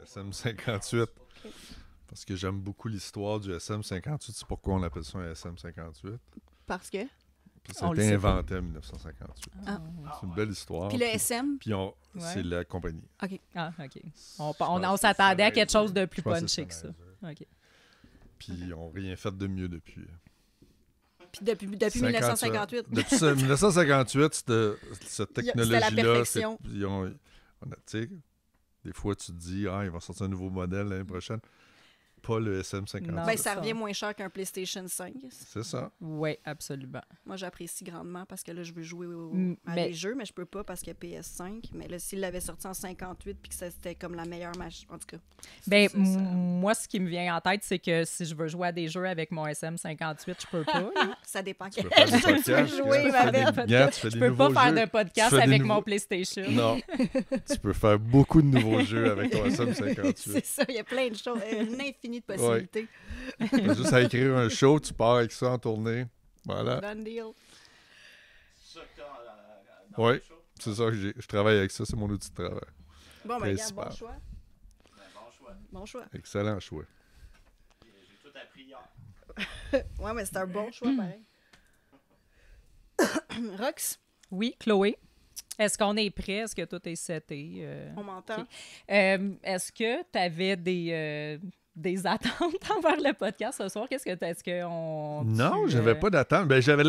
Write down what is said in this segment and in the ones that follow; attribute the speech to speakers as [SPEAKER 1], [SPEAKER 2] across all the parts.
[SPEAKER 1] SM58.
[SPEAKER 2] Ok.
[SPEAKER 1] Parce que j'aime beaucoup l'histoire du SM58. C'est pourquoi on appelle ça un SM58.
[SPEAKER 2] Parce que.
[SPEAKER 1] Puis ça a
[SPEAKER 3] On le
[SPEAKER 1] été
[SPEAKER 3] sait pas.
[SPEAKER 1] inventé en 1958.
[SPEAKER 2] Ah.
[SPEAKER 1] C'est une belle histoire.
[SPEAKER 2] Puis le SM.
[SPEAKER 1] Puis c'est la compagnie.
[SPEAKER 3] Ah, OK.
[SPEAKER 1] Je
[SPEAKER 3] On
[SPEAKER 1] pense
[SPEAKER 3] s'attendait à
[SPEAKER 1] que
[SPEAKER 3] quelque chose de plus
[SPEAKER 1] je pense
[SPEAKER 3] punché que
[SPEAKER 1] c'est
[SPEAKER 3] ça.
[SPEAKER 1] Sennheiser.
[SPEAKER 3] OK.
[SPEAKER 1] Puis ils n'ont rien fait de mieux depuis.
[SPEAKER 2] Puis depuis
[SPEAKER 1] 58.
[SPEAKER 2] 1958.
[SPEAKER 1] Depuis 1958, cette
[SPEAKER 2] C'était la
[SPEAKER 1] technologie-là,
[SPEAKER 2] perfection.
[SPEAKER 1] tu sais, des fois tu te dis, il va sortir un nouveau modèle l'année prochaine. Pas le SM58.
[SPEAKER 3] Non.
[SPEAKER 2] Ben,
[SPEAKER 3] c'est
[SPEAKER 2] ça
[SPEAKER 3] ça.
[SPEAKER 2] revient moins cher qu'un PlayStation 5.
[SPEAKER 1] C'est ça.
[SPEAKER 3] Oui, absolument.
[SPEAKER 2] Moi, j'apprécie grandement parce que là, je veux jouer à
[SPEAKER 3] Mais-
[SPEAKER 2] des jeux, mais je peux pas parce que PS5. Mais là, s'il l'avait sorti en 58 puis que c'était comme la meilleure machine, en tout cas.
[SPEAKER 3] Ben,
[SPEAKER 2] ça-
[SPEAKER 3] moi, ce qui me vient en tête, c'est que si je veux jouer à des jeux avec mon SM58, je peux pas. là.
[SPEAKER 2] Ça dépend
[SPEAKER 1] Tu
[SPEAKER 2] quel
[SPEAKER 1] peux faire des
[SPEAKER 2] jeu tu veux
[SPEAKER 1] podcasts.
[SPEAKER 2] jouer,
[SPEAKER 1] tu fais des-
[SPEAKER 2] Mabel.
[SPEAKER 1] regarde, tu fais
[SPEAKER 3] Je
[SPEAKER 1] des
[SPEAKER 3] peux pas
[SPEAKER 1] nouveaux
[SPEAKER 3] faire
[SPEAKER 1] jeux.
[SPEAKER 3] de podcast
[SPEAKER 1] Tu fais des
[SPEAKER 3] avec
[SPEAKER 1] nouveaux-
[SPEAKER 3] mon PlayStation.
[SPEAKER 1] Non. Tu peux faire beaucoup de nouveaux jeux avec ton
[SPEAKER 2] C'est
[SPEAKER 1] SM58.
[SPEAKER 2] ça, il y a plein de choses, une infinie de possibilités.
[SPEAKER 1] T'as juste à écrire un show, tu pars avec ça en tournée. Voilà.
[SPEAKER 2] Done deal.
[SPEAKER 4] Ça que t'as dans
[SPEAKER 1] Oui,
[SPEAKER 4] le show.
[SPEAKER 1] c'est ça que je travaille avec ça, c'est mon outil de travail.
[SPEAKER 2] Bon, ben, regarde, bon
[SPEAKER 1] Principal.
[SPEAKER 2] choix.
[SPEAKER 4] Ben, bon choix.
[SPEAKER 2] Bon choix.
[SPEAKER 1] Excellent choix.
[SPEAKER 4] J'ai tout appris hier.
[SPEAKER 2] Ouais, mais c'est un bon choix, pareil. Rox,
[SPEAKER 3] Oui, Chloé. Est-ce qu'on est prêt? Est-ce que tout est seté?
[SPEAKER 2] on m'entend.
[SPEAKER 3] Ok. Est-ce que tu avais des attentes envers le podcast ce soir? Est-ce qu'on...
[SPEAKER 1] Non, j'avais pas d'attente. Ben, j'avais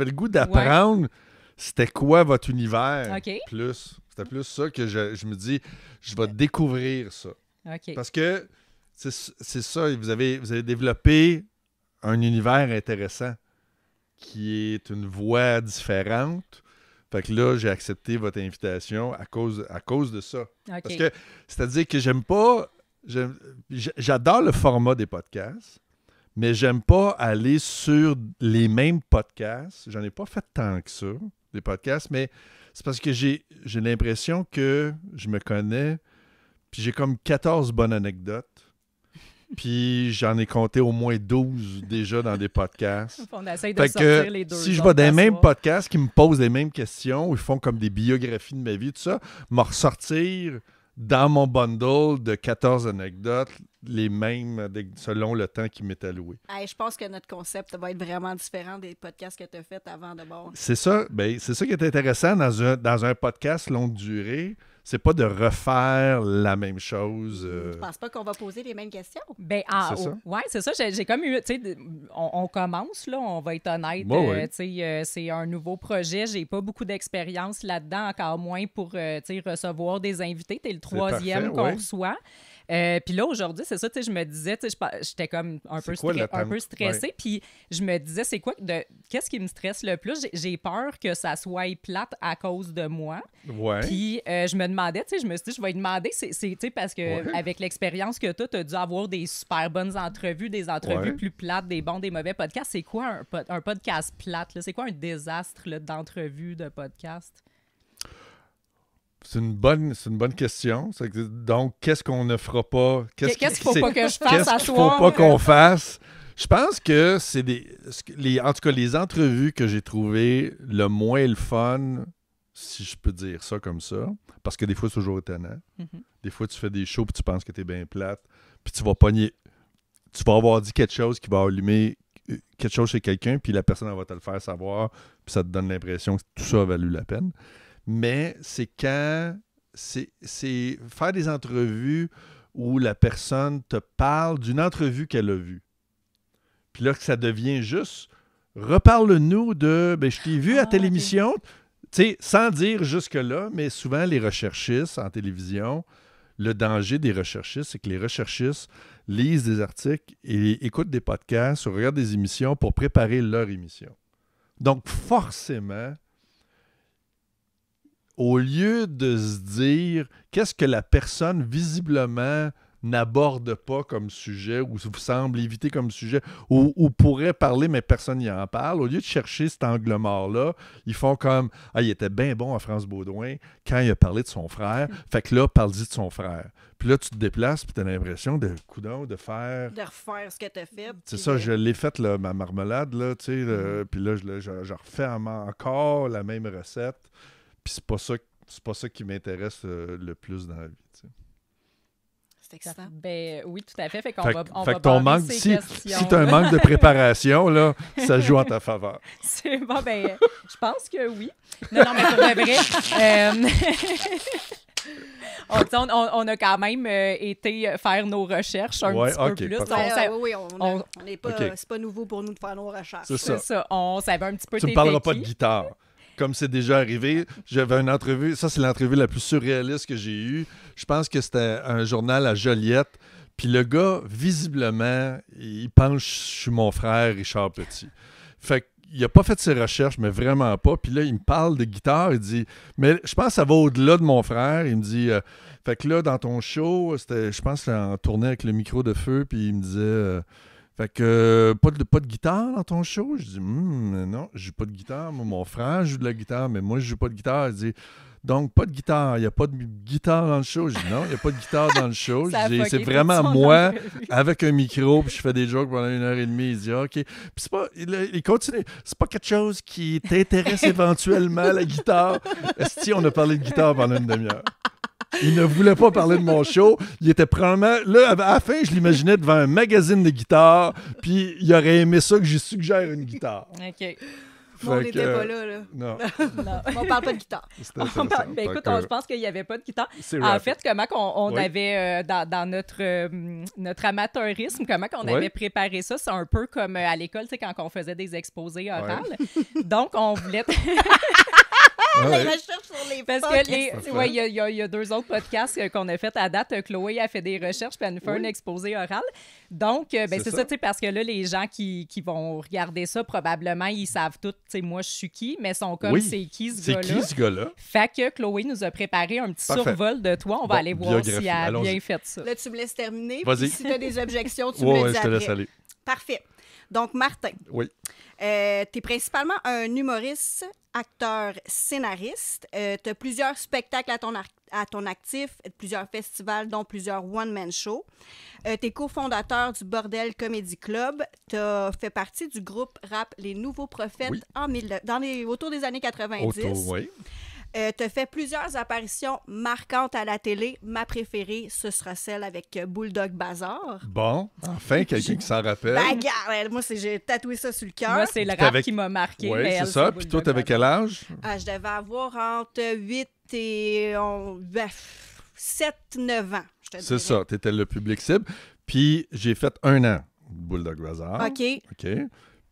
[SPEAKER 1] le goût d'apprendre c'était quoi votre univers.
[SPEAKER 3] OK.
[SPEAKER 1] Plus. C'était plus ça que je me dis, je vais découvrir ça.
[SPEAKER 3] OK.
[SPEAKER 1] Parce que c'est ça, vous avez développé un univers intéressant qui est une voix différente. Fait que là, j'ai accepté votre invitation à cause de ça.
[SPEAKER 3] OK.
[SPEAKER 1] Parce que, c'est-à-dire que j'adore le format des podcasts, mais j'aime pas aller sur les mêmes podcasts. J'en ai pas fait tant que ça, des podcasts, mais c'est parce que j'ai l'impression que je me connais, puis j'ai comme 14 bonnes anecdotes, puis j'en ai compté au moins 12 déjà dans des podcasts.
[SPEAKER 3] On essaye de
[SPEAKER 1] Fait
[SPEAKER 3] sortir
[SPEAKER 1] que
[SPEAKER 3] les deux.
[SPEAKER 1] si je
[SPEAKER 3] autres
[SPEAKER 1] vais dans les mêmes
[SPEAKER 3] d'asseoir.
[SPEAKER 1] podcasts qui me posent les mêmes questions, où ils font comme des biographies de ma vie, tout ça, me ressortir dans mon bundle de 14 anecdotes, les mêmes selon le temps qui m'est alloué.
[SPEAKER 2] Hey, je pense que notre concept va être vraiment différent des podcasts que tu as fait avant de bord.
[SPEAKER 1] C'est ça qui est intéressant dans un podcast longue durée. C'est pas de refaire la même chose.
[SPEAKER 2] Je pense pas qu'on va poser les mêmes questions.
[SPEAKER 3] Ben,
[SPEAKER 1] C'est ça.
[SPEAKER 3] ouais, c'est ça. J'ai comme eu, tu sais, on commence, là, on va être honnête.
[SPEAKER 1] Ouais, ouais.
[SPEAKER 3] Tu sais, c'est un nouveau projet. J'ai pas beaucoup d'expérience là-dedans, encore moins pour, tu sais, recevoir des invités. T'es le troisième
[SPEAKER 1] parfait,
[SPEAKER 3] qu'on
[SPEAKER 1] ouais.
[SPEAKER 3] reçoit. Puis là, aujourd'hui, c'est ça, tu sais, je me disais, tu sais, j'étais comme un peu stressée. Puis je me disais, qu'est-ce qui me stresse le plus? J'ai peur que ça soit plate à cause de moi.
[SPEAKER 1] Ouais.
[SPEAKER 3] Puis je me demandais, tu sais, je me suis dit, je vais lui demander, tu sais, parce que
[SPEAKER 1] Ouais.
[SPEAKER 3] avec l'expérience que tu as dû avoir des super bonnes entrevues, des entrevues
[SPEAKER 1] Ouais.
[SPEAKER 3] plus plates, des bons, des mauvais podcasts. C'est quoi un podcast plate? Là? C'est quoi un désastre là, d'entrevue, de podcast?
[SPEAKER 1] C'est une bonne question. Donc, qu'est-ce qu'on ne fera pas?
[SPEAKER 3] Qu'est-ce qu'il faut pas que je fasse
[SPEAKER 1] Qu'est-ce
[SPEAKER 3] à
[SPEAKER 1] qu'il
[SPEAKER 3] soir?
[SPEAKER 1] faut pas qu'on fasse? Je pense que c'est en tout cas, les entrevues que j'ai trouvées le moins le fun, si je peux dire ça comme ça, parce que des fois, c'est toujours étonnant.
[SPEAKER 3] Mhm.
[SPEAKER 1] Des fois, tu fais des shows puis tu penses que t'es bien plate, puis tu vas pogner... Tu vas avoir dit quelque chose qui va allumer quelque chose chez quelqu'un, puis la personne elle va te le faire savoir, puis ça te donne l'impression que tout ça a valu la peine. Mais c'est quand... C'est faire des entrevues où la personne te parle d'une entrevue qu'elle a vue. Puis là, que ça devient juste... Reparle-nous de... je t'ai vu à telle
[SPEAKER 3] ok.
[SPEAKER 1] émission... Tu sais, sans dire jusque-là, mais souvent, les recherchistes en télévision, le danger des recherchistes, c'est que les recherchistes lisent des articles et écoutent des podcasts ou regardent des émissions pour préparer leur émission. Donc, forcément, au lieu de se dire qu'est-ce que la personne visiblement n'aborde pas comme sujet ou vous semble éviter comme sujet ou pourrait parler mais personne n'y en parle, au lieu de chercher cet angle mort-là, ils font comme « Ah, il était bien bon à France Baudouin quand il a parlé de son frère, fait que là, parle-y de son frère. » Puis là, tu te déplaces puis tu as l'impression de faire...
[SPEAKER 2] De refaire ce que tu as fait.
[SPEAKER 1] C'est
[SPEAKER 2] puis
[SPEAKER 1] ça,
[SPEAKER 2] de-
[SPEAKER 1] je l'ai faite, là, ma marmelade, là, tu sais, puis là, je refais encore la même recette, puis c'est pas ça qui m'intéresse le plus dans la vie, tu sais.
[SPEAKER 2] C'est excitant.
[SPEAKER 3] Ben oui, tout à fait. Fait qu'on
[SPEAKER 1] Fait,
[SPEAKER 3] va, on
[SPEAKER 1] fait
[SPEAKER 3] va
[SPEAKER 1] que ton
[SPEAKER 3] barrer
[SPEAKER 1] manque,
[SPEAKER 3] ces
[SPEAKER 1] si
[SPEAKER 3] questions.
[SPEAKER 1] tu as un manque de préparation, là, ça joue en ta faveur.
[SPEAKER 3] C'est bon, ben, je pense que oui. Non, mais pour de vrai, on a quand même été faire nos recherches un petit peu plus.
[SPEAKER 1] Parfait.
[SPEAKER 2] Oui, on n'est pas, c'est pas nouveau pour nous de faire nos recherches.
[SPEAKER 1] C'est ça.
[SPEAKER 3] On savait un petit peu.
[SPEAKER 1] Tu me parleras pas de guitare. Comme c'est déjà arrivé, j'avais une entrevue, ça c'est l'entrevue la plus surréaliste que j'ai eue. Je pense que c'était un journal à Joliette. Puis le gars, visiblement, il penche sur mon frère Richard Petit. Fait qu'il n'a pas fait ses recherches, mais vraiment pas. Puis là, il me parle de guitare. Il dit, mais je pense que ça va au-delà de mon frère. Il me dit, fait que là, dans ton show, je pense qu'on tournait avec le micro de feu. Puis il me disait, fait que pas de guitare dans ton show. Je dis, non, je joue pas de guitare. Moi, mon frère joue de la guitare, mais moi, je joue pas de guitare. Il dit, donc, pas de guitare. Il n'y a pas de guitare dans le show. Je dis non, il n'y a pas de guitare dans le show. C'est vraiment moi avec un micro, puis je fais des jokes pendant 1h30. Il dit OK. Puis c'est pas, il continue. C'est pas quelque chose qui t'intéresse éventuellement, la guitare. Esti, on a parlé de guitare pendant une demi-heure. Il ne voulait pas parler de mon show. Il était probablement... Là, à la fin, je l'imaginais devant un magazine de guitare, puis il aurait aimé ça que j'y suggère une guitare.
[SPEAKER 3] OK.
[SPEAKER 2] On n'était pas là.
[SPEAKER 1] Non.
[SPEAKER 2] On parle pas de guitare.
[SPEAKER 3] Ben écoute, je pense qu'il n'y avait pas de guitare. En fait, comment on avait, dans notre amateurisme, comment on avait préparé ça, c'est un peu comme à l'école, quand on faisait des exposés orales. Donc, on voulait...
[SPEAKER 2] Les recherches sur les
[SPEAKER 3] parce que il y a 2 autres podcasts qu'on a fait à date. Chloé a fait des recherches puis elle nous fait un exposé oral. Donc, c'est ça, parce que là, les gens qui vont regarder ça, probablement, ils savent tout, moi, je suis qui, mais sont comme, c'est qui ce gars-là?
[SPEAKER 1] C'est qui ce gars-là?
[SPEAKER 3] Fait que Chloé nous a préparé un petit survol de toi. On va aller voir si elle a bien fait ça.
[SPEAKER 2] Là, tu me laisses terminer.
[SPEAKER 1] Vas-y.
[SPEAKER 2] Si tu as des objections, tu me le dis
[SPEAKER 1] je te laisse aller.
[SPEAKER 2] Parfait. Donc, Martin.
[SPEAKER 1] Oui.
[SPEAKER 2] Tu es principalement un humoriste, acteur, scénariste. Tu as plusieurs spectacles à ton actif, plusieurs festivals, dont plusieurs one-man shows. Tu es cofondateur du Bordel Comedy Club. Tu as fait partie du groupe rap Les Nouveaux Prophètes autour des années 90. Tu as fait plusieurs apparitions marquantes à la télé. Ma préférée, ce sera celle avec Bulldog Bazar.
[SPEAKER 1] Bon, enfin, quelqu'un qui s'en rappelle.
[SPEAKER 2] Ben, regarde, moi, j'ai tatoué ça sur le cœur.
[SPEAKER 3] Moi, c'est le rap qui m'a marqué.
[SPEAKER 1] Oui, c'est ça. Puis toi, t'avais quel âge?
[SPEAKER 2] Je devais avoir entre 8 et 7-9 ans, je te dirais.
[SPEAKER 1] C'est ça, t'étais le public cible. Puis j'ai fait 1 an, Bulldog Bazar.
[SPEAKER 2] OK.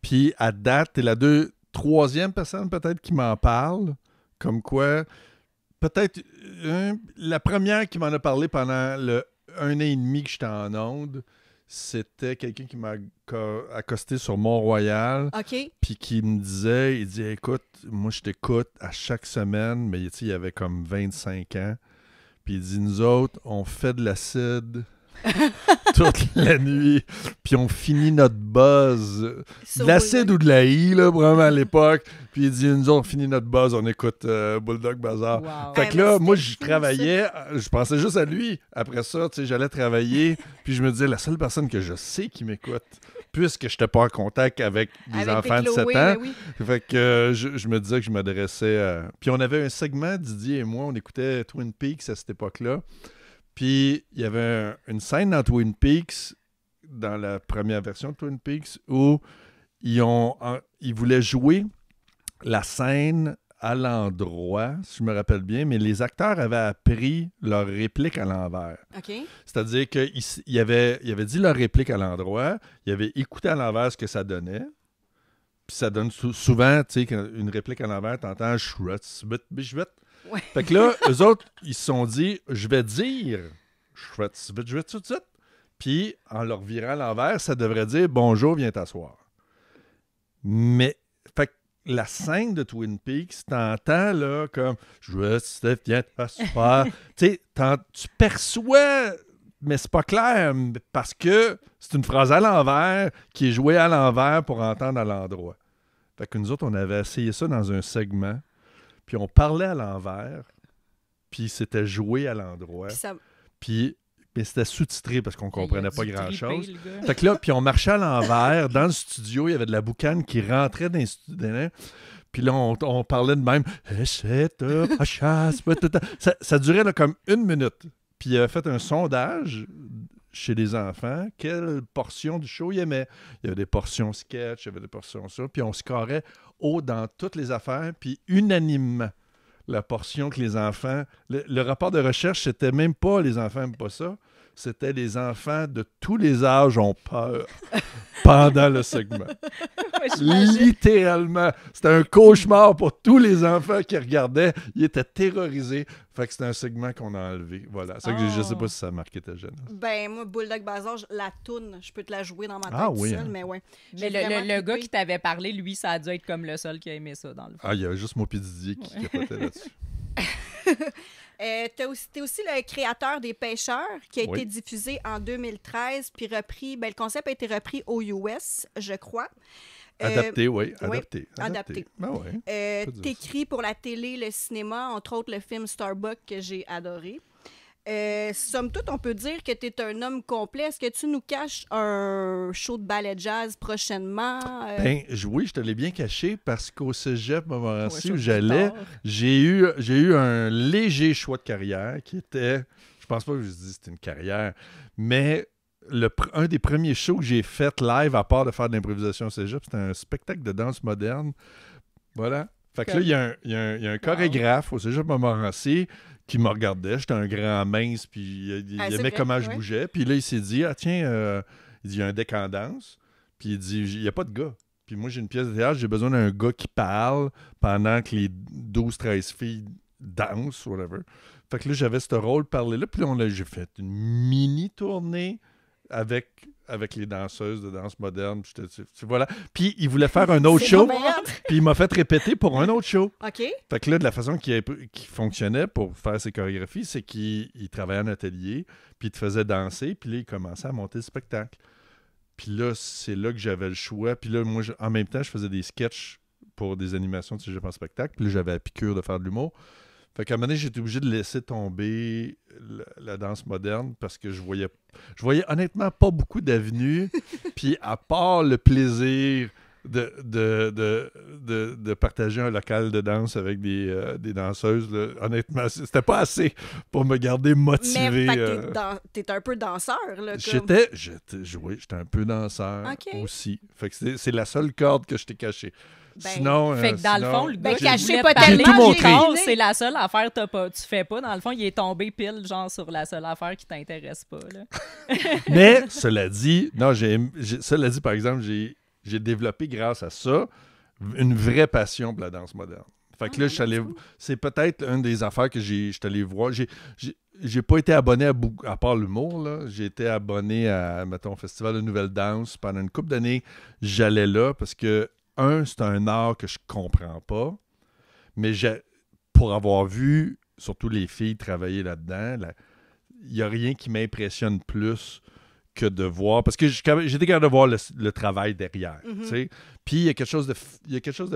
[SPEAKER 1] Puis à date, t'es la troisième personne peut-être qui m'en parle. Comme quoi, peut-être la première qui m'en a parlé pendant le 1 an et demi que j'étais en onde, c'était quelqu'un qui m'a accosté sur Mont-Royal.
[SPEAKER 2] OK.
[SPEAKER 1] Puis qui me disait, il dit, écoute, moi je t'écoute à chaque semaine, mais il y avait comme 25 ans. Puis il dit, nous autres, on fait de l'acide toute la nuit, puis on finit notre buzz. De l'acide ou de la I, là, vraiment à l'époque. Puis il dit, nous autres, on finit notre buzz, on écoute Bulldog Bazar.
[SPEAKER 3] Wow.
[SPEAKER 1] Fait que là, moi, je travaillais, je pensais juste à lui. Après ça, tu sais, j'allais travailler, puis je me disais, la seule personne que je sais qui m'écoute, puisque je n'étais pas en contact avec des enfants de 7 ans.
[SPEAKER 2] Ben oui.
[SPEAKER 1] Fait que je me disais que je m'adressais à... Puis on avait un segment, Didier et moi, on écoutait Twin Peaks à cette époque-là. Puis il y avait une scène dans Twin Peaks, dans la première version de Twin Peaks, où ils voulaient jouer la scène à l'endroit, si je me rappelle bien, mais les acteurs avaient appris leur réplique à l'envers.
[SPEAKER 2] OK.
[SPEAKER 1] C'est-à-dire qu'ils avaient dit leur réplique à l'endroit, ils avaient écouté à l'envers ce que ça donnait, puis ça donne souvent, tu sais, une réplique à l'envers, t'entends « chouette, bichouette ».
[SPEAKER 2] Ouais.
[SPEAKER 1] Fait que là, eux autres, ils se sont dit, je vais dire, je vais tout de suite. Puis, en leur virant à l'envers, ça devrait dire, bonjour, viens t'asseoir. Mais, fait que la scène de Twin Peaks, t'entends, là, comme, viens t'asseoir. Tu sais, tu perçois, mais c'est pas clair, parce que c'est une phrase à l'envers qui est jouée à l'envers pour entendre à l'endroit. Fait que nous autres, on avait essayé ça dans un segment. Puis on parlait à l'envers, puis c'était joué à l'endroit. Mais c'était sous-titré parce qu'on comprenait pas grand-chose. Fait que là, puis on marchait à l'envers. Dans le studio, il y avait de la boucane qui rentrait dans les studios. Puis là, on parlait de même. Ça durait là, comme 1 minute. Puis il avait fait un sondage chez les enfants, quelle portion du show ils aimaient. Il y avait des portions sketch, il y avait des portions ça, puis on scorait haut dans toutes les affaires, puis unanimement, la portion que les enfants... Le rapport de recherche, c'était même pas les enfants n'aiment pas ça, c'était les enfants de tous les âges ont peur pendant le segment. Littéralement. C'était un cauchemar pour tous les enfants qui regardaient. Ils étaient terrorisés. Fait que c'était un segment qu'on a enlevé. Voilà. C'est que je sais pas si ça a marqué ta jeunesse.
[SPEAKER 2] Ben, moi, Bulldog Bazar, la toune, je peux te la jouer dans ma tête
[SPEAKER 1] oui,
[SPEAKER 2] seule, mais ouais.
[SPEAKER 3] Mais le gars qui t'avait parlé, lui, ça a dû être comme le seul qui a aimé ça, dans le fond.
[SPEAKER 1] Il y avait juste moi et Didier qui capotait là-dessus.
[SPEAKER 2] T'es aussi le créateur des Pêcheurs, qui a été diffusé en 2013, puis repris. Ben, le concept a été repris aux US, je crois.
[SPEAKER 1] Adapté, oui.
[SPEAKER 2] Adapté.
[SPEAKER 1] Ben ouais,
[SPEAKER 2] t'écris pour la télé, le cinéma, entre autres le film Starbuck que j'ai adoré. Somme toute, on peut dire que tu es un homme complet. Est-ce que tu nous caches un show de ballet jazz prochainement?
[SPEAKER 1] Oui, je te l'ai bien caché parce qu'au cégep Montmorency où j'allais, j'ai eu un léger choix de carrière qui était, je pense pas que je dis que c'était une carrière, mais un des premiers shows que j'ai fait live, à part de faire de l'improvisation au cégep, c'était un spectacle de danse moderne. Voilà. Fait que là, il y a un chorégraphe au cégep Montmorency qui me regardait. J'étais un grand mince, puis il aimait comment je bougeais. Puis là, il s'est dit, tiens, il dit, il y a un deck en danse. Puis il dit, il n'y a pas de gars. Puis moi, j'ai une pièce de théâtre, j'ai besoin d'un gars qui parle pendant que les 12-13 filles dansent, whatever. Fait que là, j'avais ce rôle parler-là. Puis là, j'ai fait une mini-tournée avec les danseuses de danse moderne. Voilà. Puis il voulait faire un autre show. Puis il m'a fait répéter pour un autre show.
[SPEAKER 2] OK.
[SPEAKER 1] Fait que là, de la façon qui fonctionnait pour faire ses chorégraphies, c'est qu'il travaillait en atelier, puis il te faisait danser, puis là, il commençait à monter le spectacle. Puis là, c'est là que j'avais le choix. Puis là, moi, en même temps, je faisais des sketchs pour des animations de cégep en spectacle. Puis là, j'avais la piqûre de faire de l'humour. Fait qu'à un moment donné, j'étais obligé de laisser tomber la danse moderne parce que je voyais honnêtement pas beaucoup d'avenues. Puis à part le plaisir de partager un local de danse avec des danseuses, là, honnêtement, c'était pas assez pour me garder motivé.
[SPEAKER 2] Mais t'es un peu danseur, là.
[SPEAKER 1] J'étais un peu danseur aussi. Fait que c'est la seule corde que je t'ai cachée. Sinon,
[SPEAKER 3] fait que dans le fond, le gars qui
[SPEAKER 2] caché
[SPEAKER 3] voulait
[SPEAKER 2] pas tellement,
[SPEAKER 3] c'est la seule affaire que tu fais pas. Dans le fond, il est tombé pile genre sur la seule affaire qui t'intéresse pas. Là.
[SPEAKER 1] Mais cela dit, par exemple, j'ai développé grâce à ça une vraie passion pour la danse moderne. Fait que là, c'est peut-être une des affaires que je suis allé voir. J'ai pas été abonné à part l'humour, là. J'ai été abonné à, mettons, Festival de Nouvelle Danse. Pendant une couple d'années, j'allais là parce que c'est un art que je comprends pas, mais pour avoir vu surtout les filles travailler là-dedans, il n'y a rien qui m'impressionne plus que de voir, parce que j'étais capable de voir le travail derrière. Mm-hmm. Puis il y a quelque chose de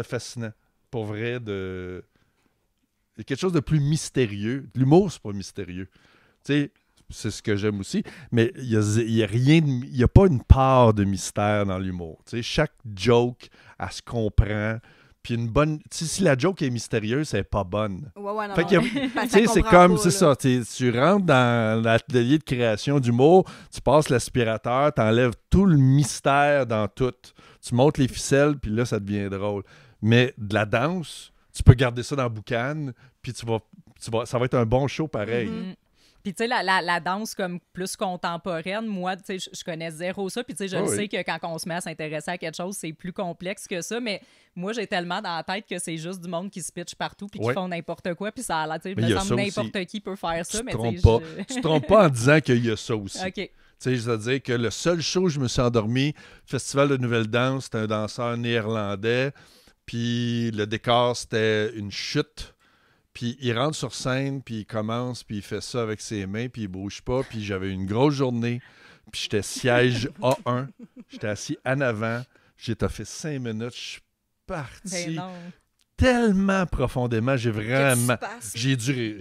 [SPEAKER 1] fascinant, pour vrai, il y a quelque chose de plus mystérieux. L'humour, c'est pas mystérieux. C'est ce que j'aime aussi, mais il y a pas une part de mystère dans l'humour. Chaque joke, elle se comprend. Puis une bonne. Si la joke est mystérieuse, elle n'est pas bonne.
[SPEAKER 2] Ouais, non.
[SPEAKER 1] C'est comme, c'est ça. Tu rentres dans l'atelier de création d'humour, tu passes l'aspirateur, tu enlèves tout le mystère dans tout. Tu montes les ficelles, puis là, ça devient drôle. Mais de la danse, tu peux garder ça dans la boucane, puis ça va être un bon show pareil.
[SPEAKER 3] Mm-hmm. Puis, tu sais, la danse comme plus contemporaine, moi, tu sais, je connais zéro ça. Puis, tu sais, je sais que quand on se met à s'intéresser à quelque chose, c'est plus complexe que ça. Mais moi, j'ai tellement dans la tête que c'est juste du monde qui se pitch partout puis qui font n'importe quoi. Puis ça a l'air, tu sais, il me semble n'importe qui peut faire ça. Tu
[SPEAKER 1] te trompes pas en disant qu'il y a ça aussi.
[SPEAKER 3] OK.
[SPEAKER 1] Tu sais, c'est-à-dire que le seul show où je me suis endormi, Festival de Nouvelle Danse, c'était un danseur néerlandais. Puis le décor, c'était une chute. Puis il rentre sur scène, puis il commence, puis il fait ça avec ses mains, puis il bouge pas. Puis j'avais une grosse journée, puis j'étais siège A1. J'étais assis en avant. J'ai fait 5 minutes. Je suis parti tellement profondément. J'ai dû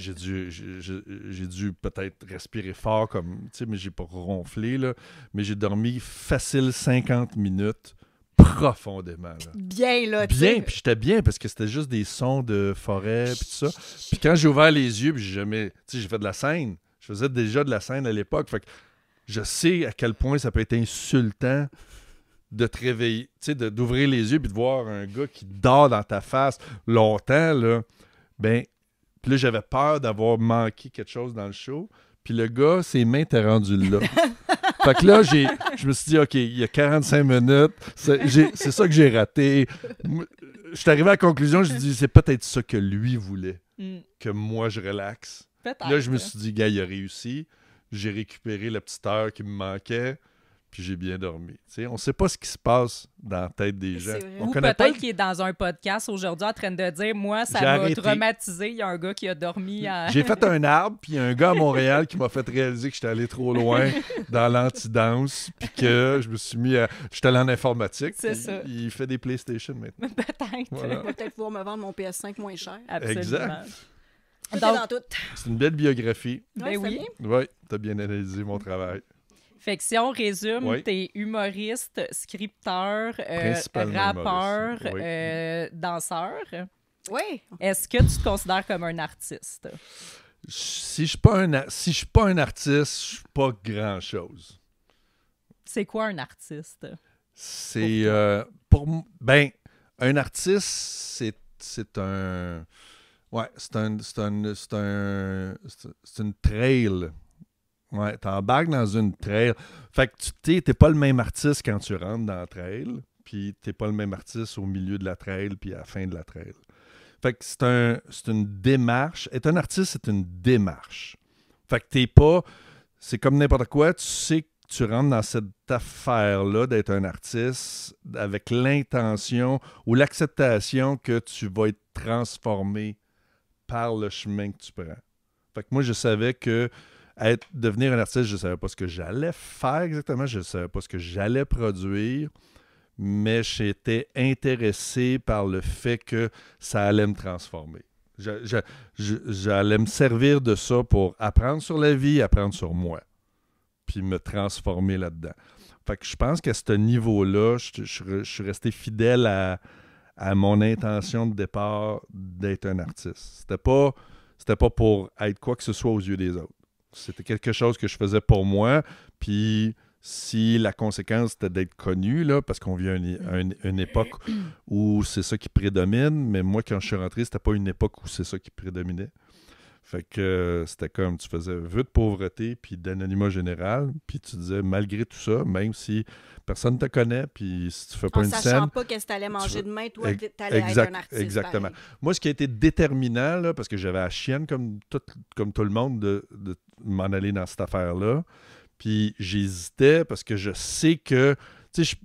[SPEAKER 1] peut-être respirer fort, comme, tu sais, mais j'ai pas ronflé, là. Mais j'ai dormi facile 50 minutes. Profondément. Là.
[SPEAKER 2] Bien, là.
[SPEAKER 1] Bien, puis j'étais bien parce que c'était juste des sons de forêt, puis tout ça. Puis quand j'ai ouvert les yeux, puis j'ai fait de la scène. Je faisais déjà de la scène à l'époque. Fait que je sais à quel point ça peut être insultant de te réveiller, tu sais, d'ouvrir les yeux puis de voir un gars qui dort dans ta face longtemps, là. Ben, puis là, j'avais peur d'avoir manqué quelque chose dans le show. Puis le gars, ses mains étaient rendues là. Fait que là, je me suis dit, OK, il y a 45 minutes. C'est ça que j'ai raté. Je suis arrivé à la conclusion, je dis, c'est peut-être ça que lui voulait. Que moi, je relaxe.
[SPEAKER 3] Peut-être.
[SPEAKER 1] Là, je me suis dit, gars, il a réussi. J'ai récupéré la petite heure qui me manquait. Puis j'ai bien dormi. T'sais, on ne sait pas ce qui se passe dans la tête des gens.
[SPEAKER 3] Ou peut-être qu'il est dans un podcast aujourd'hui en train de dire « Moi, ça m'a traumatisé. Il y a un gars qui a dormi à... »
[SPEAKER 1] J'ai fait un arbre, puis il y a un gars à Montréal qui m'a fait réaliser que j'étais allé trop loin dans l'anti-danse, puis que je me suis mis à... J'étais allé en informatique.
[SPEAKER 3] C'est ça.
[SPEAKER 1] Il fait des PlayStation maintenant.
[SPEAKER 3] Peut-être.
[SPEAKER 1] Voilà.
[SPEAKER 2] Je vais peut-être pouvoir me vendre mon PS5 moins cher.
[SPEAKER 3] Absolument.
[SPEAKER 1] Exact.
[SPEAKER 2] Tout est
[SPEAKER 3] Donc,
[SPEAKER 2] dans tout.
[SPEAKER 1] C'est une belle biographie.
[SPEAKER 3] Ben oui.
[SPEAKER 1] Oui, t'as bien analysé mon travail.
[SPEAKER 3] Fait que si on résume,
[SPEAKER 1] Oui.
[SPEAKER 3] t'es humoriste, scripteur,
[SPEAKER 1] Principalement
[SPEAKER 3] rappeur,
[SPEAKER 1] humoriste,
[SPEAKER 3] danseur.
[SPEAKER 2] Oui.
[SPEAKER 3] Est-ce que tu te considères comme un artiste?
[SPEAKER 1] Si je suis pas un artiste, je suis pas grand-chose.
[SPEAKER 3] C'est quoi un artiste?
[SPEAKER 1] C'est un artiste, c'est un c'est une trail. Ouais, t'embarques dans une trail. Fait que t'es pas le même artiste quand tu rentres dans la trail, puis t'es pas le même artiste au milieu de la trail puis à la fin de la trail. Fait que c'est une démarche. Être un artiste, c'est une démarche. Fait que t'es pas... C'est comme n'importe quoi, tu sais que tu rentres dans cette affaire-là d'être un artiste avec l'intention ou l'acceptation que tu vas être transformé par le chemin que tu prends. Fait que moi, je savais que devenir un artiste, je ne savais pas ce que j'allais faire exactement, je ne savais pas ce que j'allais produire, mais j'étais intéressé par le fait que ça allait me transformer. J'allais me servir de ça pour apprendre sur la vie, apprendre sur moi, puis me transformer là-dedans. Fait que je pense qu'à ce niveau-là, je suis resté fidèle à mon intention de départ d'être un artiste. C'était pas pour être quoi que ce soit aux yeux des autres. C'était quelque chose que je faisais pour moi, puis si la conséquence c'était d'être connu, là, parce qu'on vit une époque où c'est ça qui prédomine, mais moi, quand je suis rentré, c'était pas une époque où c'est ça qui prédominait. Fait que c'était comme, tu faisais vœu de pauvreté, puis d'anonymat général, puis tu disais, malgré tout ça, même si personne ne te connaît, puis si tu fais pas une scène...
[SPEAKER 2] En sachant pas qu'est-ce que tu allais manger demain, toi, tu allais être un artiste.
[SPEAKER 1] Exactement.
[SPEAKER 2] Pareil.
[SPEAKER 1] Moi, ce qui a été déterminant, là, parce que j'avais la chienne, comme tout le monde, de m'en aller dans cette affaire-là, puis j'hésitais, parce que je sais que... Tu sais,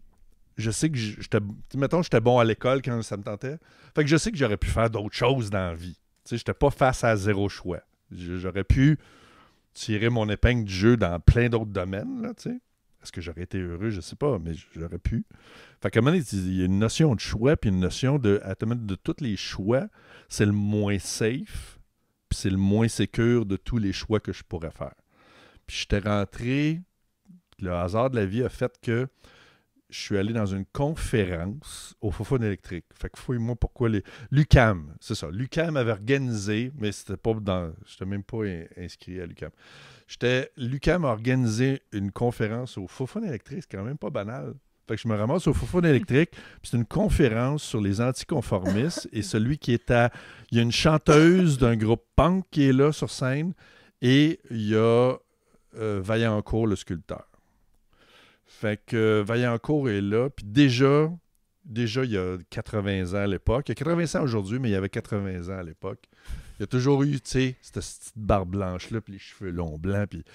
[SPEAKER 1] je sais que j'étais bon à l'école quand ça me tentait. Fait que je sais que j'aurais pu faire d'autres choses dans la vie. Je n'étais pas face à zéro choix. J'aurais pu tirer mon épingle du jeu dans plein d'autres domaines. Là, est-ce que j'aurais été heureux? Je ne sais pas, mais j'aurais pu. Fait qu'à un moment donné, il y a une notion de choix, puis une notion de tous les choix, c'est le moins safe, puis c'est le moins sécure de tous les choix que je pourrais faire. Puis j'étais rentré, le hasard de la vie a fait que je suis allé dans une conférence au Fofone électrique. Fait que fouille-moi pourquoi l'UQAM, c'est ça. L'UQAM avait organisé, mais c'était pas j'étais même pas inscrit à l'UQAM. L'UQAM a organisé une conférence au Fofone électrique, c'est quand même pas banal. Fait que je me ramasse au Fofone électrique, puis c'est une conférence sur les anticonformistes, et celui qui est il y a une chanteuse d'un groupe punk qui est là sur scène, et il y a Vaillancourt, le sculpteur. Fait que Vaillancourt est là, puis déjà, il y a 80 ans à l'époque. Il y a 80 ans aujourd'hui, mais il y avait 80 ans à l'époque. Il y a toujours eu, tu sais, cette petite barbe blanche-là, puis les cheveux longs blancs, puis, tu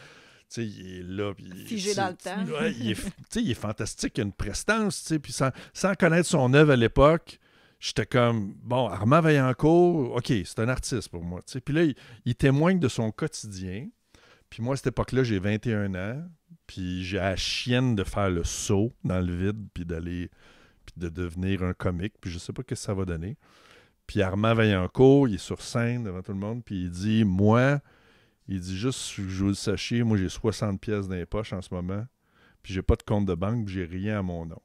[SPEAKER 1] sais, il est là, puis...
[SPEAKER 2] Figé dans le temps.
[SPEAKER 1] Ouais, il est fantastique, il a une prestance, tu sais, puis sans connaître son œuvre à l'époque, j'étais comme, bon, Armand Vaillancourt, OK, c'est un artiste pour moi, tu sais. Puis là, il témoigne de son quotidien. Puis moi, à cette époque-là, j'ai 21 ans, puis j'ai la chienne de faire le saut dans le vide, puis de devenir un comique, puis je sais pas ce que ça va donner. Puis Armand Vaillancourt, il est sur scène devant tout le monde, puis il dit, juste, je vous le sachiez, moi j'ai 60 pièces dans les poches en ce moment, puis j'ai pas de compte de banque, puis j'ai rien à mon nom.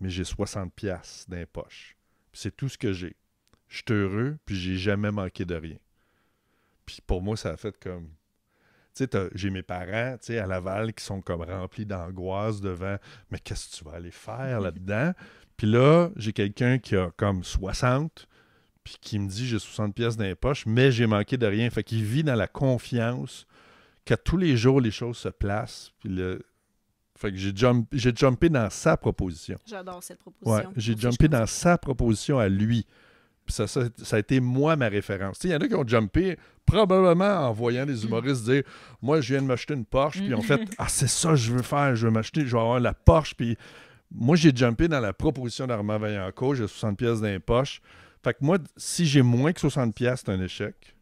[SPEAKER 1] Mais j'ai 60 pièces dans les poches. Puis c'est tout ce que j'ai. Je suis heureux, puis j'ai jamais manqué de rien. Puis pour moi, ça a fait comme... j'ai mes parents à Laval qui sont comme remplis d'angoisse devant « Mais qu'est-ce que tu vas aller faire là-dedans? » Puis là, j'ai quelqu'un qui a comme 60 puis qui me dit « J'ai 60 pièces dans les poches, mais j'ai manqué de rien. » Fait qu'il vit dans la confiance qu'à tous les jours, les choses se placent. Puis fait que j'ai jumpé dans sa proposition.
[SPEAKER 2] J'adore cette proposition.
[SPEAKER 1] Ouais, j'ai jumpé dans sa proposition à lui. Puis ça a été, moi, ma référence. Il y en a qui ont jumpé probablement en voyant des humoristes dire « Moi, je viens de m'acheter une Porsche. » Puis en fait, « Ah, c'est ça que je veux faire. Je vais avoir la Porsche. » Puis moi, j'ai jumpé dans la proposition d'Armand Vaillancourt. J'ai 60 pièces dans les poches. Fait que moi, si j'ai moins que 60 pièces, c'est un échec.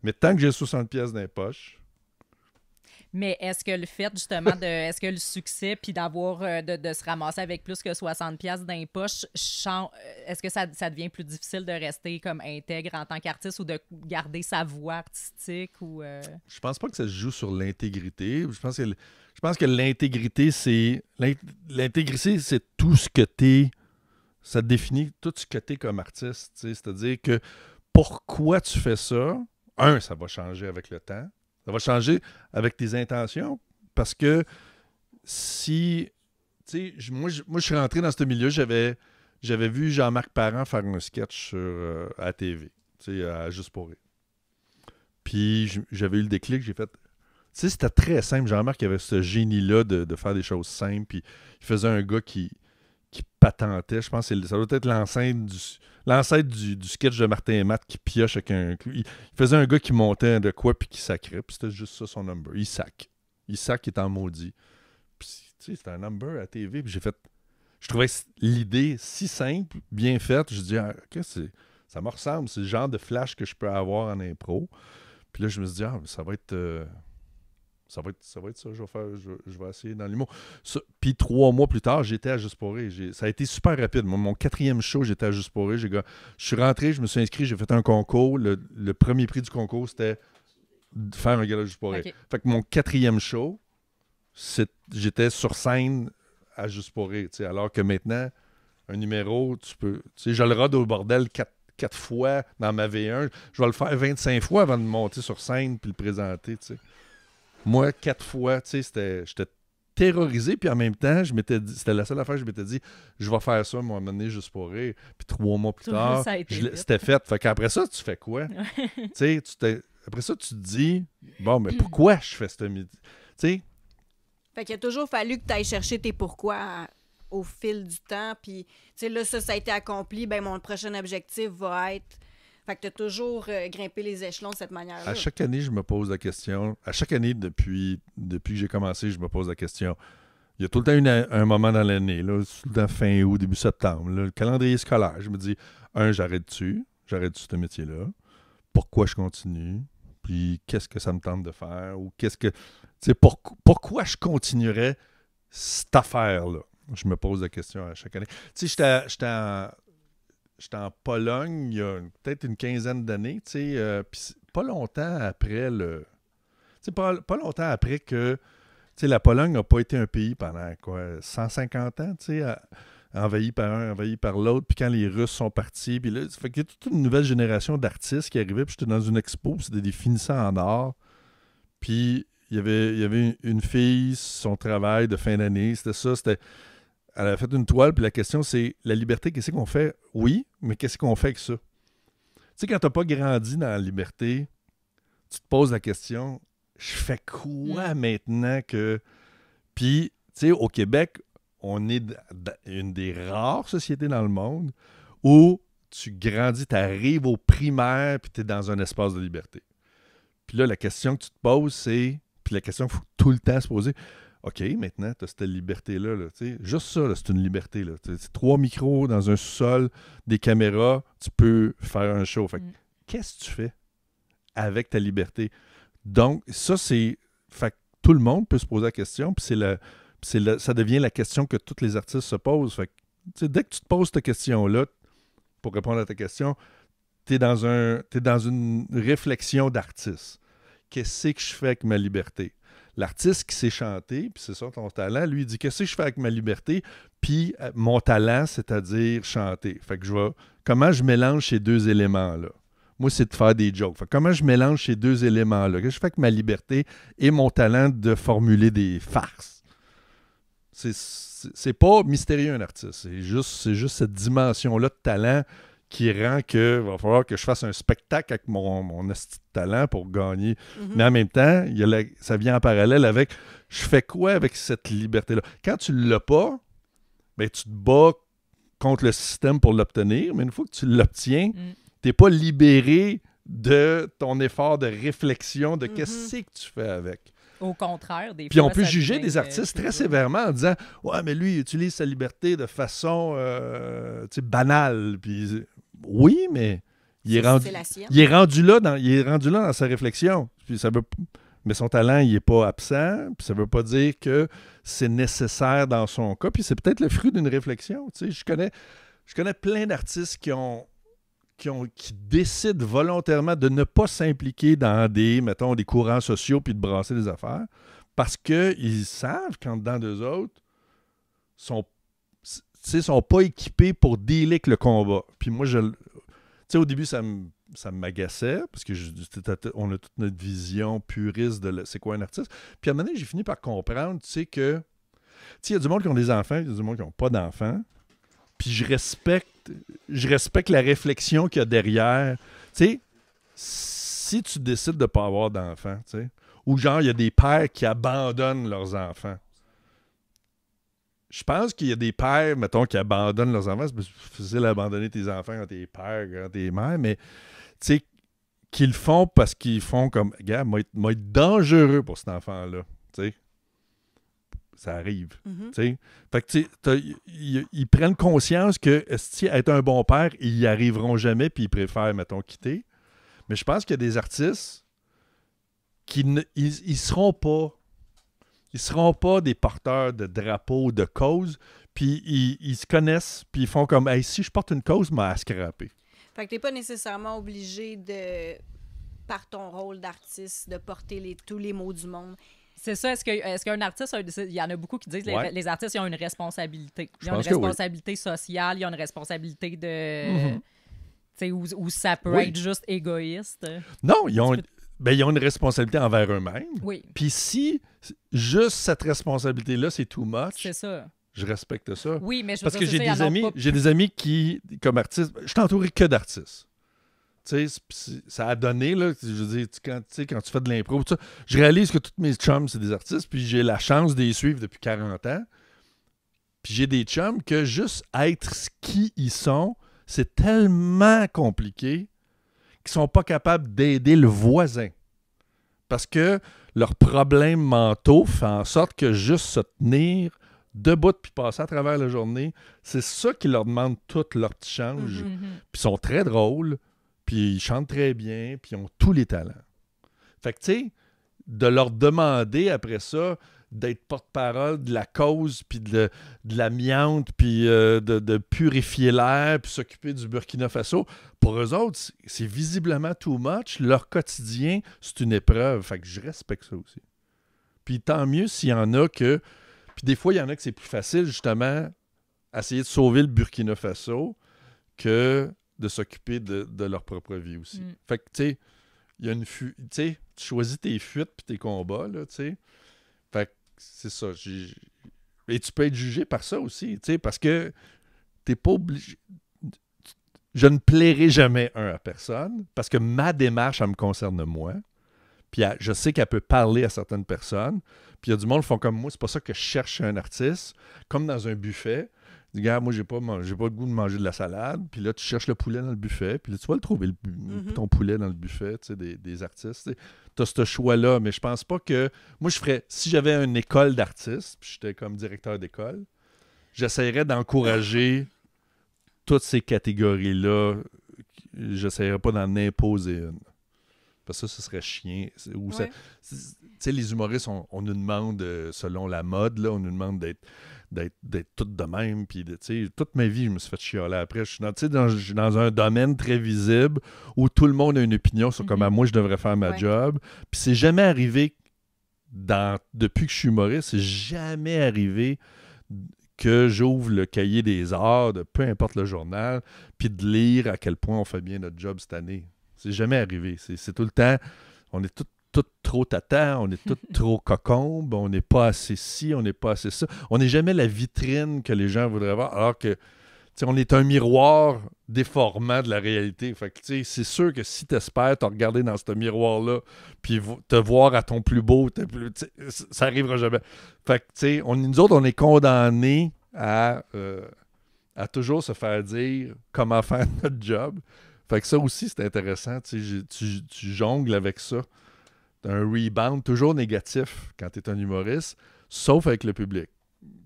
[SPEAKER 1] Mais tant que j'ai 60 pièces dans les poches...
[SPEAKER 3] Mais est-ce que le fait, justement, est-ce que le succès, puis d'avoir, de se ramasser avec plus que 60$ dans les poches, est-ce que ça devient plus difficile de rester comme intègre en tant qu'artiste ou de garder sa voix artistique? Ou
[SPEAKER 1] Je pense pas que ça se joue sur l'intégrité. Je pense que l'intégrité, c'est tout ce que t'es. Ça définit tout ce que t'es comme artiste. C'est-à-dire que pourquoi tu fais ça, ça va changer avec le temps. Ça va changer avec tes intentions parce que si... Tu sais, moi, je suis rentré dans ce milieu, j'avais vu Jean-Marc Parent faire un sketch à la TV, tu sais, à Juste pour rire. Puis j'avais eu le déclic, j'ai fait... Tu sais, c'était très simple. Jean-Marc avait ce génie-là de faire des choses simples. Puis il faisait un gars qui patentait. Je pense que ça doit être l'ancêtre du sketch de Martin et Matt qui pioche avec un clou. Il faisait un gars qui montait de quoi puis qui sacrait. Puis c'était juste ça son number. Il sac. Il est en maudit. Puis tu sais, c'était un number à TV. Puis je trouvais l'idée si simple, bien faite. Je dis, OK, ça me ressemble. C'est le genre de flash que je peux avoir en impro. Puis là, je me suis dit, ça va être ça. Je vais essayer dans l'humour. Puis 3 mois plus tard, j'étais à Juste pour rire. Ça a été super rapide. Mon 4e show, j'étais à Juste pour rire. Je suis rentré, je me suis inscrit, j'ai fait un concours. Le premier prix du concours, c'était de faire un gala Juste pour rire.
[SPEAKER 3] Okay.
[SPEAKER 1] Fait que mon 4e show, j'étais sur scène à Juste pour rire. Alors que maintenant, un numéro, tu peux... je le rode au bordel 4 fois dans ma V1. Je vais le faire 25 fois avant de monter sur scène puis le présenter, tu sais. Moi, 4 fois, tu sais, j'étais terrorisé, puis en même temps, c'était la seule affaire que je m'étais dit, je vais faire ça, moi, à un moment donné, Juste pour rire. Puis 3 mois plus tard, c'était fait. Fait qu'après ça, tu fais quoi? Tu sais, après ça, tu te dis, bon, mais pourquoi je fais cette midi? Tu sais?
[SPEAKER 2] Fait qu'il a toujours fallu que tu ailles chercher tes pourquoi au fil du temps, puis, tu sais, là, ça a été accompli, ben mon prochain objectif va être... Fait que tu as toujours grimpé les échelons de cette manière-là.
[SPEAKER 1] À chaque année, je me pose la question. À chaque année, depuis que j'ai commencé, je me pose la question. Il y a tout le temps un moment dans l'année, là, tout le temps fin août, début septembre, là, le calendrier scolaire. Je me dis, j'arrête-tu ce métier-là? Pourquoi je continue? Puis qu'est-ce que ça me tente de faire? Ou qu'est-ce que... Tu sais, pourquoi je continuerais cette affaire-là? Je me pose la question à chaque année. Tu sais, j'étais en Pologne il y a peut-être une 15aine d'années, tu sais, puis pas longtemps après pas longtemps après que, tu sais, la Pologne n'a pas été un pays pendant, 150 ans, tu sais, envahi par un, envahi par l'autre, puis quand les Russes sont partis, puis là, ça fait qu'il y a toute une nouvelle génération d'artistes qui arrivaient, puis j'étais dans une expo, puis c'était des finissants en or, puis il y avait une fille, son travail de fin d'année, elle a fait une toile, puis la question, c'est la liberté, qu'est-ce qu'on fait? Oui, mais qu'est-ce qu'on fait avec ça? Tu sais, quand tu n'as pas grandi dans la liberté, tu te poses la question, je fais quoi maintenant que... Puis, tu sais, au Québec, on est une des rares sociétés dans le monde où tu grandis, tu arrives au primaire, puis tu es dans un espace de liberté. Puis là, la question que tu te poses, c'est... Puis la question qu'il faut tout le temps se poser... OK, maintenant, tu as cette liberté-là. Là, juste ça, là, c'est une liberté. Là. 3 micros dans un sous-sol, des caméras, tu peux faire un show. Fait qu'est-ce que tu fais avec ta liberté? Donc, ça, c'est... Fait que tout le monde peut se poser la question, puis ça devient la question que tous les artistes se posent. Fait que, dès que tu te poses cette question-là, pour répondre à ta question, tu es dans une réflexion d'artiste. Qu'est-ce que je fais avec ma liberté? L'artiste qui sait chanter, puis c'est ça ton talent, lui, il dit « Qu'est-ce que je fais avec ma liberté? » Puis mon talent, c'est-à-dire chanter. Fait que comment je mélange ces 2 éléments-là? Moi, c'est de faire des jokes. Fait que comment je mélange ces deux éléments-là? Qu'est-ce que je fais avec ma liberté et mon talent de formuler des farces? C'est pas mystérieux, un artiste. C'est juste cette dimension-là de talent qui rend que va falloir que je fasse un spectacle avec mon esti de talent pour gagner. Mais en même temps, ça vient en parallèle avec je fais quoi avec cette liberté-là? Quand tu ne l'as pas, ben, tu te bats contre le système pour l'obtenir, mais une fois que tu l'obtiens, tu n'es pas libéré de ton effort de réflexion de qu'est-ce que tu fais avec.
[SPEAKER 3] Au contraire, des fois.
[SPEAKER 1] Puis on peut juger des artistes très sévèrement en disant « Ouais, mais lui, il utilise sa liberté de façon banale. » Puis oui, mais il est rendu là dans sa réflexion. Puis mais son talent, il n'est pas absent. Puis ça ne veut pas dire que c'est nécessaire dans son cas. Puis c'est peut-être le fruit d'une réflexion. Tu sais, je connais plein d'artistes qui décident volontairement de ne pas s'impliquer dans des courants sociaux puis de brasser des affaires parce qu'ils savent qu'en dedans d'eux autres sont pas équipés pour dealer avec le combat. Puis moi, au début, ça m'agaçait parce que on a toute notre vision puriste de c'est quoi un artiste. Puis à un moment donné, j'ai fini par comprendre, que il y a du monde qui ont des enfants, il y a du monde qui n'ont pas d'enfants. Puis je respecte la réflexion qu'il y a derrière. Tu sais, si tu décides de ne pas avoir d'enfants, tu sais, ou genre, il y a des pères qui abandonnent leurs enfants. Je pense qu'il y a des pères, mettons, qui abandonnent leurs enfants. C'est difficile d'abandonner tes enfants quand t'es père, quand t'es mère, mais tu sais, qu'ils le font parce qu'ils font comme, gars, moi être dangereux pour cet enfant-là, tu sais. Ça arrive. Fait que, ils prennent conscience que être un bon père, ils n'y arriveront jamais, puis ils préfèrent, mettons, quitter. Mais je pense qu'il y a des artistes qui ils seront pas des porteurs de drapeaux, de causes, puis ils se connaissent, puis ils font comme, hey, si je porte une cause, m'a à scraper.
[SPEAKER 2] Fait que t'es pas nécessairement obligé par ton rôle d'artiste, de porter tous les maux du monde.
[SPEAKER 3] C'est ça. Est-ce qu'un artiste, il y en a beaucoup qui disent que les artistes, ils ont une responsabilité. Ils ont une responsabilité sociale, ils ont une responsabilité de... Tu sais, où ça peut être juste égoïste.
[SPEAKER 1] Non, ils ont une responsabilité envers eux-mêmes.
[SPEAKER 3] Oui.
[SPEAKER 1] Puis si juste cette responsabilité-là, c'est too much... C'est
[SPEAKER 3] ça.
[SPEAKER 1] Je respecte ça.
[SPEAKER 3] Oui, mais
[SPEAKER 1] parce que j'ai des amis qui, comme artistes... Je suis entouré que d'artistes. Tu sais, ça a donné, là, je veux dire, quand tu fais de l'impro, je réalise que tous mes chums, c'est des artistes, puis j'ai la chance de les suivre depuis 40 ans. Puis j'ai des chums que juste être qui ils sont, c'est tellement compliqué qu'ils sont pas capables d'aider le voisin. Parce que leurs problèmes mentaux font en sorte que juste se tenir debout puis passer à travers la journée, c'est ça qui leur demande tout leur petit change. Puis ils sont très drôles, puis ils chantent très bien, puis ils ont tous les talents. Fait que, tu sais, de leur demander après ça d'être porte-parole de la cause, puis de l'amiante, puis de purifier l'air, puis s'occuper du Burkina Faso, pour eux autres, c'est visiblement too much. Leur quotidien, c'est une épreuve. Fait que je respecte ça aussi. Puis tant mieux s'il y en a que... Puis des fois, il y en a que c'est plus facile, justement, essayer de sauver le Burkina Faso que de s'occuper de leur propre vie aussi. Fait que, tu sais, il y a une fuite. Tu sais, tu choisis tes fuites puis tes combats, là, tu sais. Fait que c'est ça. Et tu peux être jugé par ça aussi, tu sais, parce que t'es pas obligé... Je ne plairai jamais à personne parce que ma démarche, elle me concerne moi. Puis je sais qu'elle peut parler à certaines personnes. Puis il y a du monde qui font comme moi. C'est pas ça que je cherche chez un artiste. Comme dans un buffet. Dis, gars, moi, j'ai pas le goût de manger de la salade. Puis là, tu cherches le poulet dans le buffet. Puis là, tu vas le trouver, ton poulet dans le buffet, tu sais, des artistes. Tu as ce choix-là. Mais je pense pas que... Moi, je ferais... Si j'avais une école d'artistes, puis j'étais comme directeur d'école, j'essaierais d'encourager toutes ces catégories-là. J'essaierais pas d'en imposer une. Parce que ça, ce serait chiant. Tu sais, les humoristes, on nous demande, selon la mode, là, on nous demande d'être tout de même. Puis, tu sais, toute ma vie, je me suis fait chialer après. Je suis dans un domaine très visible où tout le monde a une opinion sur comment moi, je devrais faire ma job. Puis c'est jamais arrivé, depuis que je suis humoriste, c'est jamais arrivé que j'ouvre le cahier des arts, de peu importe le journal, puis de lire à quel point on fait bien notre job cette année. C'est jamais arrivé. C'est tout le temps, on est tout trop tata, on est tout trop cocombe, on n'est pas assez ci, on n'est pas assez ça. On n'est jamais la vitrine que les gens voudraient voir, alors que on est un miroir déformant de la réalité. Fait que, c'est sûr que si tu espères te regarder dans ce miroir-là puis te voir à ton plus beau, ça n'arrivera jamais. Fait que, nous autres, on est condamnés à toujours se faire dire comment faire notre job. Fait que ça aussi, c'est intéressant. Tu jongles avec ça. T'as un rebound toujours négatif quand tu es un humoriste, sauf avec le public.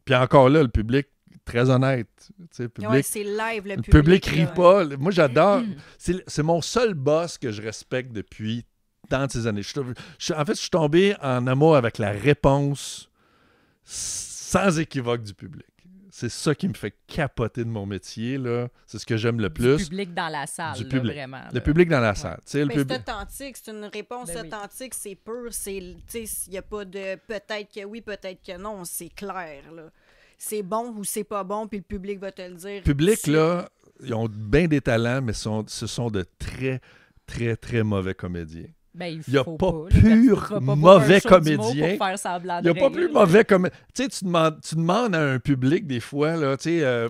[SPEAKER 1] Puis encore là, le public, très honnête.
[SPEAKER 2] Public, c'est live, le
[SPEAKER 1] public rit pas. Moi, j'adore. C'est mon seul boss que je respecte depuis tant de ces années. En fait, je suis tombé en amour avec la réponse sans équivoque du public. C'est ça qui me fait capoter de mon métier, là. C'est ce que j'aime le plus.
[SPEAKER 3] Du public dans la salle,
[SPEAKER 1] du public.
[SPEAKER 3] Vraiment. Là.
[SPEAKER 1] Le public dans la salle.
[SPEAKER 2] C'est authentique, c'est une réponse authentique, c'est pur. Il n'y a pas de peut-être que oui, peut-être que non, c'est clair, là. C'est bon ou c'est pas bon, puis le public va te le dire.
[SPEAKER 1] Le public, là, ils ont bien des talents, mais ce sont de très, très, très mauvais comédiens.
[SPEAKER 3] Ben,
[SPEAKER 1] il n'y a pas pur mauvais comédien.
[SPEAKER 3] Il
[SPEAKER 1] n'y a pas plus mauvais comédien. Tu sais, tu demandes à un public des fois, là,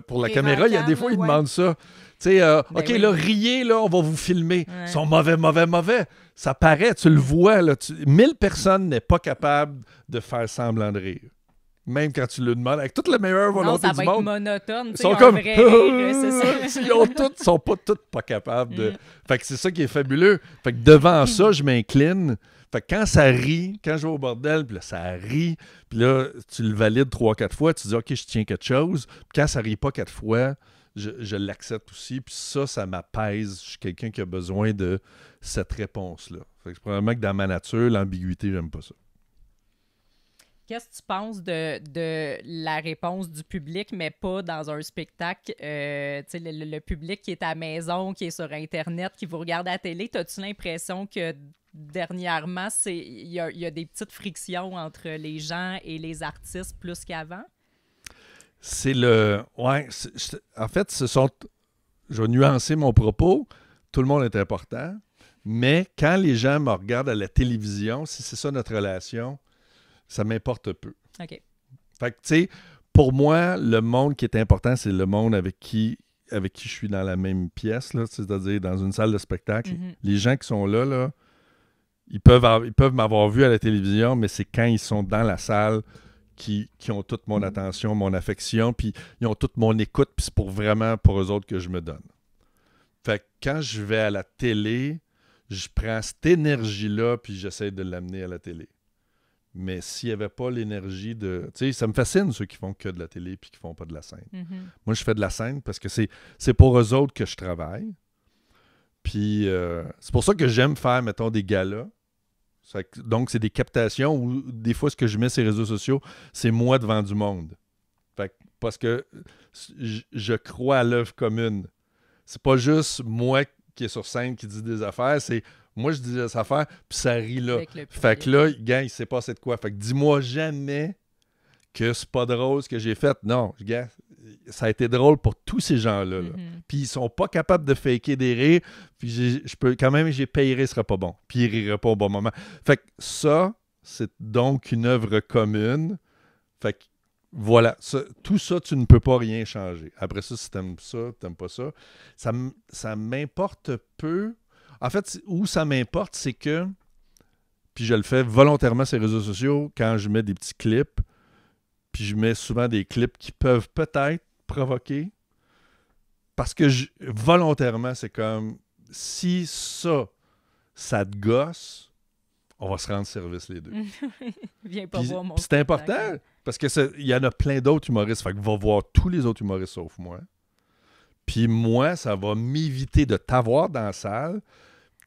[SPEAKER 1] pour la caméra, il y a des fois, ils demandent ça. Tu sais, OK, là, riez, là, on va vous filmer. Ils sont mauvais. Ça paraît, tu le vois. Là, 1000 personnes n'est pas capable de faire semblant de rire. Même quand tu le demandes, avec toute la meilleure volonté du monde.
[SPEAKER 3] Ça va être monotone.
[SPEAKER 1] Ils sont comme...
[SPEAKER 3] Vrai rire, c'est ça.
[SPEAKER 1] Ils sont pas tous pas capables de... Fait que c'est ça qui est fabuleux. Fait que devant ça, je m'incline. Fait que quand ça rit, quand je vais au bordel, puis là, ça rit, puis là, tu le valides 3-4 fois, tu dis « OK, je tiens quelque chose ». Puis quand ça rit pas 4 fois, je l'accepte aussi. Puis ça m'apaise. Je suis quelqu'un qui a besoin de cette réponse-là. Fait que probablement que dans ma nature, l'ambiguïté, j'aime pas ça.
[SPEAKER 3] Qu'est-ce que tu penses de la réponse du public, mais pas dans un spectacle? Le public qui est à la maison, qui est sur Internet, qui vous regarde à la télé, as-tu l'impression que dernièrement, il y a des petites frictions entre les gens et les artistes plus qu'avant?
[SPEAKER 1] En fait, je vais nuancer mon propos. Tout le monde est important. Mais quand les gens me regardent à la télévision, si c'est ça notre relation, ça m'importe peu.
[SPEAKER 3] OK.
[SPEAKER 1] Fait que, tu sais, pour moi, le monde qui est important, c'est le monde avec qui je suis dans la même pièce, là, c'est-à-dire dans une salle de spectacle. Mm-hmm. Les gens qui sont là, ils peuvent m'avoir vu à la télévision, mais c'est quand ils sont dans la salle qui ont toute mon attention, mon affection, puis ils ont toute mon écoute, puis c'est vraiment pour eux autres que je me donne. Fait que quand je vais à la télé, je prends cette énergie-là, puis j'essaie de l'amener à la télé. Mais s'il n'y avait pas l'énergie de... Tu sais, ça me fascine ceux qui font que de la télé puis qui font pas de la scène. Mm-hmm. Moi, je fais de la scène parce que c'est pour eux autres que je travaille. Puis c'est pour ça que j'aime faire, mettons, des galas. Donc, c'est des captations où des fois, ce que je mets sur les réseaux sociaux, c'est moi devant du monde. Parce que je crois à l'œuvre commune. C'est pas juste moi qui est sur scène qui dit des affaires, c'est... Moi, je dis des affaires, puis ça rit là. Fait que là, gars, il s'est passé de quoi. Fait que dis-moi jamais que c'est pas drôle ce que j'ai fait. Non, gars, ça a été drôle pour tous ces gens-là. Là. Puis ils sont pas capables de faker des rires. Puis je peux quand même, j'ai payé, ce sera pas bon. Puis ils riraient pas au bon moment. Fait que ça, c'est donc une œuvre commune. Fait que voilà, tout ça, tu ne peux pas rien changer. Après ça, si t'aimes ça, t'aimes pas ça. Ça m'importe peu. En fait, où ça m'importe, c'est que, puis je le fais volontairement sur les réseaux sociaux, quand je mets des petits clips, puis je mets souvent des clips qui peuvent peut-être provoquer, parce que volontairement, c'est comme, si ça te gosse, on va se rendre service les deux.
[SPEAKER 3] Viens pas voir mon
[SPEAKER 1] c'est important, parce qu'il y en a plein d'autres humoristes, fait que va voir tous les autres humoristes sauf moi. Puis moi, ça va m'éviter de t'avoir dans la salle,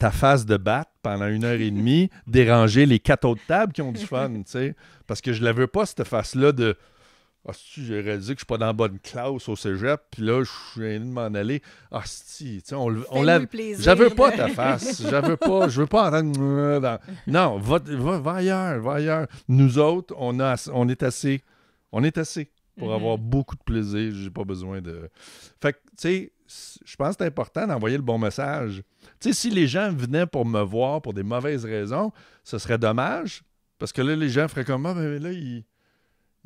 [SPEAKER 1] ta face de batte pendant 1h30, déranger les 4 autres tables qui ont du fun, tu sais. Parce que je la veux pas, cette face-là de « Ah, si, j'ai réalisé que je suis pas dans la bonne classe au cégep, puis là, je suis gêné de m'en aller. Ah, si, tu sais, on l'a... Je veux pas ta face. Je veux pas entendre... Non, va ailleurs. Nous autres, on est assez pour avoir beaucoup de plaisir. J'ai pas besoin de... Fait que, tu sais, je pense que c'est important d'envoyer le bon message. Tu sais, si les gens venaient pour me voir pour des mauvaises raisons, ce serait dommage, parce que là, les gens feraient comme, ah, ben là, il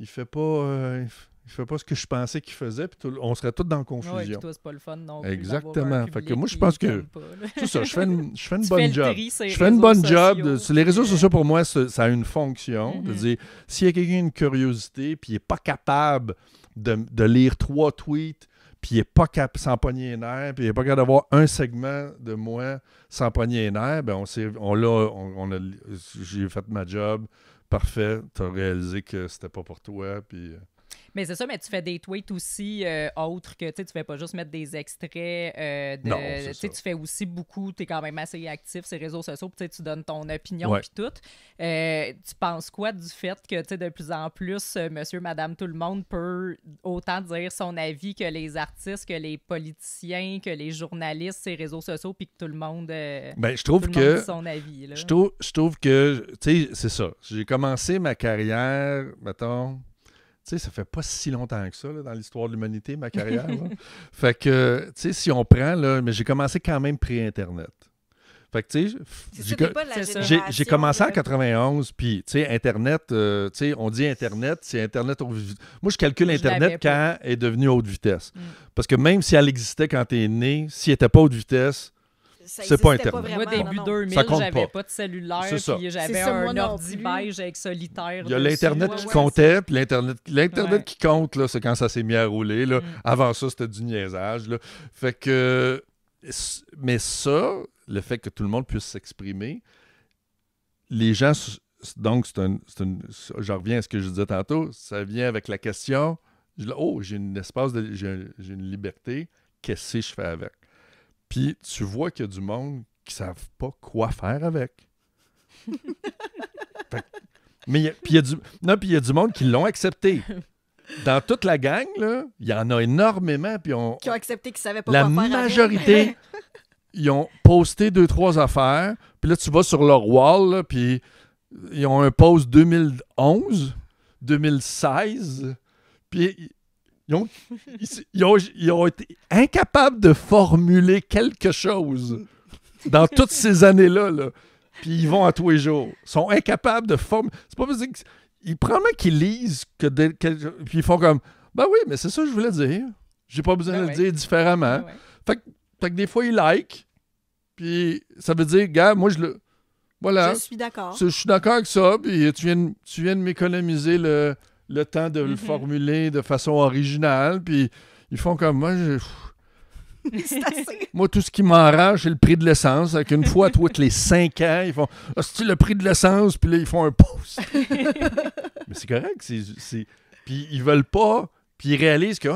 [SPEAKER 1] fait pas... il fait pas ce que je pensais qu'il faisait, puis on serait tous dans la confusion.
[SPEAKER 3] Oui, puis toi, c'est pas le fun non plus.
[SPEAKER 1] Exactement. Fait que moi, je pense que c'est ça, je fais une bonne job.
[SPEAKER 3] Je
[SPEAKER 1] fais une bonne job. Sur les réseaux sociaux, pour moi, ça a une fonction. De dire, s'il y a quelqu'un qui a une curiosité, puis il n'est pas capable de lire 3 tweets, puis il n'est pas capable sans pogner les nerfs, puis il n'est pas capable d'avoir un segment de moi sans pogner les nerfs, ben j'ai fait ma job. Parfait. Tu as réalisé que c'était pas pour toi, puis...
[SPEAKER 3] Mais c'est ça, mais tu fais des tweets aussi autres que, tu fais pas juste mettre des extraits
[SPEAKER 1] Non, c'est ça.
[SPEAKER 3] Tu fais aussi beaucoup, tu es quand même assez actif sur les réseaux sociaux, puis tu donnes ton opinion, puis tout. Tu penses quoi du fait que, de plus en plus, monsieur, madame, tout le monde peut autant dire son avis que les artistes, que les politiciens, que les journalistes, ces réseaux sociaux, puis que tout le monde,
[SPEAKER 1] je trouve
[SPEAKER 3] que dit son avis. Là.
[SPEAKER 1] Je trouve que, tu sais, c'est ça. J'ai commencé ma carrière, mettons... Tu sais, ça fait pas si longtemps que ça, là, dans l'histoire de l'humanité, ma carrière. Fait que, tu sais, si on prend, là, mais j'ai commencé quand même pré-Internet. Fait que, tu sais, j'ai commencé en 91, puis, tu sais, Internet, tu sais, on dit Internet, c'est Internet haute vitesse. Moi, je calcule Internet quand elle est devenue haute vitesse. Parce que même si elle existait quand tu es né, si elle n'était pas haute vitesse, c'est pas Internet.
[SPEAKER 3] Moi, début 2000, j'avais pas de cellulaire, puis j'avais un ordi beige avec solitaire.
[SPEAKER 1] Il y a l'Internet qui comptait, puis l'Internet qui compte, là, c'est quand ça s'est mis à rouler. Là. Avant ça, c'était du niaisage. Là. Fait que... Mais ça, le fait que tout le monde puisse s'exprimer, les gens... Donc, je reviens à ce que je disais tantôt, ça vient avec la question, j'ai j'ai une liberté, qu'est-ce que je fais avec? Puis tu vois qu'il y a du monde qui ne savent pas quoi faire avec. Mais il y a du monde qui l'ont accepté. Dans toute la gang, il y en a énormément. Puis qui ont
[SPEAKER 2] accepté qu'ils ne savaient pas quoi faire.
[SPEAKER 1] La majorité, ils ont posté 2-3 affaires. Puis là, tu vas sur leur wall, là, puis ils ont un post 2011, 2016. Puis... Ils ont été incapables de formuler quelque chose dans toutes ces années-là. Là. Puis ils vont à tous les jours. Ils sont incapables de formuler. C'est pas possible. Ils probablement qu'ils lisent puis ils font comme ben oui, mais c'est ça que je voulais dire. J'ai pas besoin de le dire différemment. Fait que des fois, ils like. Puis ça veut dire, gars, moi voilà.
[SPEAKER 2] Je suis d'accord.
[SPEAKER 1] Je suis d'accord avec ça. Puis tu viens de m'économiser le temps de le formuler de façon originale, puis ils font comme moi.
[SPEAKER 2] C'est assez.
[SPEAKER 1] Moi, tout ce qui m'arrange, c'est le prix de l'essence. Avec une fois, tous les 5 ans, ils font « Ah, c'est-tu le prix de l'essence? » Puis là, ils font un post. Mais c'est correct. Puis ils veulent pas... Puis ils réalisent que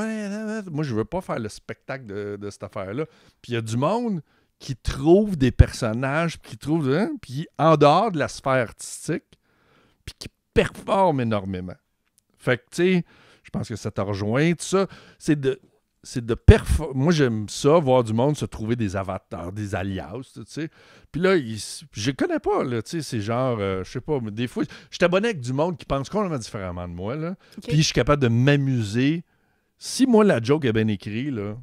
[SPEAKER 1] moi, je veux pas faire le spectacle de cette affaire-là. Puis il y a du monde qui trouve des personnages, puis en dehors de la sphère artistique, puis qui performent énormément. Fait que, tu sais, je pense que ça t'a rejoint. Tout ça, c'est de moi, j'aime ça, voir du monde se trouver des avatars, des alias, tu sais. Puis là, je connais pas, là, tu sais, c'est genre, je sais pas, mais des fois, je suis abonné avec du monde qui pense complètement différemment de moi, là. Okay. Puis je suis capable de m'amuser. Si moi, la joke est bien écrite, là,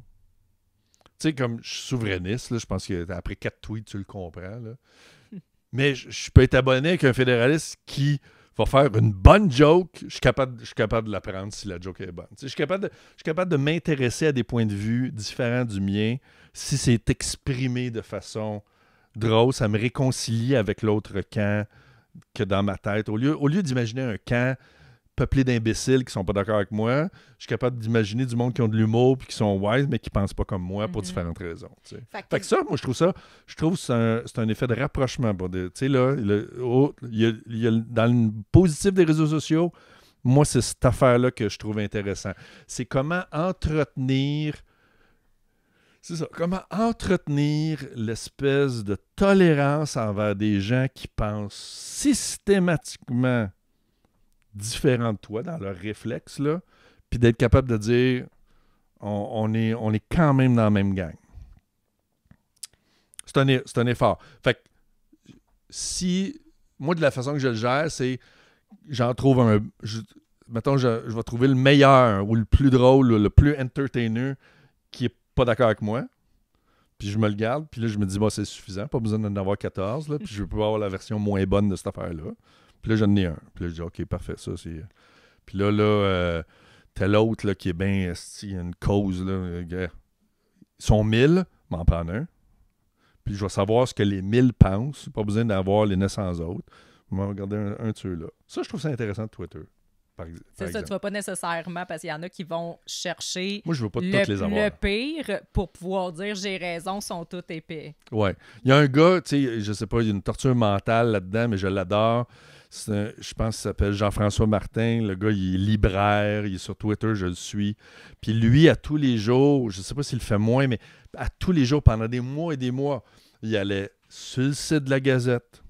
[SPEAKER 1] tu sais, comme je suis souverainiste, là, je pense qu'après 4 tweets, tu le comprends, là. Mais je peux être abonné avec un fédéraliste qui va faire une bonne joke, je suis capable de la prendre si la joke est bonne. Je suis capable de m'intéresser à des points de vue différents du mien si c'est exprimé de façon drôle. Ça me réconcilie avec l'autre camp que dans ma tête. Au lieu d'imaginer un camp peuplé d'imbéciles qui sont pas d'accord avec moi, je suis capable d'imaginer du monde qui ont de l'humour puis qui sont wise, mais qui pensent pas comme moi pour différentes raisons. Fait que ça, moi, je trouve que c'est un effet de rapprochement. Tu sais, là, il y a dans le positif des réseaux sociaux, moi, c'est cette affaire-là que je trouve intéressant. C'est comment entretenir l'espèce de tolérance envers des gens qui pensent systématiquement différents de toi dans leurs réflexes, là, puis d'être capable de dire on est quand même dans la même gang. C'est un effort. Fait que si moi, de la façon que je le gère, c'est j'en trouve mettons, je vais trouver le meilleur ou le plus drôle, le plus entertainer qui est pas d'accord avec moi. Puis je me le garde. Puis là, je me dis, c'est suffisant. Pas besoin d'en avoir 14. Là, puis je veux pas avoir la version moins bonne de cette affaire-là. Puis là, j'en ai un. Puis là, je dis, OK, parfait, ça, c'est... Puis là, t'as l'autre là, qui est bien... Il y a une cause, là. Ils sont 1000, m'en prendre un. Puis je vais savoir ce que les 1000 pensent. Pas besoin d'avoir les 900 autres. On va regarder un de ceux-là. Ça, je trouve ça intéressant de Twitter.
[SPEAKER 3] C'est ça, tu vas pas nécessairement, parce qu'il y en a qui vont chercher
[SPEAKER 1] moi, je veux pas toutes les avoir.
[SPEAKER 3] Le pire pour pouvoir dire j'ai raison, sont tous épais.
[SPEAKER 1] Ouais. Il y a un gars, tu sais, je sais pas, il y a une torture mentale là-dedans, mais je l'adore. Je pense qu'il s'appelle Jean-François Martin. Le gars, il est libraire, il est sur Twitter, je le suis. Puis lui, à tous les jours, je sais pas s'il le fait moins, mais à tous les jours, pendant des mois et des mois, il allait sur le site de la Gazette.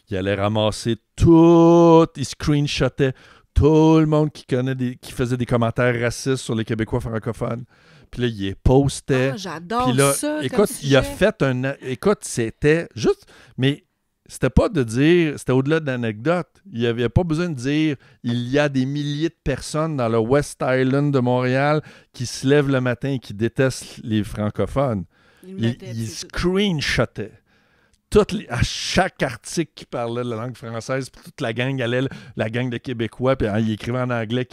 [SPEAKER 1] Il allait ramasser tout, il screenshotait tout le monde qui faisait des commentaires racistes sur les Québécois francophones. Puis là, il les postait.
[SPEAKER 2] Ah, j'adore
[SPEAKER 1] puis là,
[SPEAKER 2] ça.
[SPEAKER 1] Écoute, il a fait écoute, c'était juste... Mais c'était pas de dire... C'était au-delà de l'anecdote. Il n'y avait pas besoin de dire il y a des milliers de personnes dans le West Island de Montréal qui se lèvent le matin et qui détestent les francophones. Il screenshotait. À chaque article qui parlait de la langue française, puis toute la gang allait, la gang de Québécois, puis il écrivait en anglais,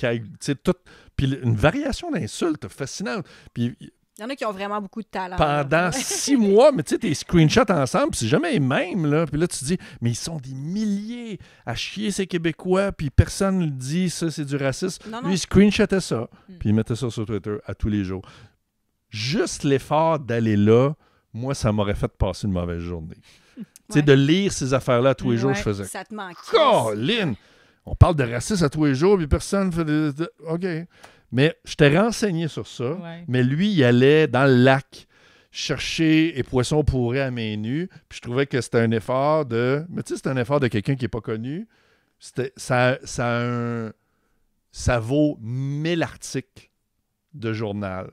[SPEAKER 1] puis une variation d'insultes fascinante. Puis
[SPEAKER 2] il y en a qui ont vraiment beaucoup de talent.
[SPEAKER 1] Pendant 6 mois, mais tu sais, tes screenshots ensemble, c'est jamais les mêmes, là. Puis là, tu te dis, mais ils sont des milliers à chier ces Québécois, puis personne ne le dit, ça, c'est du racisme.
[SPEAKER 2] Non.
[SPEAKER 1] Lui, il screenshotait ça, puis il mettait ça sur Twitter à tous les jours. Juste l'effort d'aller là, moi, ça m'aurait fait passer une mauvaise journée. Tu sais, de lire ces affaires-là à tous les jours, je faisais...
[SPEAKER 2] Ça te manque.
[SPEAKER 1] Colin! On parle de racisme à tous les jours, puis personne fait OK. Mais je t'ai renseigné sur ça, mais lui, il allait dans le lac chercher les poissons pourris à main nue, puis je trouvais que c'était un effort de... Mais tu sais, c'est un effort de quelqu'un qui n'est pas connu. Ça vaut 1000 articles de journal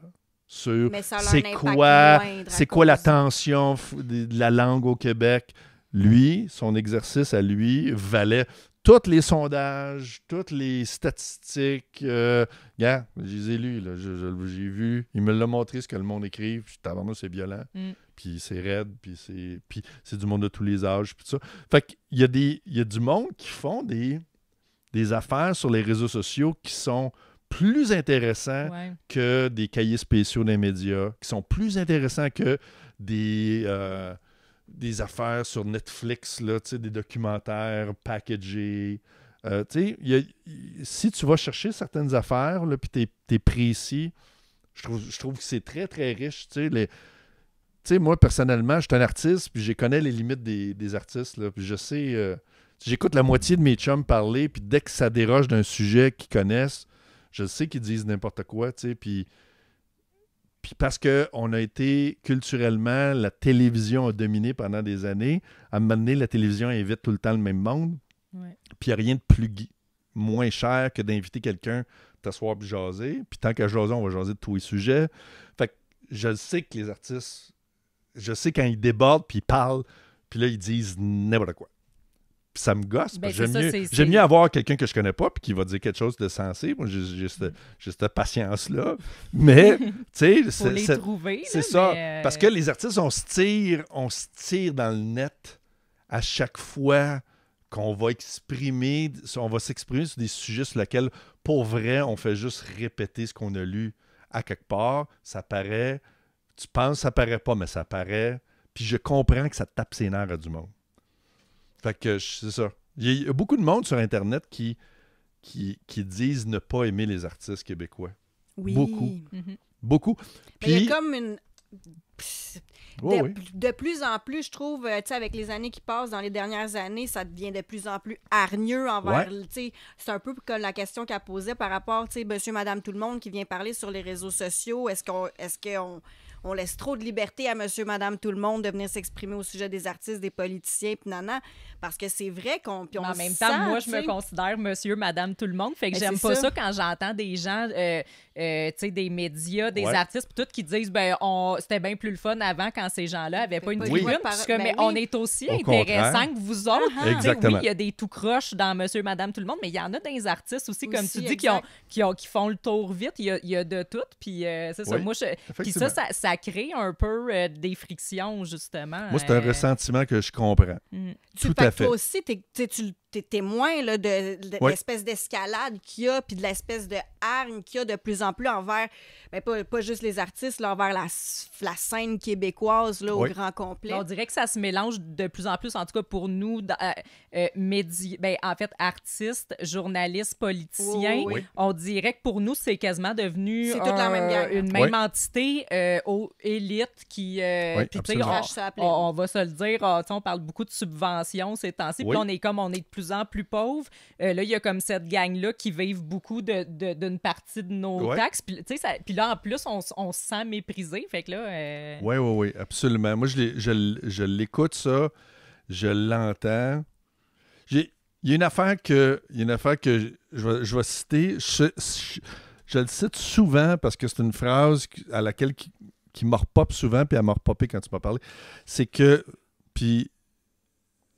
[SPEAKER 1] sur c'est quoi la tension de la langue au Québec. Lui, son exercice à lui valait tous les sondages, toutes les statistiques. Regarde, je les ai lus, là, j'ai vu. Il me l'a montré ce que le monde écrit. Tabarnak, c'est violent. Puis c'est raide, puis c'est du monde de tous les âges. Puis tout ça. Fait qu'il y a du monde qui font des affaires sur les réseaux sociaux qui sont plus intéressants que des cahiers spéciaux des médias, qui sont plus intéressants que des affaires sur Netflix, là, des documentaires packagés. Si tu vas chercher certaines affaires, puis tu es précis, je trouve que c'est très, très riche. Moi, personnellement, je suis un artiste, puis je connais les limites des artistes. Là, puis je sais... j'écoute la moitié de mes chums parler, puis dès que ça déroge d'un sujet qu'ils connaissent, je sais qu'ils disent n'importe quoi, puis parce qu'on a été culturellement, la télévision a dominé pendant des années. À un moment donné, la télévision invite tout le temps le même monde. Puis il n'y a rien de moins cher que d'inviter quelqu'un t'asseoir et jaser. Puis tant qu'à jaser, on va jaser de tous les sujets. Fait que je sais que les artistes, je sais quand ils débordent puis ils parlent, puis là, ils disent n'importe quoi. Puis ça me gosse. J'aime mieux avoir quelqu'un que je connais pas puis qui va dire quelque chose de sensé. Moi, j'ai cette patience-là. Mais, tu sais...
[SPEAKER 3] Faut les trouver.
[SPEAKER 1] C'est ça. Parce que les artistes, on se tire dans le net à chaque fois qu'on va s'exprimer sur des sujets sur lesquels, pour vrai, on fait juste répéter ce qu'on a lu à quelque part. Ça paraît... Tu penses que ça paraît pas, mais ça paraît. Puis je comprends que ça tape ses nerfs à du monde. Fait que c'est ça. Il y a beaucoup de monde sur Internet qui disent ne pas aimer les artistes québécois.
[SPEAKER 2] Oui.
[SPEAKER 1] Beaucoup. Beaucoup. Puis,
[SPEAKER 2] il y a comme une... De plus en plus, je trouve, avec les années qui passent, dans les dernières années, ça devient de plus en plus hargneux envers... C'est un peu comme la question qu'elle posait par rapport, monsieur, madame, tout le monde qui vient parler sur les réseaux sociaux. Est-ce qu'on laisse trop de liberté à monsieur, madame, tout le monde de venir s'exprimer au sujet des artistes, des politiciens, puis nana? Parce que c'est vrai qu'on...
[SPEAKER 3] En même temps, moi, je me considère monsieur, madame, tout le monde. Fait que j'aime pas ça quand j'entends des gens, des médias, des artistes, puis tout qui disent, c'était bien plus le fun avant quand ces gens-là avaient pas une tribune. Mais on est aussi intéressants que vous autres.
[SPEAKER 1] Exactement.
[SPEAKER 3] Oui, il y a des tout croches dans monsieur, madame, tout le monde, mais il y en a des artistes aussi, comme tu dis, qui font le tour vite. Il y a de tout. Puis c'est ça. Moi, puis ça ça crée un peu des frictions, justement.
[SPEAKER 1] Moi, c'est un ressentiment que je comprends. Tout à fait.
[SPEAKER 2] Toi aussi, t'es témoin là, de l'espèce d'escalade qu'il y a, puis de l'espèce de hargne qu'il y a de plus en plus envers, pas juste les artistes, là, envers la scène québécoise là, au grand complet.
[SPEAKER 3] On dirait que ça se mélange de plus en plus, en tout cas pour nous, en fait, artistes, journalistes, politiciens.
[SPEAKER 2] Oui.
[SPEAKER 3] On dirait que pour nous, c'est quasiment devenu
[SPEAKER 2] toute la même gang.
[SPEAKER 3] une même entité aux élites qui... puis, tu sais, on va se le dire, on parle beaucoup de subventions ces temps-ci, puis on est de plus en plus pauvres. Là, il y a comme cette gang-là qui vivent beaucoup d'une partie de nos taxes. Puis là, en plus, on se sent méprisé. Fait que là...
[SPEAKER 1] Oui, absolument. Moi, je l'écoute, ça. Je l'entends. Il y a une affaire que je vais citer. Je le cite souvent parce que c'est une phrase à laquelle qui me repop souvent, puis elle m'a repopé quand tu m'as parlé. C'est que... Puis...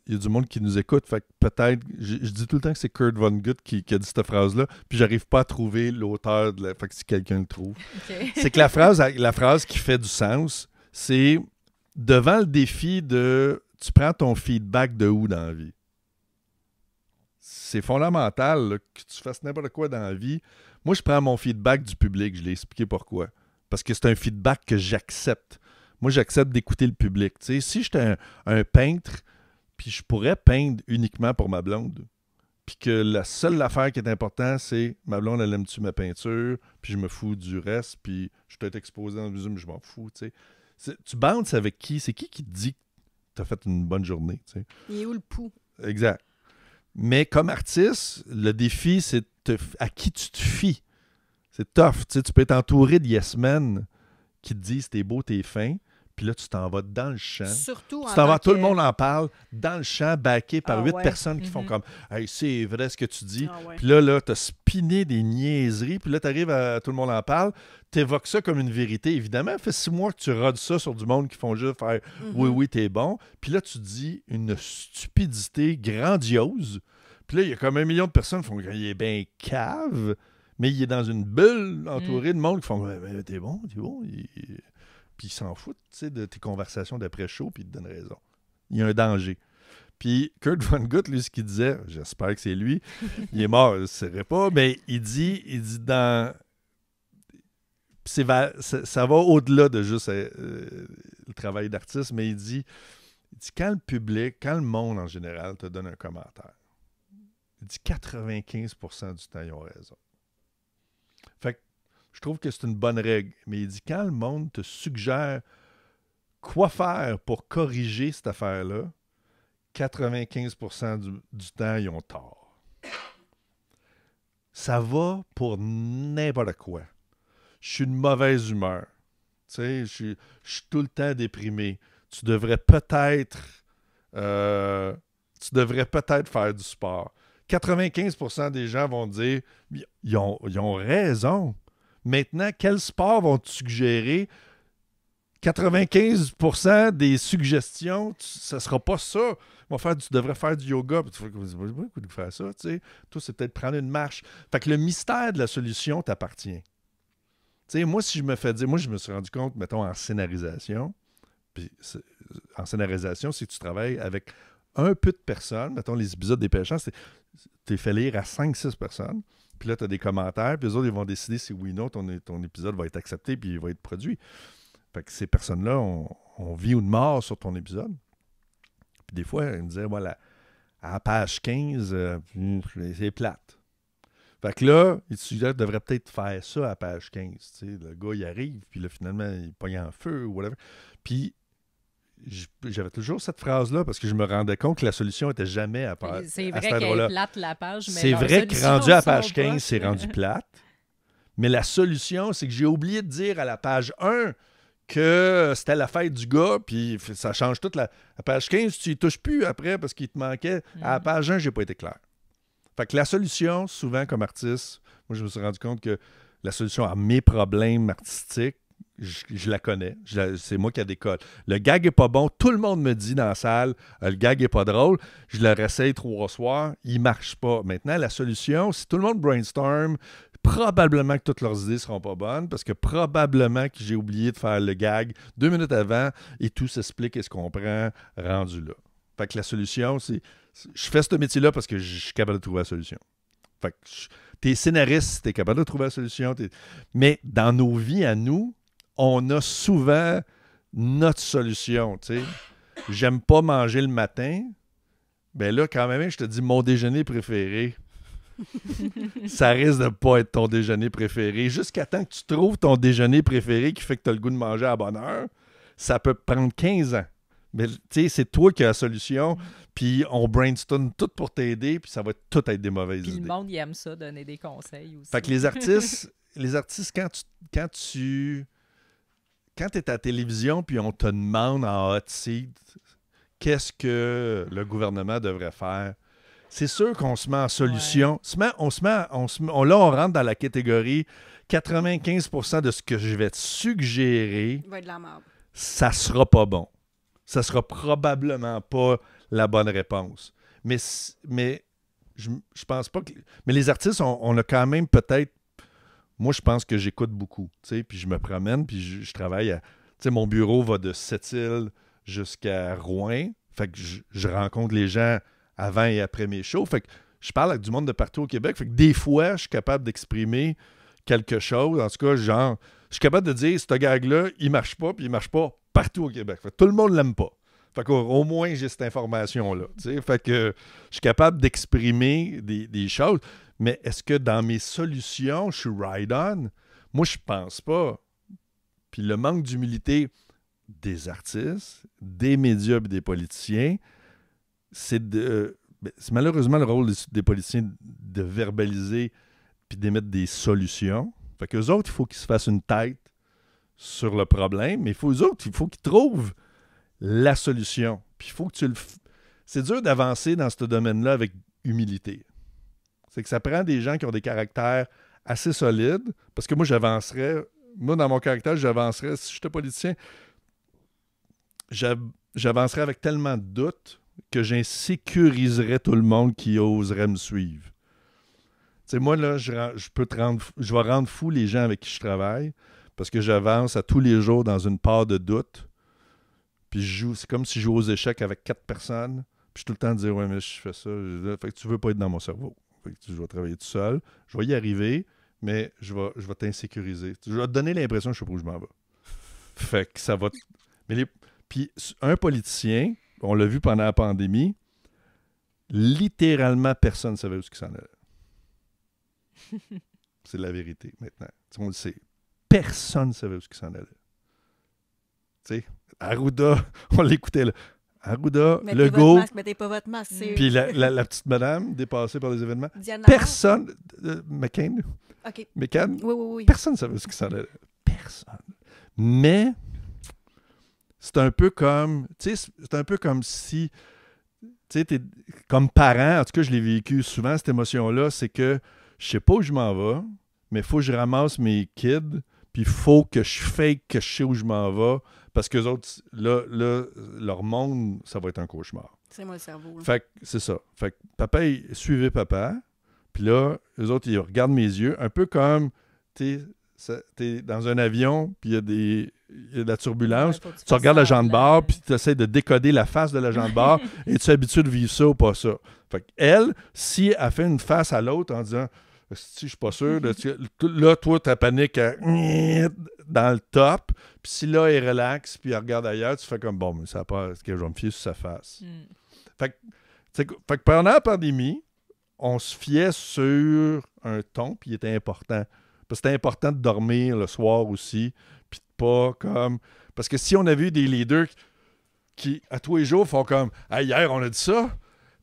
[SPEAKER 1] Il y a du monde qui nous écoute, fait que peut-être, je dis tout le temps que c'est Kurt Vonnegut qui a dit cette phrase-là, puis j'arrive pas à trouver l'auteur de fait que si quelqu'un le trouve. Okay. C'est que la phrase qui fait du sens, c'est devant le défi de tu prends ton feedback de où dans la vie. C'est fondamental là, que tu fasses n'importe quoi dans la vie. Moi, je prends mon feedback du public, je l'ai expliqué pourquoi. Parce que c'est un feedback que j'accepte. Moi, j'accepte d'écouter le public. Tu sais, si j'étais un peintre, puis je pourrais peindre uniquement pour ma blonde. Puis que la seule affaire qui est importante, c'est ma blonde, elle aime-tu ma peinture, puis je me fous du reste, puis je peux être exposé dans le musée, mais je m'en fous, tu sais. Tu bounces avec qui? C'est qui te dit que tu as fait une bonne journée, tu sais?
[SPEAKER 2] Il est où le pouls?
[SPEAKER 1] Exact. Mais comme artiste, le défi, c'est à qui tu te fies. C'est tough, tu sais. Tu peux être entouré de yes men qui te disent t'es beau, t'es fin. Puis là, tu t'en vas dans le champ.
[SPEAKER 2] Surtout
[SPEAKER 1] tu t'en vas, tout le monde en parle, dans le champ, backé par 8 personnes qui font comme « Hey, c'est vrai ce que tu dis. Puis là, t'as spiné des niaiseries. Puis là, t'arrives à « Tout le monde en parle ». T'évoques ça comme une vérité, évidemment. Ça fait 6 mois que tu rodes ça sur du monde qui font juste faire « Oui, t'es bon ». Puis là, tu dis une stupidité grandiose. Puis là, il y a comme 1 million de personnes qui font « Il est bien cave ». Mais il est dans une bulle entourée de monde qui font « T'es bon, t'es bon ». Puis ils s'en foutent, tu sais, de tes conversations d'après-show, puis ils te donnent raison. Il y a un danger. Puis Kurt Vonnegut, lui, ce qu'il disait, j'espère que c'est lui, il est mort, je ne saurais pas, mais il dit dans... ça va au-delà de juste le travail d'artiste, mais il dit quand le public, quand le monde en général te donne un commentaire, il dit 95% du temps, ils ont raison. Fait que je trouve que c'est une bonne règle. Mais il dit, quand le monde te suggère quoi faire pour corriger cette affaire-là, 95% du temps, ils ont tort. Ça va pour n'importe quoi. Je suis de mauvaise humeur. Tu sais, je suis tout le temps déprimé. Tu devrais peut-être faire du sport. 95% des gens vont dire, ils ont raison. Maintenant, quel sport vont te suggérer? 95% des suggestions, ça ne sera pas ça. Tu devrais faire du yoga. Tu vas faire ça, tu sais. Toi, c'est peut-être prendre une marche. Fait que le mystère de la solution t'appartient. Tu sais, moi, si je me fais dire, moi, je me suis rendu compte, mettons, en scénarisation, puis en scénarisation, c'est que tu travailles avec un peu de personnes. Mettons, les épisodes des Pêchants, tu es fait lire à 5-6 personnes. Puis là, tu as des commentaires, puis les autres, ils vont décider si oui ou non ton épisode va être accepté, puis il va être produit. Fait que ces personnes-là ont vie ou de mort sur ton épisode. Puis des fois, ils me disaient, voilà, à la page 15, c'est plate. Fait que là, ils te suggèrent, devrait peut-être faire ça à la page 15. Tu sais, le gars, il arrive, puis là, finalement, il pogne en feu ou whatever. Puis, j'avais toujours cette phrase-là parce que je me rendais compte que la solution n'était jamais à part.
[SPEAKER 3] C'est vrai qu'elle est plate, la page. Mais
[SPEAKER 1] c'est vrai que rendu à page 15, c'est rendu plate. Mais la solution, c'est que j'ai oublié de dire à la page 1 que c'était la fête du gars, puis ça change toute la page 15, tu y touches plus après parce qu'il te manquait. À la page 1, j'ai pas été clair. Fait que la solution, souvent comme artiste, moi je me suis rendu compte que la solution à mes problèmes artistiques, je la connais. C'est moi qui la décolle. Le gag est pas bon. Tout le monde me dit dans la salle, le gag est pas drôle. Je le réessaye 3 soirs. Il marche pas. Maintenant, la solution, si tout le monde brainstorm, probablement que toutes leurs idées seront pas bonnes, parce que probablement que j'ai oublié de faire le gag 2 minutes avant et tout s'explique et se comprend rendu là. Fait que la solution, c'est... Je fais ce métier-là parce que je suis capable de trouver la solution. Fait que t'es scénariste, t'es capable de trouver la solution. Mais dans nos vies à nous, on a souvent notre solution, tu sais. J'aime pas manger le matin. Ben là, quand même, je te dis mon déjeuner préféré. Ça risque de pas être ton déjeuner préféré. Jusqu'à temps que tu trouves ton déjeuner préféré qui fait que tu as le goût de manger à bonne heure, ça peut prendre 15 ans. Mais tu sais, c'est toi qui as la solution, puis on brainstorm tout pour t'aider, puis ça va tout être des mauvaises idées.
[SPEAKER 3] Puis le monde, il aime ça, donner des conseils aussi.
[SPEAKER 1] Fait que les artistes, quand tu es à la télévision, puis on te demande en hot seat qu'est-ce que le gouvernement devrait faire, c'est sûr qu'on se met en solution. Ouais. Là, on rentre dans la catégorie 95% de ce que je vais te suggérer,
[SPEAKER 2] va être de la merde.
[SPEAKER 1] Ça sera pas bon. Ça sera probablement pas la bonne réponse. Mais je pense pas que... Mais les artistes, on a quand même peut-être... Moi, je pense que j'écoute beaucoup, tu sais, puis je me promène, puis je travaille à... Tu sais, mon bureau va de Sept-Îles jusqu'à Rouen. Fait que je rencontre les gens avant et après mes shows. Fait que je parle avec du monde de partout au Québec. Fait que des fois, je suis capable d'exprimer quelque chose. En tout cas, genre, je suis capable de dire, ce gag-là, il marche pas, puis il marche pas partout au Québec. Fait que tout le monde l'aime pas. Fait qu'au moins, j'ai cette information-là. T'sais? Fait que je suis capable d'exprimer des choses. Mais est-ce que dans mes solutions, je suis ride-on? Moi, je pense pas. Puis le manque d'humilité des artistes, des médias et des politiciens, c'est malheureusement le rôle des politiciens de verbaliser puis d'émettre des solutions. Fait qu'eux autres, il faut qu'ils se fassent une tête sur le problème, mais eux autres, il faut qu'ils trouvent la solution. Puis il faut que c'est dur d'avancer dans ce domaine-là avec humilité. C'est que ça prend des gens qui ont des caractères assez solides, parce que moi, dans mon caractère, j'avancerais, si j'étais politicien, j'avancerais avec tellement de doutes que j'insécuriserais tout le monde qui oserait me suivre. Tu sais, moi, là, je vais rendre fou les gens avec qui je travaille parce que j'avance à tous les jours dans une part de doute. Puis c'est comme si je jouais aux échecs avec 4 personnes. Puis je suis tout le temps à dire, ouais, mais je fais ça. Fait que tu veux pas être dans mon cerveau. Fait que je vais travailler tout seul. Je vais y arriver, mais je vais t'insécuriser. Je vais te donner l'impression que je sais pas où je m'en vais. Fait que ça va... Puis un politicien, on l'a vu pendant la pandémie, littéralement personne ne savait où il s'en allait. C'est la vérité maintenant. On le sait. Personne ne savait où il s'en allait. Tu sais, Arruda, on l'écoutait là. Arruda, Legault.
[SPEAKER 2] Mettez pas votre masque.
[SPEAKER 1] Puis la petite madame dépassée par les événements.
[SPEAKER 2] Diana.
[SPEAKER 1] Personne. McCain.
[SPEAKER 2] OK.
[SPEAKER 1] McCann.
[SPEAKER 2] Oui.
[SPEAKER 1] Personne ne savait où il s'en allait. Personne. Mais c'est un peu comme. Tu sais, c'est un peu comme si. Tu sais, comme parent, en tout cas, je l'ai vécu souvent, cette émotion-là, c'est que je sais pas où je m'en vais, mais il faut que je ramasse mes kids, puis il faut que je fake que je sais où je m'en vais, parce qu'eux autres, là, leur monde, ça va être un cauchemar.
[SPEAKER 2] C'est moi le cerveau. Là.
[SPEAKER 1] Fait que c'est ça. Fait que papa, suivez papa, puis là, eux autres, ils regardent mes yeux, un peu comme, t'es dans un avion, puis il y a de la turbulence, tu regardes l'agent de bord, puis tu essaies de décoder la face de l'agent de bord, et tu es habitué de vivre ça ou pas ça. Fait qu'elle, si elle fait une face à l'autre en disant « Si je suis pas sûr », là, toi, ta panique dans le top, puis si là, elle relaxe, puis elle regarde ailleurs, tu fais comme « Bon, mais ça n'a pas... Est-ce que je vais me fier sur sa face? » Fait que pendant la pandémie, on se fiait sur un ton, puis il était important. Parce que c'était important de dormir le soir aussi, puis de pas comme... Parce que si on avait eu des leaders qui, à tous les jours, font comme « Hey, hier, on a dit ça,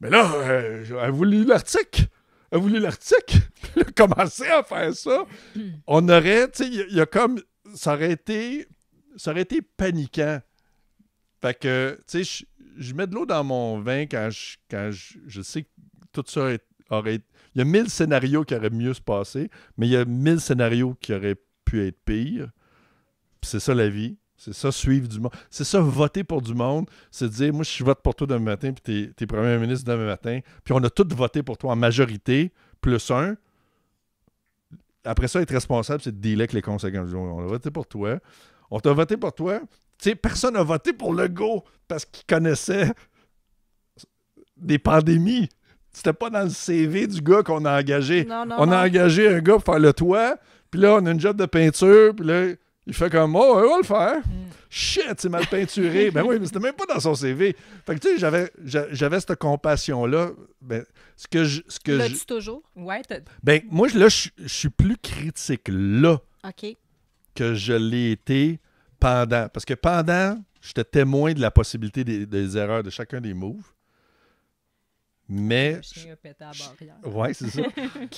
[SPEAKER 1] mais là, elle a voulu l'article. Elle a voulu l'article. » Puis elle a commencé à faire ça. On aurait, tu sais, il y a comme... Ça aurait été paniquant. Fait que, tu sais, je mets de l'eau dans mon vin quand je sais que tout ça aurait été... Il y a 1000 scénarios qui auraient mieux se passer, mais il y a 1000 scénarios qui auraient pu être pires. Puis c'est ça la vie. C'est ça suivre du monde. C'est ça voter pour du monde. C'est dire, moi, je vote pour toi demain matin, puis t'es premier ministre demain matin. Puis on a tous voté pour toi en majorité, plus un. après ça, être responsable, c'est de dealer avec les conséquences. On a voté pour toi. On t'a voté pour toi. Tu sais, personne n'a voté pour Legault parce qu'il connaissait des pandémies. C'était pas dans le CV du gars qu'on a engagé. On a engagé un gars pour faire le toit, puis là, on a une job de peinture, puis là, il fait comme « Oh, on va le faire. Shit, c'est mal peinturé. » Ben oui, mais c'était même pas dans son CV. Fait que tu sais, j'avais cette compassion-là. Ben,
[SPEAKER 2] L'as-tu toujours?
[SPEAKER 3] Ouais,
[SPEAKER 1] ben, moi, là, je suis plus critique là
[SPEAKER 2] OK.
[SPEAKER 1] que je l'ai été pendant. Parce que pendant, j'étais témoin de la possibilité des erreurs de chacun des moves. Mais.
[SPEAKER 3] Le chien a pété à la barrière.
[SPEAKER 1] Ouais, c'est ça.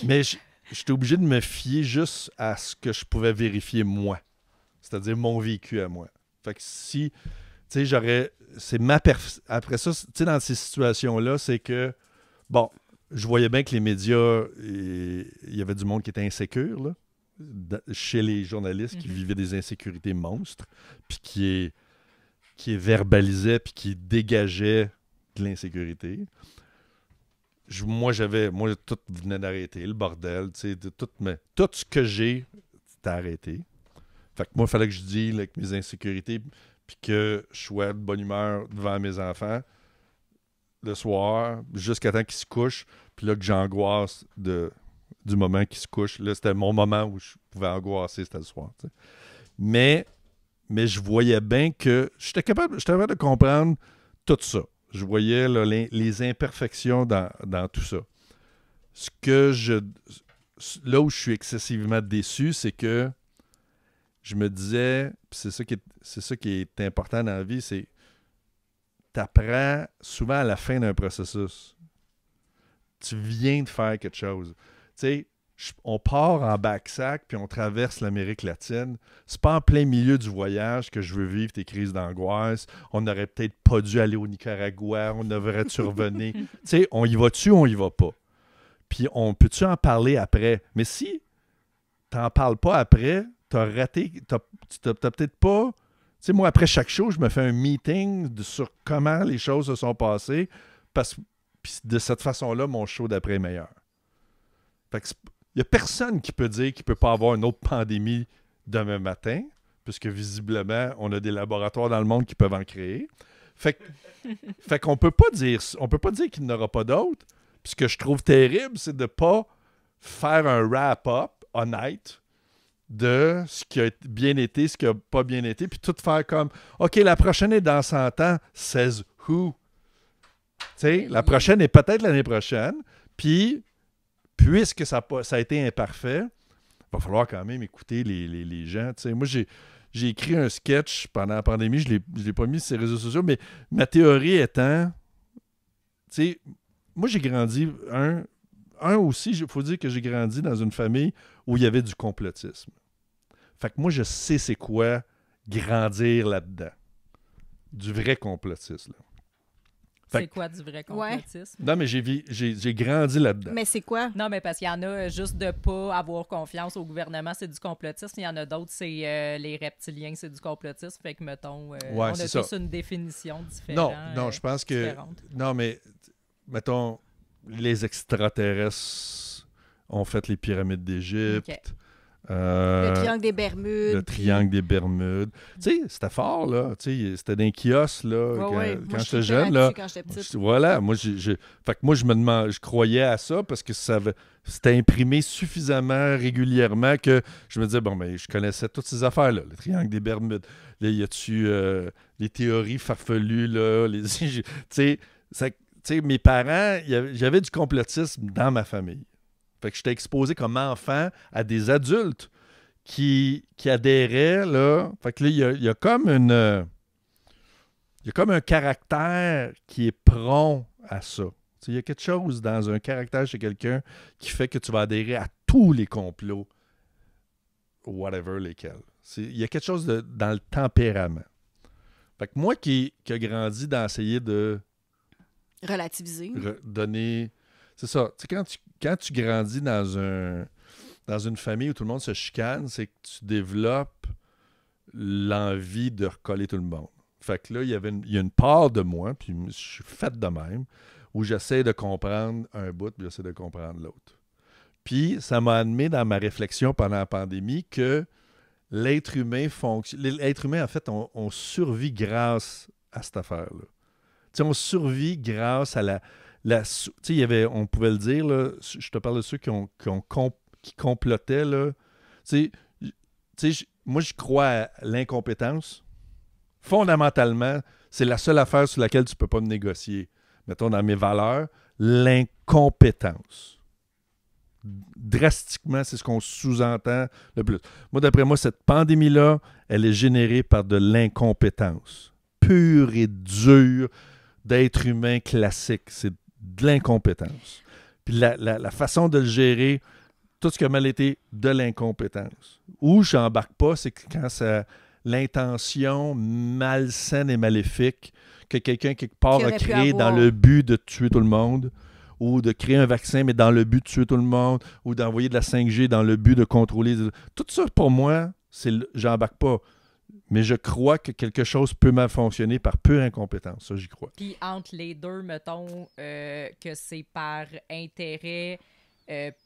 [SPEAKER 1] Mais j'étais obligé de me fier juste à ce que je pouvais vérifier moi. C'est-à-dire mon vécu à moi. Fait que si. Tu sais, j'aurais. Après ça, tu sais, dans ces situations-là, c'est que. Bon, je voyais bien que les médias. Il y avait du monde qui était insécure, là. Chez les journalistes qui vivaient des insécurités monstres, puis qui verbalisaient, puis qui dégageaient de l'insécurité. Moi, tout venait d'arrêter, le bordel, tu sais, tout ce que j'ai, c'était arrêté. Fait que moi, il fallait que je deal avec mes insécurités, puis que je sois de bonne humeur devant mes enfants le soir, jusqu'à temps qu'ils se couchent, puis là que j'angoisse du moment qu'ils se couchent. Là, c'était mon moment où je pouvais angoisser, c'était le soir. T'sais. Mais je voyais bien que j'étais capable de comprendre tout ça. Je voyais là, les imperfections dans tout ça. Là où je suis excessivement déçu, c'est que je me disais, c'est ça qui est important dans la vie, c'est t'apprends souvent à la fin d'un processus. Tu viens de faire quelque chose. Tu sais, on part en backsack puis on traverse l'Amérique latine. C'est pas en plein milieu du voyage que je veux vivre tes crises d'angoisse. On n'aurait peut-être pas dû aller au Nicaragua. On devrait survenir. Tu sais, on y va-tu ou on y va pas? Puis on peut-tu en parler après? Mais si t'en parles pas après, t'as raté, t'as peut-être pas... Tu sais, moi, après chaque show, je me fais un meeting sur comment les choses se sont passées. Puis de cette façon-là, mon show d'après est meilleur. Fait que il n'y a personne qui peut dire qu'il ne peut pas avoir une autre pandémie demain matin, puisque visiblement, on a des laboratoires dans le monde qui peuvent en créer. Fait qu'on peut pas dire qu'il n'y en aura pas d'autres. Puis ce que je trouve terrible, c'est de ne pas faire un wrap-up honnête de ce qui a bien été, ce qui n'a pas bien été, puis tout faire comme OK, la prochaine est dans 100 ans, says who? Tu sais, la prochaine est peut-être l'année prochaine, puis puisque ça a été imparfait, il va falloir quand même écouter les gens. Tu sais, moi, j'ai écrit un sketch pendant la pandémie, je l'ai pas mis sur les réseaux sociaux, mais ma théorie étant, tu sais, moi, j'ai grandi, aussi, il faut dire que j'ai grandi dans une famille où il y avait du complotisme. Fait que moi, je sais c'est quoi grandir là-dedans. Du vrai complotisme, là.
[SPEAKER 3] C'est quoi du vrai complotisme?
[SPEAKER 2] Ouais.
[SPEAKER 1] Non, mais j'ai grandi là-dedans.
[SPEAKER 2] Mais c'est quoi?
[SPEAKER 3] Non, mais parce qu'il y en a juste de pas avoir confiance au gouvernement, c'est du complotisme. Il y en a d'autres, c'est les reptiliens, c'est du complotisme. Fait que, mettons, on a tous une définition différente.
[SPEAKER 1] Non, je pense que... Non, mais, mettons, les extraterrestres ont fait les pyramides d'Égypte.
[SPEAKER 3] Okay.
[SPEAKER 2] Le triangle des Bermudes.
[SPEAKER 1] Le triangle des Bermudes. Tu sais, c'était fort, là. Tu sais, c'était dans un kiosque, là, quand j'étais jeune, là.
[SPEAKER 2] Quand j'étais petite.
[SPEAKER 1] Voilà. Moi, fait que moi, je croyais à ça parce que c'était imprimé suffisamment régulièrement que je me disais, bon, ben, je connaissais toutes ces affaires-là. Le triangle des Bermudes. Là, y a-tu les théories farfelues, là. Tu sais, mes parents, j'avais du complotisme dans ma famille. Fait que j'étais exposé comme enfant à des adultes qui adhéraient, là. Fait que là, il y a comme il y a comme un caractère qui est prompt à ça. Il y a quelque chose dans un caractère chez quelqu'un qui fait que tu vas adhérer à tous les complots, whatever lesquels. Il y a quelque chose dans le tempérament. Fait que moi qui a grandi d'essayer de
[SPEAKER 2] relativiser,
[SPEAKER 1] donner... C'est ça. Tu sais, quand tu grandis dans une famille où tout le monde se chicane, c'est que tu développes l'envie de recoller tout le monde. Fait que là, il y a une part de moi, puis je suis fait de même, où j'essaie de comprendre un bout, puis j'essaie de comprendre l'autre. Puis ça m'a amené dans ma réflexion pendant la pandémie que l'être humain fonctionne. L'être humain, en fait, on survit grâce à cette affaire-là. T'sais, on survit grâce à on pouvait le dire, là, je te parle de ceux qui complotaient. Là. Moi, je crois à l'incompétence. Fondamentalement, c'est la seule affaire sur laquelle tu ne peux pas me négocier. Mettons, dans mes valeurs, l'incompétence. Drastiquement, c'est ce qu'on sous-entend le plus. Moi, d'après moi, cette pandémie-là, elle est générée par de l'incompétence. Pure et dure d'être humain classique. C'est de l'incompétence. Puis la façon de le gérer, tout ce qui a mal été, de l'incompétence. Où je n'embarque pas, c'est que quand l'intention malsaine et maléfique que quelqu'un quelque part a créé dans le but de tuer tout le monde, ou de créer un vaccin, mais dans le but de tuer tout le monde, ou d'envoyer de la 5G dans le but de contrôler. Tout ça, pour moi, j'embarque pas. Mais je crois que quelque chose peut mal fonctionner par pure incompétence. Ça, j'y crois.
[SPEAKER 3] Puis entre les deux, mettons que c'est par intérêt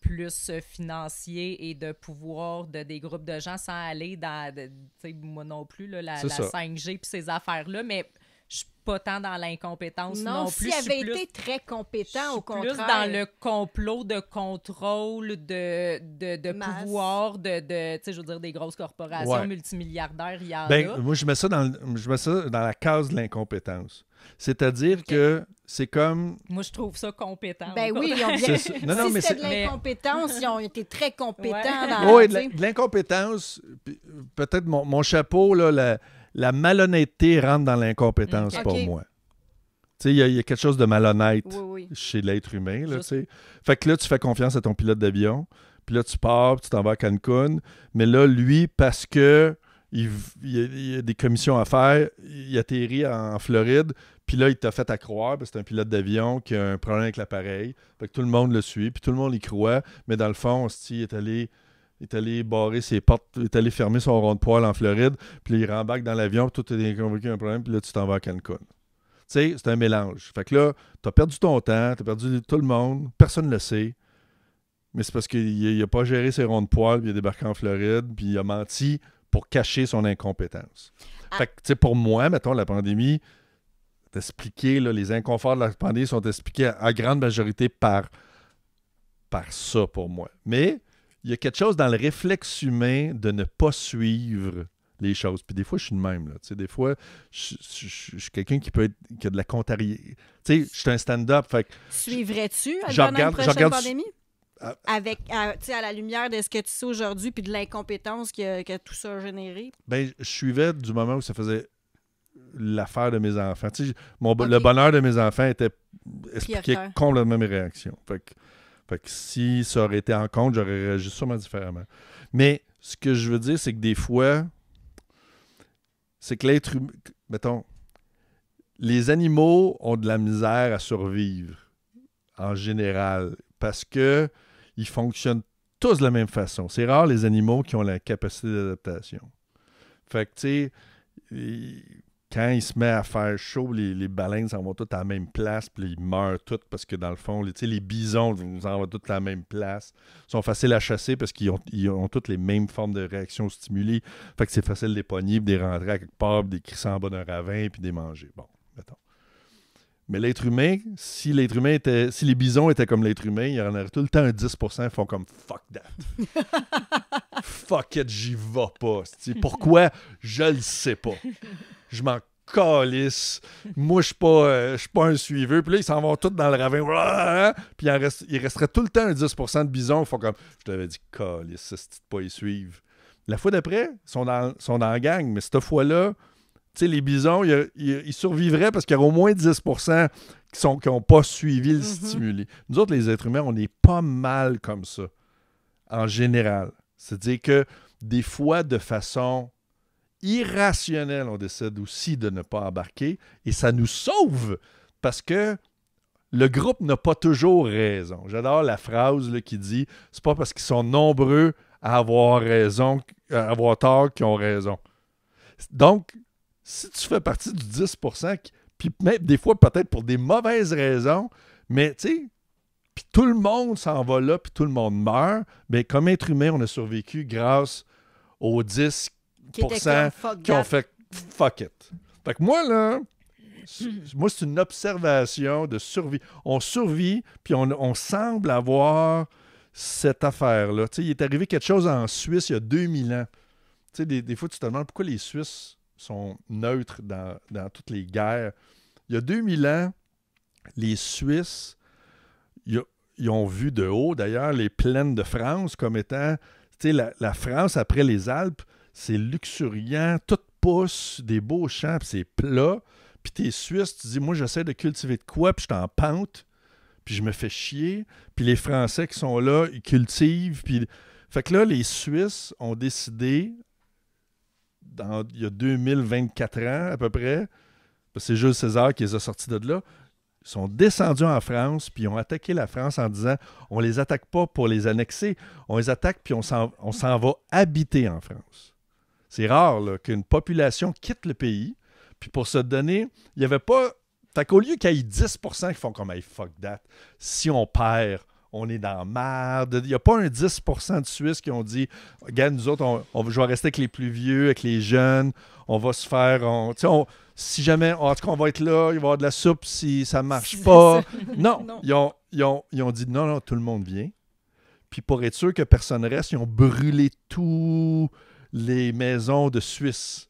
[SPEAKER 3] plus financier et de pouvoir de des groupes de gens sans aller dans, tu sais, moi non plus, là, la 5G puis ces affaires-là, mais je suis pas tant dans l'incompétence non plus.
[SPEAKER 2] S'il avait été très compétent, au contraire.
[SPEAKER 3] Plus dans le complot de contrôle, de pouvoir, tu sais, je veux dire, des grosses corporations multimilliardaires, il y en a.
[SPEAKER 1] Moi, je mets ça dans la case de l'incompétence. C'est-à-dire que c'est comme...
[SPEAKER 3] Moi, je trouve ça compétent.
[SPEAKER 2] Ben oui, ils ont bien...
[SPEAKER 1] mais
[SPEAKER 2] c'était de l'incompétence, ils ont été très compétents
[SPEAKER 1] dans... Oui, de l'incompétence, peut-être mon chapeau, là, la malhonnêteté rentre dans l'incompétence pour moi. Tu sais, il y a quelque chose de malhonnête chez l'être humain. Là, fait que là, tu fais confiance à ton pilote d'avion, puis là, tu pars, puis tu t'en vas à Cancun, mais là, lui, parce que il y a des commissions à faire, il atterrit en Floride, puis là, il t'a fait à croire, parce que c'est un pilote d'avion qui a un problème avec l'appareil, fait que tout le monde le suit, puis tout le monde y croit, mais dans le fond, il est allé barrer ses portes, il est allé fermer son rond de poêle en Floride, puis il rembarque dans l'avion, puis tout est convaincu d'un problème, puis là, tu t'en vas à Cancun. Tu sais, c'est un mélange. Fait que là, t'as perdu ton temps, t'as perdu tout le monde, personne ne le sait, mais c'est parce qu'il n'a pas géré ses ronds de poêle, puis il a débarqué en Floride, puis il a menti pour cacher son incompétence. Fait que, tu sais, pour moi, mettons, la pandémie, les inconforts de la pandémie sont expliqués à grande majorité par ça, pour moi. Mais il y a quelque chose dans le réflexe humain de ne pas suivre les choses. Puis des fois, je suis de même. Là. Tu sais, des fois, je suis quelqu'un qui a de la contrariété. Tu sais, je suis un stand-up. Fait que
[SPEAKER 2] suivrais-tu pendant une prochaine pandémie? Avec, à la lumière de ce que tu sais aujourd'hui puis de l'incompétence que tout ça a généré?
[SPEAKER 1] Ben, je suivais du moment où ça faisait l'affaire de mes enfants. Tu sais, le bonheur de mes enfants expliquait complètement mes réactions. Fait que si ça aurait été en compte, j'aurais réagi sûrement différemment. Mais ce que je veux dire, c'est que des fois, c'est que l'être humain... Mettons, les animaux ont de la misère à survivre, en général, parce que ils fonctionnent tous de la même façon. C'est rare les animaux qui ont la capacité d'adaptation. Fait que, tu sais, quand il se met à faire chaud, les baleines s'en vont toutes à la même place, puis ils meurent toutes parce que, dans le fond, les bisons s'en vont toutes à la même place. Ils sont faciles à chasser parce qu'ils ont toutes les mêmes formes de réactions stimulées. Fait que c'est facile de les pogner, puis de les rentrer à quelque part, puis de les crisser en bas d'un ravin, puis de les manger. Bon, mettons. Mais l'être humain, si les bisons étaient comme l'être humain, il y en aurait tout le temps un 10% qui font comme « fuck that ». Fuck it, j'y vais pas. Pourquoi? Je le sais pas. Je m'en calisse. Moi, je suis pas un suiveur. Puis là, ils s'en vont tous dans le ravin. Puis il resterait tout le temps un 10% de bisons qui font comme « je t'avais dit, calisse, c'est pas y suivre ». La fois d'après, ils sont dans la gang. Mais cette fois-là, tu sais, les bisons, ils survivraient parce qu'il y aurait au moins 10% qui n'ont pas suivi le stimuli. Nous autres, les êtres humains, on est pas mal comme ça, en général. C'est-à-dire que des fois, de façon irrationnelle, on décide aussi de ne pas embarquer et ça nous sauve parce que le groupe n'a pas toujours raison. J'adore la phrase là, qui dit « c'est pas parce qu'ils sont nombreux à avoir raison, à avoir tort qu'ils ont raison ». Donc, si tu fais partie du 10%, puis même des fois peut-être pour des mauvaises raisons, mais tu sais, puis tout le monde s'en va là, puis tout le monde meurt, bien, comme être humain, on a survécu grâce aux 10%
[SPEAKER 2] Qui était comme fuck
[SPEAKER 1] qui ont
[SPEAKER 2] that.
[SPEAKER 1] fait fuck it. Fait que moi, là, moi, c'est une observation de survie. On survit, puis on semble avoir cette affaire-là. Tu sais, il est arrivé quelque chose en Suisse il y a 2000 ans. Tu sais, des fois, tu te demandes pourquoi les Suisses sont neutres dans toutes les guerres. Il y a 2000 ans, les Suisses, ils ont vu de haut, d'ailleurs, les plaines de France comme étant, tu sais, la France, après les Alpes, c'est luxuriant, tout pousse, des beaux champs, puis c'est plat. Puis t'es Suisse, tu dis, moi, j'essaie de cultiver de quoi, puis je suis en pente, puis je me fais chier. Puis les Français qui sont là, ils cultivent. Puis... Fait que là, les Suisses ont décidé, il y a 2024 ans à peu près, parce que c'est Jules César qui les a sortis de là, ils sont descendus en France, puis ils ont attaqué la France en disant, on les attaque pas pour les annexer, on les attaque, puis on s'en va habiter en France. C'est rare là, qu'une population quitte le pays, puis pour se donner, il n'y avait pas... Fait qu'au lieu qu'il y ait 10% qui font comme hey, « fuck that », si on perd, on est dans la merde. Il n'y a pas un 10% de Suisses qui ont dit « Regarde, nous autres, je vais rester avec les plus vieux, avec les jeunes, on va se faire... si jamais, en tout cas, on va être là, il va y avoir de la soupe si ça ne marche pas. » Non, ils ont dit « Non, tout le monde vient. » Puis pour être sûr que personne reste, ils ont brûlé toutes les maisons de Suisse.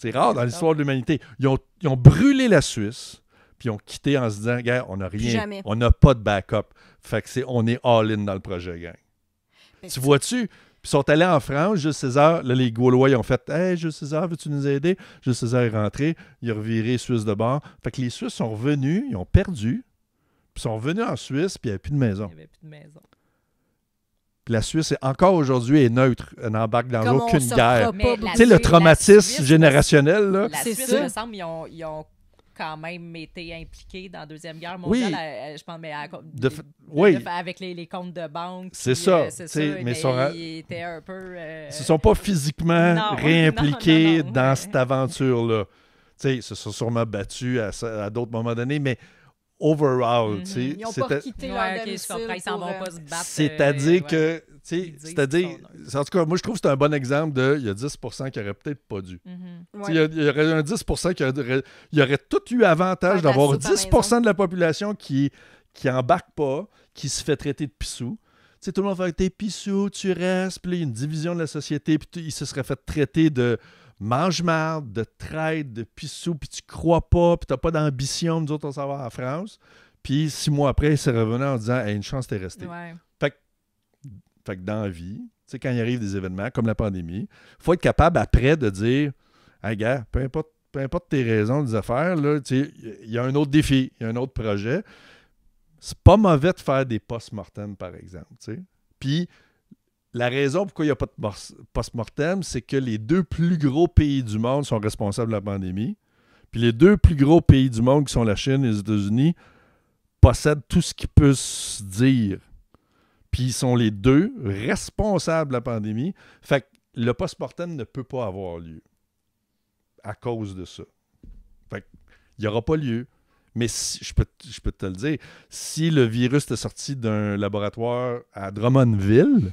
[SPEAKER 1] C'est rare dans l'histoire de l'humanité. Ils ont brûlé la Suisse, puis ils ont quitté en se disant, gars, on n'a rien, on n'a pas de backup. Fait que on est all-in dans le projet, gang. Tu vois-tu? Puis ils sont allés en France, Jules César, là, les Gaulois, ils ont fait, hey, Jules César, veux-tu nous aider? Jules César est rentré, il a reviré Suisse de bord. Fait que les Suisses sont revenus, ils ont perdu, puis ils sont revenus en Suisse, puis il n'y avait plus de maison.
[SPEAKER 3] Il n'y avait plus de maison.
[SPEAKER 1] Puis la Suisse, encore aujourd'hui, est neutre. Elle n'embarque dans
[SPEAKER 2] Comme
[SPEAKER 1] aucune guerre.
[SPEAKER 3] Tu
[SPEAKER 1] sais, le traumatisme générationnel, là.
[SPEAKER 3] La Suisse, il me semble, ils ont quand même été impliqués dans la Deuxième Guerre mondiale. Je pense, mais avec les comptes de banque.
[SPEAKER 1] C'est ça. Mais
[SPEAKER 3] ils étaient un peu...
[SPEAKER 1] Ils ne se sont pas physiquement réimpliqués dans cette aventure-là. Ils se sont sûrement battus à d'autres moments donnés, mais overall,
[SPEAKER 2] ils n'ont pas quitté leur domicile.
[SPEAKER 3] Ils s'en vont pas se battre.
[SPEAKER 1] C'est-à-dire que, en tout cas, moi, je trouve que c'est un bon exemple de, il y a 10% qui n'auraient peut-être pas dû. Il y aurait un 10% il y aurait tout eu avantage d'avoir 10% de la population qui embarque pas, qui se fait traiter de pissou. Tout le monde fait « t'es pissou, tu restes », puis là, il y a une division de la société, puis il se serait fait traiter de mange-marde, de traite, de pissou, puis tu crois pas, puis t'as pas d'ambition, nous autres, on s'en va en France. Puis 6 mois après, il s'est revenu en disant hey, une chance, t'es resté.
[SPEAKER 3] Ouais.
[SPEAKER 1] Fait que dans la vie, quand il arrive des événements comme la pandémie, il faut être capable après de dire hey, gars, peu importe tes raisons, des affaires, il y a un autre défi, il y a un autre projet. C'est pas mauvais de faire des post-mortem, par exemple. Puis la raison pourquoi il n'y a pas de post-mortem, c'est que les 2 plus gros pays du monde sont responsables de la pandémie. Puis les 2 plus gros pays du monde, qui sont la Chine et les États-Unis, possèdent tout ce qui peut se dire. Puis ils sont les 2 responsables de la pandémie. Fait que le post-mortem ne peut pas avoir lieu à cause de ça. Fait qu'il n'y aura pas lieu. Mais je peux te le dire, si le virus était sorti d'un laboratoire à Drummondville...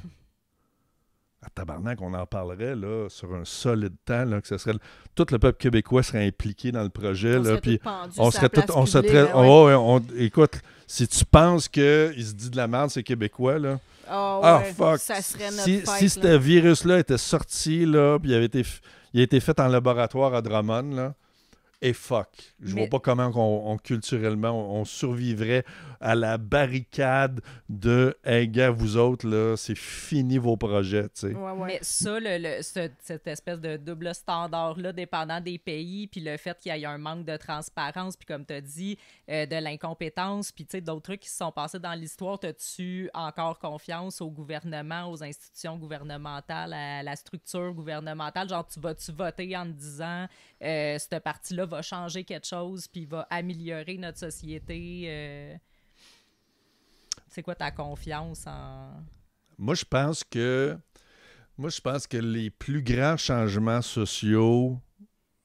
[SPEAKER 1] À tabarnak, on en parlerait là, sur un solide temps, là, que ce serait tout le peuple québécois serait impliqué dans le projet. Écoute, si tu penses qu'il se dit de la merde, c'est québécois, là. Fuck.
[SPEAKER 2] Ça serait notre
[SPEAKER 1] si ce virus-là était sorti, là, puis il a été fait en laboratoire à Drummond, là, et fuck. Je vois pas comment on culturellement, on survivrait à la barricade de « Hey, gars, vous autres, là, c'est fini vos projets. »
[SPEAKER 3] Mais ça, cette espèce de double standard-là, dépendant des pays, puis le fait qu'il y ait un manque de transparence, puis comme tu as dit, de l'incompétence, puis d'autres trucs qui se sont passés dans l'histoire, as-tu encore confiance au gouvernement, aux institutions gouvernementales, à la structure gouvernementale? Genre, tu vas-tu voter en te disant cette partie-là va changer quelque chose puis va améliorer notre société? C'est quoi ta confiance en...
[SPEAKER 1] Moi, je pense que les plus grands changements sociaux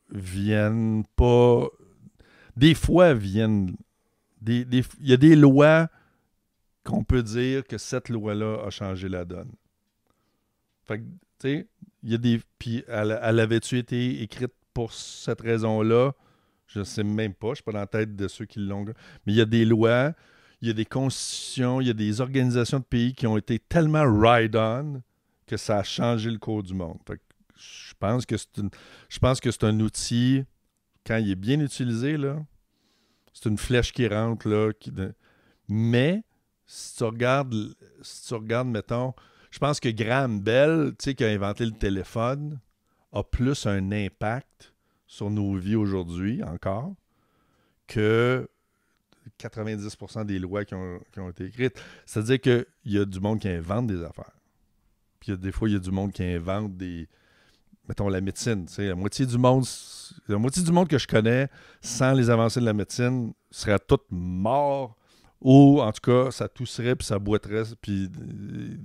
[SPEAKER 1] viennent pas... Des fois, viennent... Il y a des lois qu'on peut dire que cette loi-là a changé la donne. Fait que, tu sais, il y a des... Puis, elle avait-tu été écrite pour cette raison-là? Je ne sais même pas. Je ne suis pas dans la tête de ceux qui l'ont. Mais il y a des lois, il y a des constitutions, il y a des organisations de pays qui ont été tellement ride-on que ça a changé le cours du monde. Fait que je pense que c'est un outil, quand il est bien utilisé, là, c'est une flèche qui rentre, là. Mais, si tu regardes, mettons, je pense que Graham Bell, tu sais, qui a inventé le téléphone, a plus un impact sur nos vies aujourd'hui, encore, que 90% des lois qui ont été écrites. C'est-à-dire qu'il y a du monde qui invente des affaires. Puis des fois, il y a du monde qui invente des... Mettons, la médecine. La moitié du monde que je connais, sans les avancées de la médecine, serait toutes morts. Ou, en tout cas, ça tousserait puis ça boiterait. Puis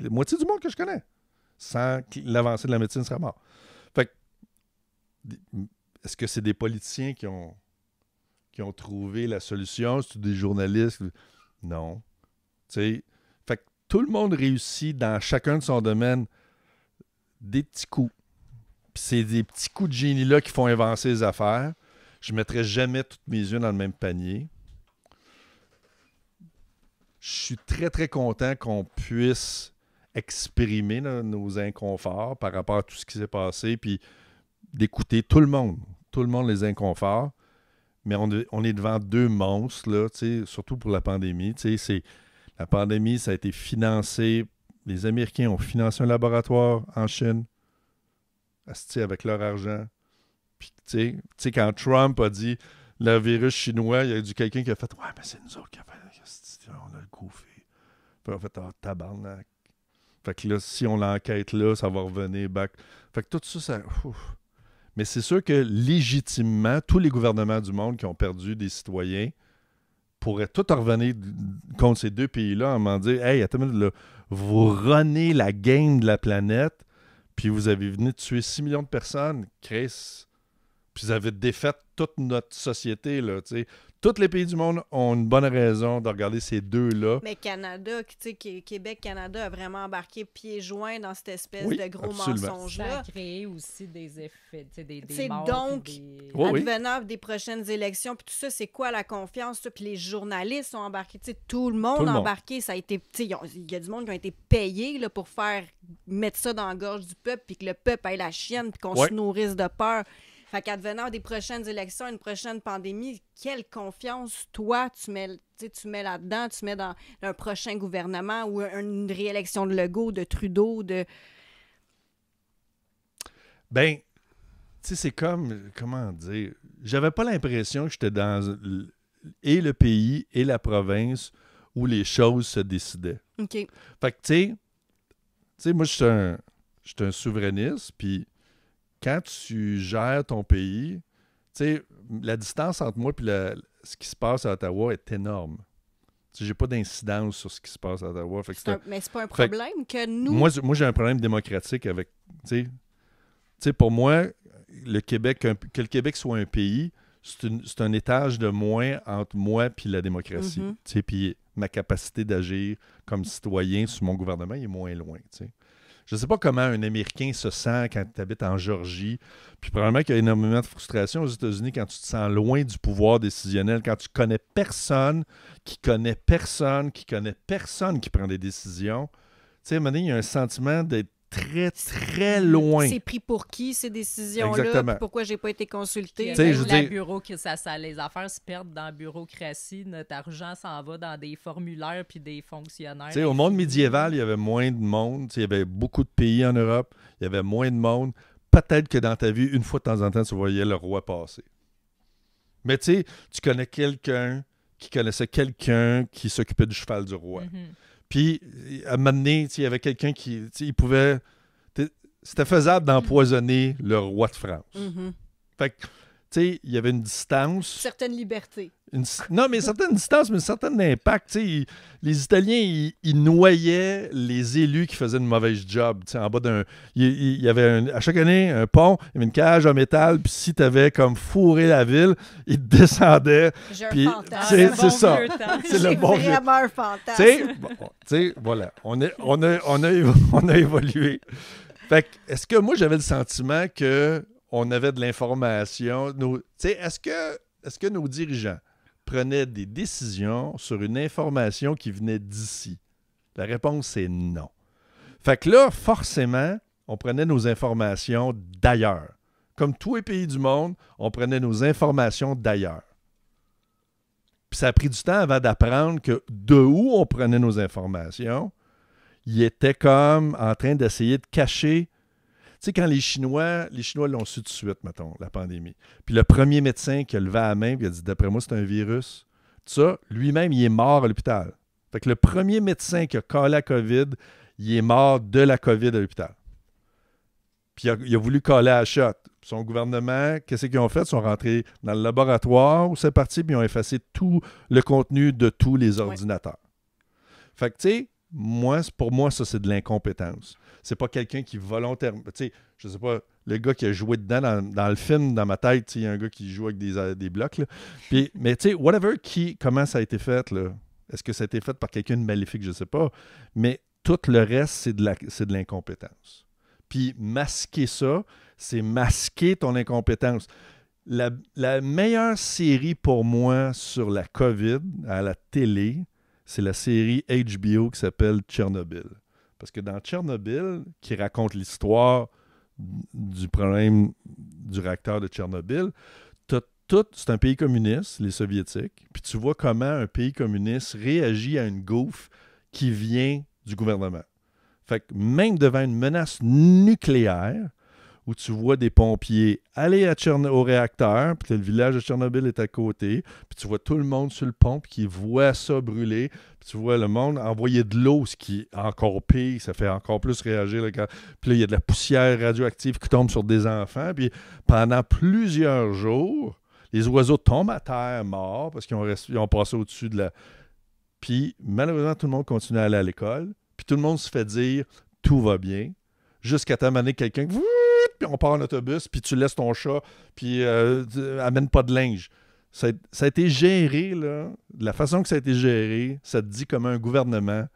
[SPEAKER 1] la moitié du monde que je connais, sans l'avancée de la médecine, serait mort. Fait que, est-ce que c'est des politiciens qui ont trouvé la solution? C'est des journalistes? Non. Fait que tout le monde réussit dans chacun de son domaine des petits coups. Puis c'est des petits coups de génie-là qui font avancer les affaires. Je ne mettrai jamais toutes mes yeux dans le même panier. Je suis très, très content qu'on puisse exprimer nos inconforts par rapport à tout ce qui s'est passé, puis d'écouter tout le monde les inconforts. Mais on est devant deux monstres, là, surtout pour la pandémie. La pandémie, ça a été financé. Les Américains ont financé un laboratoire en Chine avec leur argent. Puis, tu sais, quand Trump a dit le virus chinois, il y a eu quelqu'un qui a fait « Ouais, mais c'est nous autres qui avons fait... On a le coup fait. » Puis on a fait « Ah, tabarnak. » Fait que là, si on l'enquête là, ça va revenir back. Fait que tout ça... Mais c'est sûr que légitimement, tous les gouvernements du monde qui ont perdu des citoyens pourraient tout revenir contre ces deux pays-là en m'en dire « Hey, attends une minute, là, vous runnez la game de la planète, puis vous avez venu de tuer 6 millions de personnes, Chris. Puis vous avez défait toute notre société, là, tu sais. » Tous les pays du monde ont une bonne raison de regarder ces deux-là.
[SPEAKER 2] Mais Canada, Québec-Canada a vraiment embarqué pieds joints dans cette espèce de gros mensonge-là.
[SPEAKER 3] Ça a créé aussi des effets, des morts.
[SPEAKER 2] Donc, advenant des prochaines élections, puis tout ça, c'est quoi la confiance? Puis les journalistes ont embarqué, tout le monde a embarqué. Ça a été, il y a du monde qui ont été payés là, pour mettre ça dans la gorge du peuple, puis que le peuple ait la chienne, puis qu'on se nourrisse de peur. Fait qu'advenant des prochaines élections, une prochaine pandémie, quelle confiance, toi, tu mets là-dedans, tu mets dans un prochain gouvernement ou une réélection de Legault, de Trudeau, de...
[SPEAKER 1] Ben, tu sais, c'est comme, comment dire, j'avais pas l'impression que j'étais dans et le pays et la province où les choses se décidaient.
[SPEAKER 2] OK.
[SPEAKER 1] Fait que, tu sais, moi, je suis un souverainiste, puis quand tu gères ton pays, tu sais, la distance entre moi et ce qui se passe à Ottawa est énorme. Tu sais, j'ai pas d'incidence sur ce qui se passe à Ottawa.
[SPEAKER 2] Mais c'est pas un problème que nous...
[SPEAKER 1] Moi, j'ai un problème démocratique avec... Tu sais, pour moi, le Québec, que le Québec soit un pays, c'est un étage de moins entre moi et la démocratie.
[SPEAKER 2] Mm-hmm.
[SPEAKER 1] Tu sais, puis ma capacité d'agir comme citoyen sur mon gouvernement est moins loin, tu sais. Je ne sais pas comment un Américain se sent quand tu habites en Georgie. Puis probablement qu'il y a énormément de frustration aux États-Unis quand tu te sens loin du pouvoir décisionnel, quand tu connais personne qui prend des décisions. Tu sais, à un moment donné, il y a un sentiment d'être très, très loin.
[SPEAKER 2] C'est pris pour qui, ces décisions-là?
[SPEAKER 1] Exactement.
[SPEAKER 2] Puis pourquoi j'ai pas été consulté?
[SPEAKER 3] Bureau, les affaires se perdent dans la bureaucratie. Notre argent s'en va dans des formulaires puis des fonctionnaires.
[SPEAKER 1] Au monde médiéval, il y avait moins de monde. Il y avait beaucoup de pays en Europe. Il y avait moins de monde. Peut-être que dans ta vie, une fois de temps en temps, tu voyais le roi passer. Mais tu sais, tu connais quelqu'un qui connaissait quelqu'un qui s'occupait du cheval du roi.
[SPEAKER 3] Mm-hmm.
[SPEAKER 1] Puis, à un moment donné, il y avait quelqu'un qui... il pouvait... C'était faisable d'empoisonner le roi de France.
[SPEAKER 2] Mm-hmm.
[SPEAKER 1] Fait que, tu sais, il y avait une distance.
[SPEAKER 2] Certaines libertés.
[SPEAKER 1] Non, mais une certaine distance, mais un certain impact. Les Italiens, ils noyaient les élus qui faisaient une mauvaise job. En bas d'un. Il y avait à chaque année un pont, il y avait une cage en métal, puis si tu avais comme fourré la ville, ils te descendaient.
[SPEAKER 2] J'ai
[SPEAKER 1] puis,
[SPEAKER 2] un fantasme.
[SPEAKER 1] c'est ça. C'est le bon vieux.
[SPEAKER 2] Vraiment un fantasme.
[SPEAKER 1] Voilà. On a évolué. Fait que, est-ce que moi, j'avais le sentiment qu'on avait de l'information? Est-ce que nos dirigeants prenaient des décisions sur une information qui venait d'ici? La réponse, c'est non. Fait que là, forcément, on prenait nos informations d'ailleurs. Comme tous les pays du monde, on prenait nos informations d'ailleurs. Puis ça a pris du temps avant d'apprendre que de où on prenait nos informations, il était comme en train d'essayer de cacher. Tu sais, quand les Chinois l'ont su tout de suite, mettons, la pandémie. Puis le premier médecin qui a levé la main, puis il a dit, d'après moi, c'est un virus. Tout ça, lui-même, il est mort à l'hôpital. Fait que le premier médecin qui a collé la COVID, il est mort de la COVID à l'hôpital. Puis il a voulu coller à la shot. Son gouvernement, qu'est-ce qu'ils ont fait? Ils sont rentrés dans le laboratoire où c'est parti, puis ils ont effacé tout le contenu de tous les ordinateurs. Fait que, tu sais, pour moi, ça, c'est de l'incompétence. C'est pas quelqu'un qui volontairement... Tu sais, je sais pas, le gars qui a joué dedans dans le film, dans ma tête, il y a un gars qui joue avec des blocs, là. Puis, mais tu sais, comment ça a été fait, là? Est-ce que ça a été fait par quelqu'un de maléfique? Je sais pas. Mais tout le reste, c'est de l'incompétence. Puis masquer ça, c'est masquer ton incompétence. La meilleure série pour moi sur la COVID à la télé, c'est la série HBO qui s'appelle Tchernobyl. Parce que dans Tchernobyl, qui raconte l'histoire du problème du réacteur de Tchernobyl, c'est un pays communiste, les Soviétiques, puis tu vois comment un pays communiste réagit à une gaufre qui vient du gouvernement. Fait que même devant une menace nucléaire, où tu vois des pompiers aller au réacteur, puis le village de Tchernobyl est à côté, puis tu vois tout le monde sur le pont, puis qui voit ça brûler, puis tu vois le monde envoyer de l'eau, ce qui est encore pire, ça fait encore plus réagir. Puis là, il y a de la poussière radioactive qui tombe sur des enfants, puis pendant plusieurs jours, les oiseaux tombent à terre morts, parce qu'ils ont passé au-dessus de la... Puis malheureusement, tout le monde continue à aller à l'école, puis tout le monde se fait dire « tout va bien », jusqu'à t'amener quelqu'un... Puis on part en autobus, puis tu laisses ton chat, puis amène pas de linge. Ça a été géré, là. De la façon que ça a été géré, ça te dit comment un gouvernement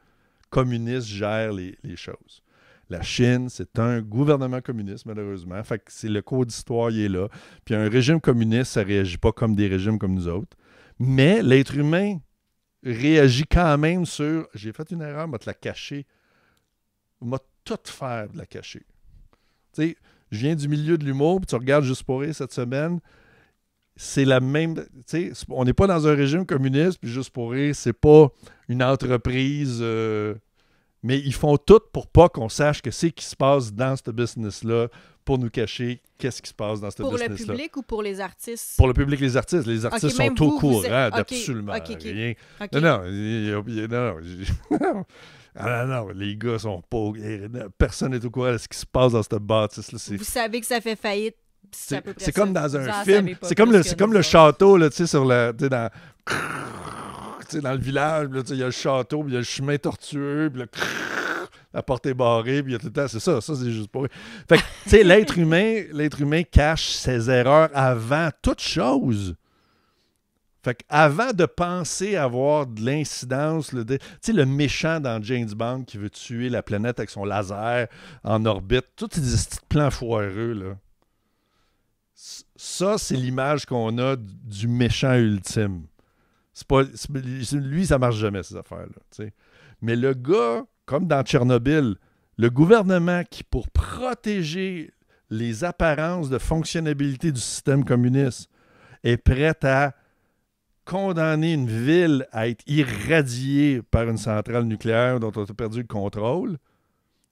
[SPEAKER 1] communiste gère les choses. La Chine, c'est un gouvernement communiste, malheureusement. Fait que c'est le cours d'histoire, il est là. Puis un régime communiste, ça réagit pas comme des régimes comme nous autres. Mais l'être humain réagit quand même sur « j'ai fait une erreur, on va te la cacher. On va tout faire de la cacher. » Tu sais, je viens du milieu de l'humour, puis tu regardes Juste pour rire cette semaine, c'est la même... Tu sais, on n'est pas dans un régime communiste, puis Juste pour rire, c'est pas une entreprise... mais ils font tout pour pas qu'on sache que c'est qui se passe dans ce business-là, pour nous cacher qu'est-ce qui se passe dans ce business-là.
[SPEAKER 2] Pour le public ou pour les artistes?
[SPEAKER 1] Pour le public, les artistes. Les artistes sont au courant d'absolument rien. Non, non, les gars sont pas... Personne n'est au courant de ce qui se passe dans cette bâtisse-là.
[SPEAKER 2] Vous savez que ça fait faillite.
[SPEAKER 1] C'est comme dans un film. C'est comme le château, là, tu sais, sur la... dans le village, il y a le château, puis il y a le chemin tortueux, puis la porte est barrée, puis il y a tout le temps... C'est ça, c'est juste pour... Fait que, tu sais, l'être humain cache ses erreurs avant toute chose. Fait qu'avant de penser avoir de l'incidence, tu sais, le méchant dans James Bond qui veut tuer la planète avec son laser en orbite, tous ces petits plans foireux, là. Ça, c'est l'image qu'on a du méchant ultime. Lui, ça marche jamais, ces affaires-là. T'sais. Mais le gars, comme dans Tchernobyl, le gouvernement qui, pour protéger les apparences de fonctionnalité du système communiste, est prêt à condamner une ville à être irradiée par une centrale nucléaire dont on a perdu le contrôle,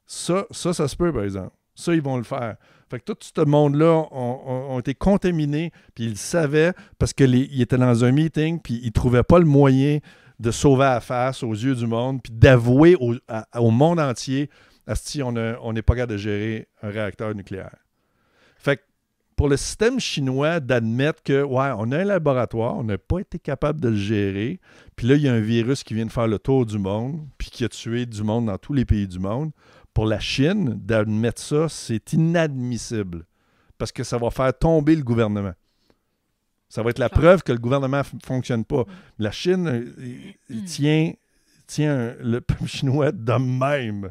[SPEAKER 1] ça se peut, par exemple. Ça, ils vont le faire. Fait que tout ce monde-là ont été contaminés, puis ils le savaient parce qu'ils étaient dans un meeting, puis ils ne trouvaient pas le moyen de sauver la face aux yeux du monde, puis d'avouer au monde entier, asti, on n'est pas capable de gérer un réacteur nucléaire. Fait que pour le système chinois d'admettre que, ouais, on a un laboratoire, on n'a pas été capable de le gérer, puis là, il y a un virus qui vient de faire le tour du monde, puis qui a tué du monde dans tous les pays du monde. Pour la Chine, d'admettre ça, c'est inadmissible, parce que ça va faire tomber le gouvernement. Ça va être la preuve que le gouvernement ne fonctionne pas. La Chine il tient le peuple chinois de même.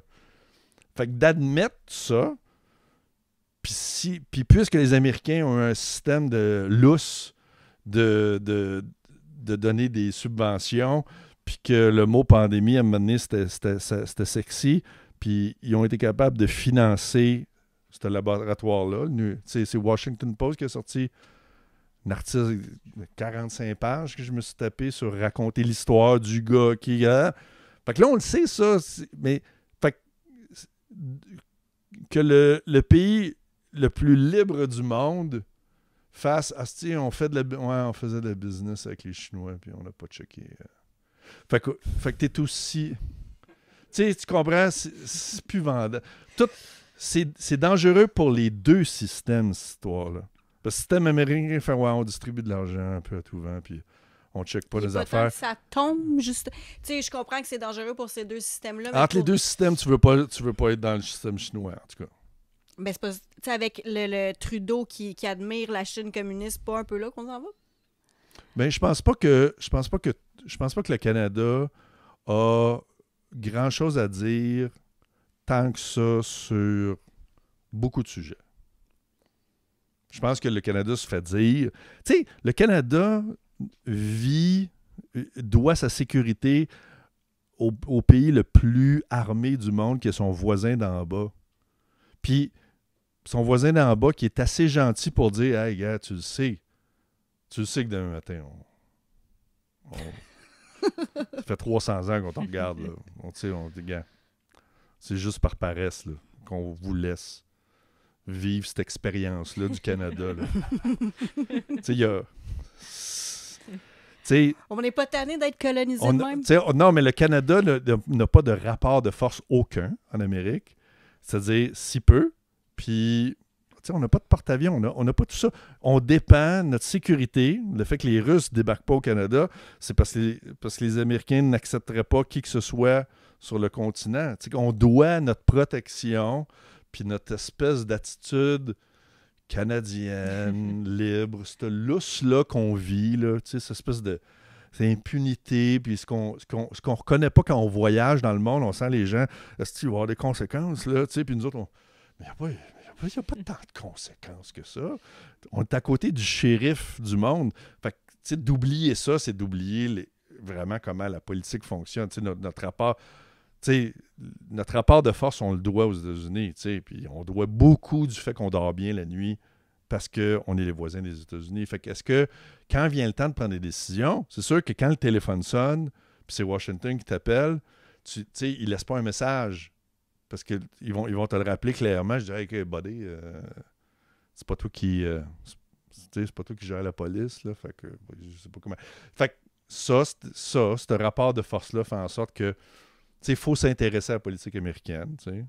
[SPEAKER 1] Fait que d'admettre ça, puis puisque les Américains ont un système de lousse de donner des subventions, puis que le mot pandémie, à un moment donné, c'était sexy, puis ils ont été capables de financer ce laboratoire-là. C'est Washington Post qui a sorti un article de 45 pages que je me suis tapé sur raconter l'histoire du gars qui... Fait que là, on le sait, ça. Mais fait que le pays le plus libre du monde fasse... on faisait de la business avec les Chinois, puis on n'a pas checké. Fait que t'es aussi... Tu sais, tu comprends? C'est plus vendeur. C'est dangereux pour les deux systèmes, cette histoire-là. Le système américain fait on distribue de l'argent un peu à tout vent, puis on ne check pas les affaires.
[SPEAKER 2] Ça tombe juste. Tu sais, je comprends que c'est dangereux pour ces deux systèmes-là.
[SPEAKER 1] Entre les deux systèmes, tu veux pas être dans le système chinois, en tout cas.
[SPEAKER 2] Mais c'est pas. Tu sais, avec le Trudeau qui admire la Chine communiste, pas un peu là qu'on s'en va?
[SPEAKER 1] Ben, je pense pas que le Canada a grand-chose à dire tant que ça sur beaucoup de sujets. Je pense que le Canada se fait dire... Tu sais, le Canada doit sa sécurité au pays le plus armé du monde, qui est son voisin d'en bas. Puis, son voisin d'en bas qui est assez gentil pour dire « Hey, gars, tu le sais que demain matin, ça fait 300 ans qu'on te regarde. Là. On dit, gars, c'est juste par paresse là, qu'on vous laisse vivre cette expérience-là du Canada. Tu sais, il y a...
[SPEAKER 2] On n'est pas tanné d'être colonisé de même.
[SPEAKER 1] Non, mais le Canada n'a pas de rapport de force aucun en Amérique. C'est-à-dire, si peu. Puis, on n'a pas de porte-avions. On n'a pas tout ça. On dépend, notre sécurité, le fait que les Russes ne débarquent pas au Canada, c'est parce que les Américains n'accepteraient pas qui que ce soit sur le continent. On doit notre protection puis notre espèce d'attitude canadienne, libre, cette lousse-là qu'on vit, là, cette espèce de impunité, puis ce qu'on reconnaît pas quand on voyage dans le monde, on sent les gens, est-ce qu'il va y avoir des conséquences, là, puis nous autres, il n'y a pas tant de conséquences que ça. On est à côté du shérif du monde. Fait que, d'oublier ça, c'est d'oublier vraiment comment la politique fonctionne, notre rapport... notre rapport de force, on le doit aux États-Unis, puis on doit beaucoup du fait qu'on dort bien la nuit parce qu'on est les voisins des États-Unis. Fait que est-ce que, quand vient le temps de prendre des décisions, c'est sûr que quand le téléphone sonne, puis c'est Washington qui t'appelle, il ne laisse pas un message parce qu'ils vont te le rappeler clairement. Je dirais que, buddy, c'est pas toi qui... c'est pas toi qui gère la police, là, fait que je sais pas comment... Fait que ce rapport de force-là fait en sorte que il faut s'intéresser à la politique américaine. T'sais.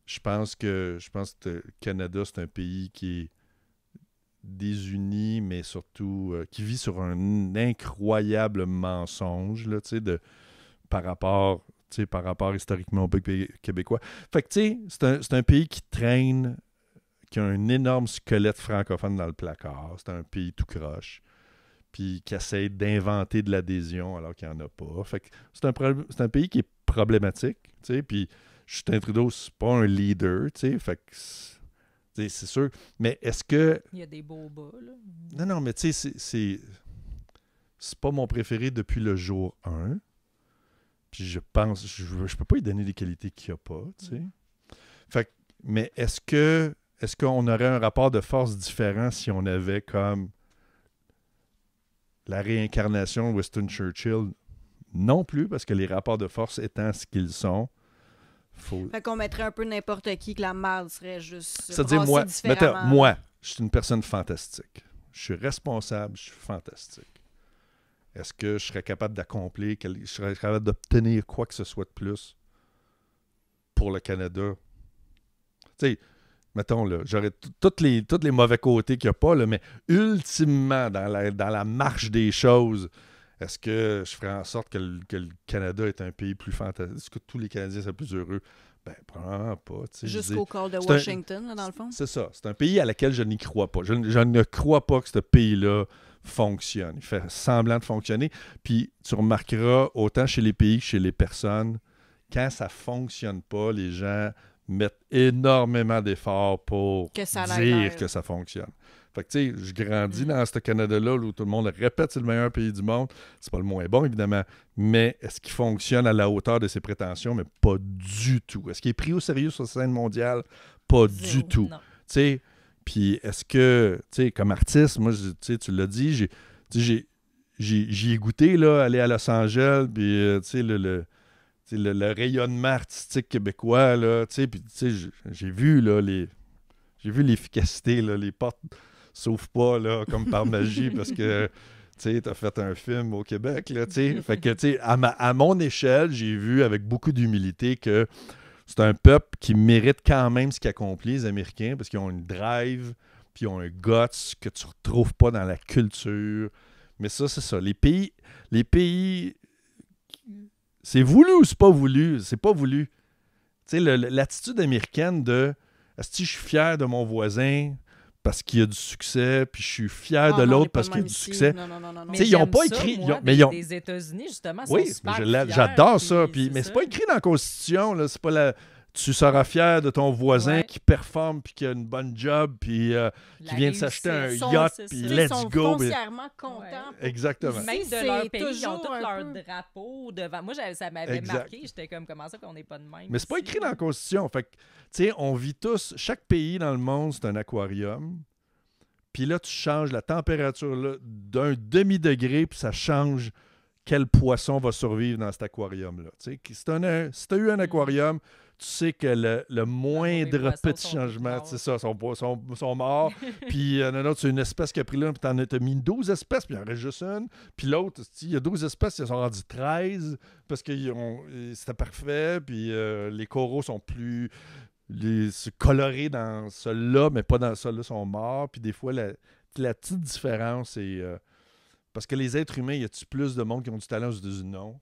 [SPEAKER 1] Je pense que le Canada, c'est un pays qui est désuni, mais surtout qui vit sur un incroyable mensonge là, par rapport historiquement au pays québécois. Fait que c'est un pays qui traîne, qui a un énorme squelette francophone dans le placard. C'est un pays tout croche. Puis qui essaie d'inventer de l'adhésion alors qu'il n'y en a pas. Fait que c'est un pays qui est problématique, tu sais, puis Justin Trudeau, c'est pas un leader, tu sais, fait que c'est sûr. Mais est-ce que...
[SPEAKER 3] Il y a des beaux bas, là.
[SPEAKER 1] Non, mais tu sais, c'est pas mon préféré depuis le jour 1. Puis je pense, je peux pas lui donner les qualités qu'il n'y a pas, tu sais. Fait que, mais est-ce qu'on aurait un rapport de force différent si on avait comme la réincarnation de Winston Churchill? Non plus, parce que les rapports de force étant ce qu'ils sont,
[SPEAKER 2] Fait qu'on mettrait un peu n'importe qui, que la merde serait juste
[SPEAKER 1] c'est-à-dire moi, je suis une personne fantastique. Je suis responsable, je suis fantastique. Est-ce que je serais capable d'accomplir, je serais capable d'obtenir quoi que ce soit de plus pour le Canada? Tu sais, mettons, là, j'aurais tous les mauvais côtés qu'il n'y a pas, là, mais ultimement, dans la marche des choses, est-ce que je ferais en sorte que le Canada est un pays plus fantastique? Est-ce que tous les Canadiens seraient plus heureux? Ben, probablement pas.
[SPEAKER 2] Jusqu'au call de Washington, là, dans le fond?
[SPEAKER 1] C'est ça. C'est un pays à lequel je n'y crois pas. Je ne crois pas que ce pays-là fonctionne. Il fait semblant de fonctionner. Puis tu remarqueras, autant chez les pays que chez les personnes, quand ça ne fonctionne pas, les gens mettent énormément d'efforts pour dire que ça fonctionne. Fait que, tu sais, je grandis dans ce Canada-là où tout le monde répète que c'est le meilleur pays du monde. C'est pas le moins bon, évidemment. Mais est-ce qu'il fonctionne à la hauteur de ses prétentions? Mais pas du tout. Est-ce qu'il est pris au sérieux sur la scène mondiale? Pas du tout. Tu sais, puis est-ce que, tu sais, comme artiste, moi, tu l'as dit, j'y ai goûté, là, aller à Los Angeles, puis, tu sais, le rayonnement artistique québécois, là, tu sais, puis, tu sais, j'ai vu, là, j'ai vu l'efficacité, là, les portes s'ouvrent pas, là, comme par magie, parce que, tu sais, t'as fait un film au Québec, là, tu sais. Fait que, tu sais, à mon échelle, j'ai vu avec beaucoup d'humilité que c'est un peuple qui mérite quand même ce qu'accomplissent les Américains, parce qu'ils ont une drive, puis ils ont un guts que tu retrouves pas dans la culture. Mais ça, c'est ça. Les pays, c'est voulu ou c'est pas voulu? C'est pas voulu. Tu sais, l'attitude américaine de est-ce que je suis fier de mon voisin parce qu'il y a du succès, puis je suis fier de l'autre parce qu'il y a du succès.
[SPEAKER 2] Non.
[SPEAKER 3] Mais
[SPEAKER 1] ils n'ont pas écrit.
[SPEAKER 3] Des États-Unis, justement, sont super fiers,
[SPEAKER 1] j'adore ça.
[SPEAKER 3] Puis
[SPEAKER 1] Mais c'est pas écrit dans la Constitution. Là, c'est pas tu seras fier de ton voisin qui performe, puis qui a une bonne job, puis qui vient de s'acheter un yacht, puis let's go.
[SPEAKER 2] Ils sont foncièrement contents.
[SPEAKER 1] Exactement.
[SPEAKER 3] Même de leur pays, ils ont tous leur drapeau devant. Moi, ça m'avait marqué. J'étais comme, comment ça qu'on n'est pas de même?
[SPEAKER 1] Mais c'est pas écrit dans la Constitution. Fait que, tu sais, on vit tous... Chaque pays dans le monde, c'est un aquarium. Puis là, tu changes la température là, d'un demi-degré, puis ça change quel poisson va survivre dans cet aquarium-là. Tu sais, si tu as eu un aquarium... Tu sais que le moindre petit changement, c'est ça, sont morts. Puis il y en a un autre, c'est une espèce qui a pris là, puis t'as mis 12 espèces, puis il en reste juste une. Puis l'autre, il y a 12 espèces, ils sont rendus 13 parce que c'était parfait. Puis les coraux sont plus colorés dans celui-là, mais pas dans celui-là, sont morts. Puis des fois, la petite différence, c'est parce que les êtres humains, y a-tu plus de monde qui ont du talent aux États-Unis? Non.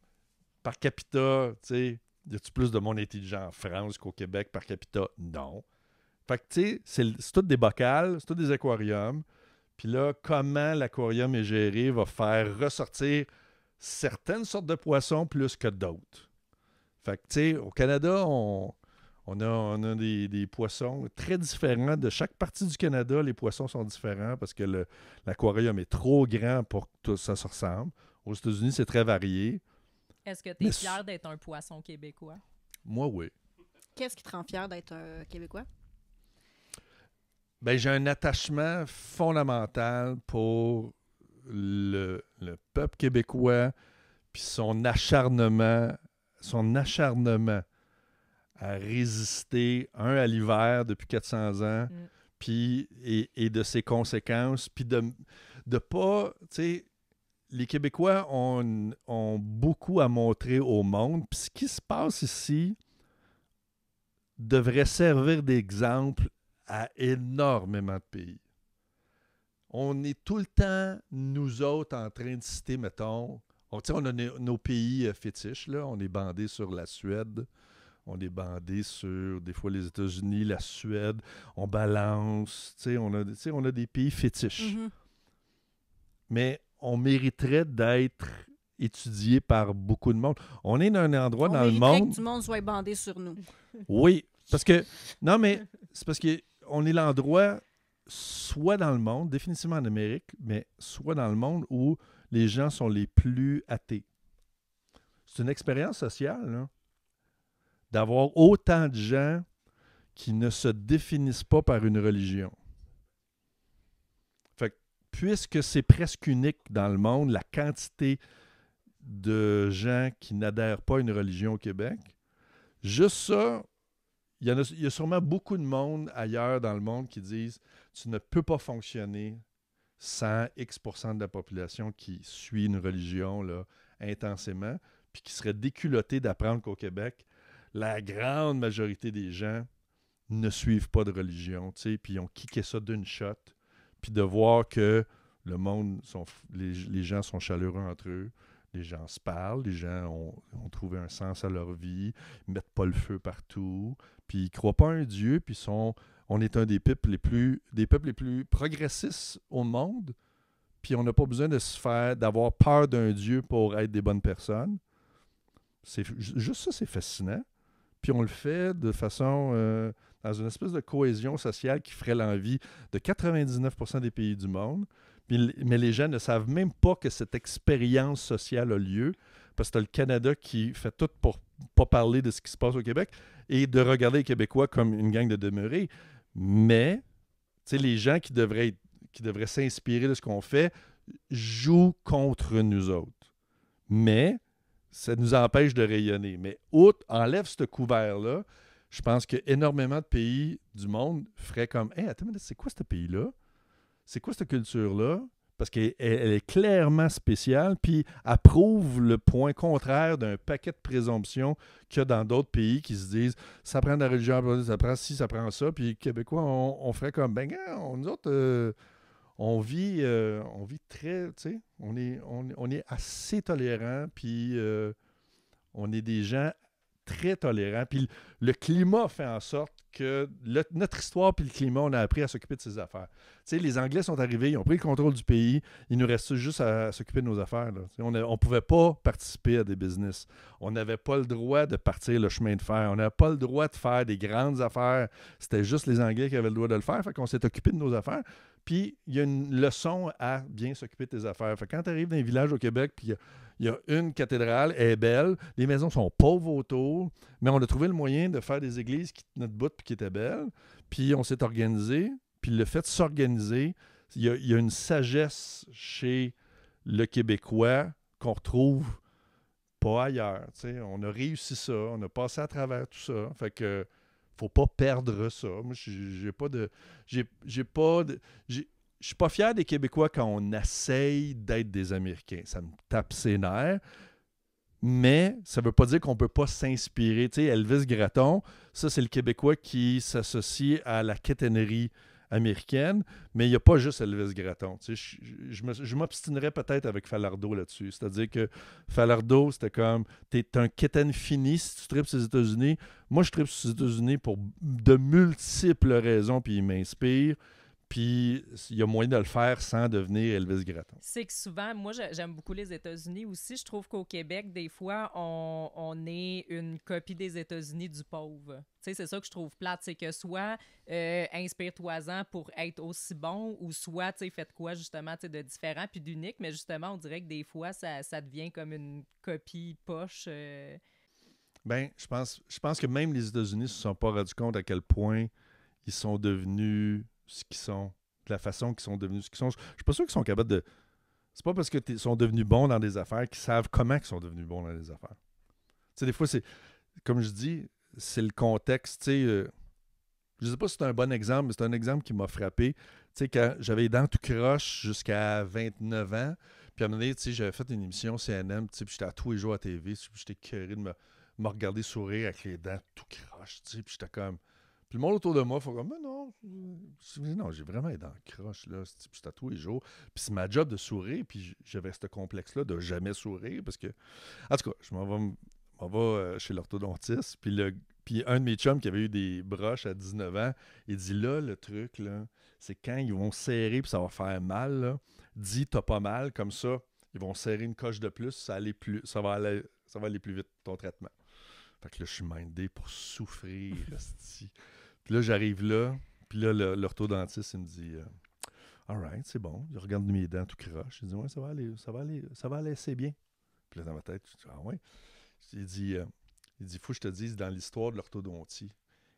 [SPEAKER 1] Par capita, tu sais. Y a-tu plus de monde intelligent en France qu'au Québec par capita? Non. Fait que, tu sais, c'est tout des bocals, c'est tout des aquariums. Puis là, comment l'aquarium est géré va faire ressortir certaines sortes de poissons plus que d'autres. Fait que, tu sais, au Canada, on a des poissons très différents. De chaque partie du Canada, les poissons sont différents parce que l'aquarium est trop grand pour que tout ça se ressemble. Aux États-Unis, c'est très varié.
[SPEAKER 3] Est-ce que tu es fier d'être un poisson québécois?
[SPEAKER 1] Moi, oui.
[SPEAKER 2] Qu'est-ce qui te rend fier d'être un Québécois?
[SPEAKER 1] Ben, j'ai un attachement fondamental pour le peuple québécois puis son acharnement à résister, à l'hiver depuis 400 ans, puis et de ses conséquences, puis de pas, tu sais, les Québécois ont beaucoup à montrer au monde. Puis ce qui se passe ici devrait servir d'exemple à énormément de pays. On est tout le temps, nous autres, en train de citer, mettons, on a nos pays fétiches, là. On est bandés sur la Suède. On est bandés sur, des fois, les États-Unis, la Suède. On balance. On a des pays fétiches.
[SPEAKER 2] Mm-hmm.
[SPEAKER 1] Mais on mériterait d'être étudié par beaucoup de monde. On est dans un endroit dans le monde...
[SPEAKER 2] On mériterait que tout le monde soit bandé sur nous.
[SPEAKER 1] Oui, parce que... Non, mais c'est parce qu'on est l'endroit, soit dans le monde, définitivement en Amérique, mais soit dans le monde où les gens sont les plus athées. C'est une expérience sociale, là, d'avoir autant de gens qui ne se définissent pas par une religion. Puisque c'est presque unique dans le monde, la quantité de gens qui n'adhèrent pas à une religion au Québec, juste ça, il y a sûrement beaucoup de monde ailleurs dans le monde qui disent « Tu ne peux pas fonctionner sans X% de la population qui suit une religion là, intensément, puis qui serait déculotté d'apprendre qu'au Québec, la grande majorité des gens ne suivent pas de religion, tu sais, puis ils ont kické ça d'une shot, puis de voir que le monde, les gens sont chaleureux entre eux, les gens se parlent, les gens ont trouvé un sens à leur vie, ils mettent pas le feu partout, puis ils croient pas à un Dieu, puis on est un des peuples les plus progressistes au monde, puis on n'a pas besoin d'avoir peur d'un Dieu pour être des bonnes personnes. Juste ça, c'est fascinant. Puis on le fait de façon, dans une espèce de cohésion sociale qui ferait l'envie de 99% des pays du monde. Mais les gens ne savent même pas que cette expérience sociale a lieu, parce que tu as le Canada qui fait tout pour pas parler de ce qui se passe au Québec et de regarder les Québécois comme une gang de demeurés. Mais, tu sais, les gens qui devraient s'inspirer de ce qu'on fait jouent contre nous autres. Mais ça nous empêche de rayonner. Mais enlève ce couvert-là, je pense qu'énormément de pays du monde feraient comme « Hey, attends, c'est quoi ce pays-là? C'est quoi cette culture-là? » Parce qu'elle est clairement spéciale, puis approuve le point contraire d'un paquet de présomptions qu'il y a dans d'autres pays qui se disent « Ça prend de la religion, ça prend ci, ça prend ça. » Puis les Québécois, on ferait comme « Ben, nous autres... on vit très, tu sais, on est assez tolérants, puis on est des gens très tolérants. Puis le climat fait en sorte que notre histoire puis le climat, on a appris à s'occuper de ses affaires. Tu sais, les Anglais sont arrivés, ils ont pris le contrôle du pays, il nous reste juste à s'occuper de nos affaires. Là. On ne pouvait pas participer à des business. On n'avait pas le droit de partir le chemin de fer. On n'avait pas le droit de faire des grandes affaires. C'était juste les Anglais qui avaient le droit de le faire. Fait qu'on s'est occupé de nos affaires. Puis, il y a une leçon à bien s'occuper de tes affaires. Fait que quand tu arrives dans un village au Québec, puis il y a une cathédrale, elle est belle, les maisons sont pauvres autour, mais on a trouvé le moyen de faire des églises qui tenaient debout puis qui étaient belles. Puis, on s'est organisé. Puis, le fait de s'organiser, il y a une sagesse chez le Québécois qu'on retrouve pas ailleurs. T'sais. On a réussi ça, on a passé à travers tout ça. Fait que faut pas perdre ça. Moi, je suis pas fier des Québécois quand on essaye d'être des Américains. Ça me tape ses nerfs. Mais ça veut pas dire qu'on peut pas s'inspirer. Tu sais, Elvis Gratton, ça, c'est le Québécois qui s'associe à la quétainerie américaine, mais il n'y a pas juste Elvis Gratton. Tu sais, je m'obstinerais peut-être avec Falardeau là-dessus. C'est-à-dire que Falardeau, c'était comme, t'es un quétaine fini si tu tripes sur les États-Unis. Moi, je tripe sur les États-Unis pour de multiples raisons, puis il m'inspire. Puis il y a moyen de le faire sans devenir Elvis Gratton.
[SPEAKER 3] C'est que souvent, moi, j'aime beaucoup les États-Unis aussi. Je trouve qu'au Québec, des fois, on est une copie des États-Unis du pauvre. Tu sais, c'est ça que je trouve plate. C'est que soit inspire-toi-en pour être aussi bon, ou soit, tu sais, faites quoi, justement, tu sais, de différent puis d'unique. Mais justement, on dirait que des fois, ça devient comme une copie poche.
[SPEAKER 1] Ben, je pense que même les États-Unis ne se sont pas rendus compte à quel point ils sont devenus ce qu'ils sont, de la façon qu'ils sont devenus ce qu'ils sont. Je suis pas sûr qu'ils sont capables de... C'est pas parce qu'ils sont devenus bons dans des affaires qu'ils savent comment ils sont devenus bons dans des affaires. Tu sais, des fois, c'est... Comme je dis, c'est le contexte, tu sais... je sais pas si c'est un bon exemple, mais c'est un exemple qui m'a frappé. Tu sais, quand j'avais les dents tout croche jusqu'à 29 ans, puis à un moment donné, tu sais, j'avais fait une émission CNN, tu sais, puis j'étais à tous les jours à TV, puis j'étais curé de me regarder sourire avec les dents tout croche, tu sais, puis j'étais comme... Puis le monde autour de moi, il faut comme, mais non, j'ai vraiment les dents croches, là. Puis c'est à tous les jours. Puis c'est ma job de sourire, puis j'avais ce complexe-là de jamais sourire, parce que, en tout cas, je m'en vais chez l'orthodontiste, puis un de mes chums qui avait eu des broches à 19 ans, il dit, là, le truc, là, c'est quand ils vont serrer, puis ça va faire mal, là, dis, t'as pas mal, comme ça, ils vont serrer une coche de plus, ça va aller plus vite, ton traitement. Fait que là, je suis mindé pour souffrir, esti. Puis là, j'arrive là, puis là, l'orthodontiste, il me dit « All right, c'est bon. » Il regarde mes dents tout croche. Il dit « Ouais, ça va aller assez bien. » Puis là, dans ma tête, je dis « Ah ouais? » Il dit « Faut que je te dise, dans l'histoire de l'orthodontie,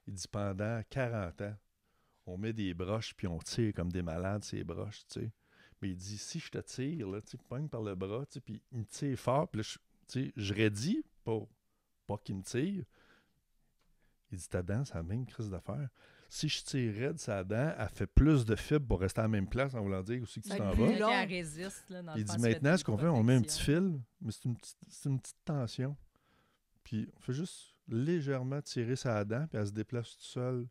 [SPEAKER 1] il dit pendant 40 ans, on met des broches, puis on tire comme des malades ces broches, tu sais. Mais il dit « Si je te tire, là, tu pognes par le bras, tu sais, puis il me tire fort, puis là, tu sais, je raidis pour pas qu'il me tire. » Il dit, ta dent, c'est la même crise d'affaires. Si je tire raide sa dent, elle fait plus de fibres pour rester à la même place, en voulant dire aussi que tu t'en vas.
[SPEAKER 3] Elle résiste, là, dans
[SPEAKER 1] il
[SPEAKER 3] le
[SPEAKER 1] dit,
[SPEAKER 3] fond,
[SPEAKER 1] maintenant, ce qu'on fait, on met un petit fil, mais c'est une petite tension. Puis on fait juste légèrement tirer sa dent, puis elle se déplace toute seule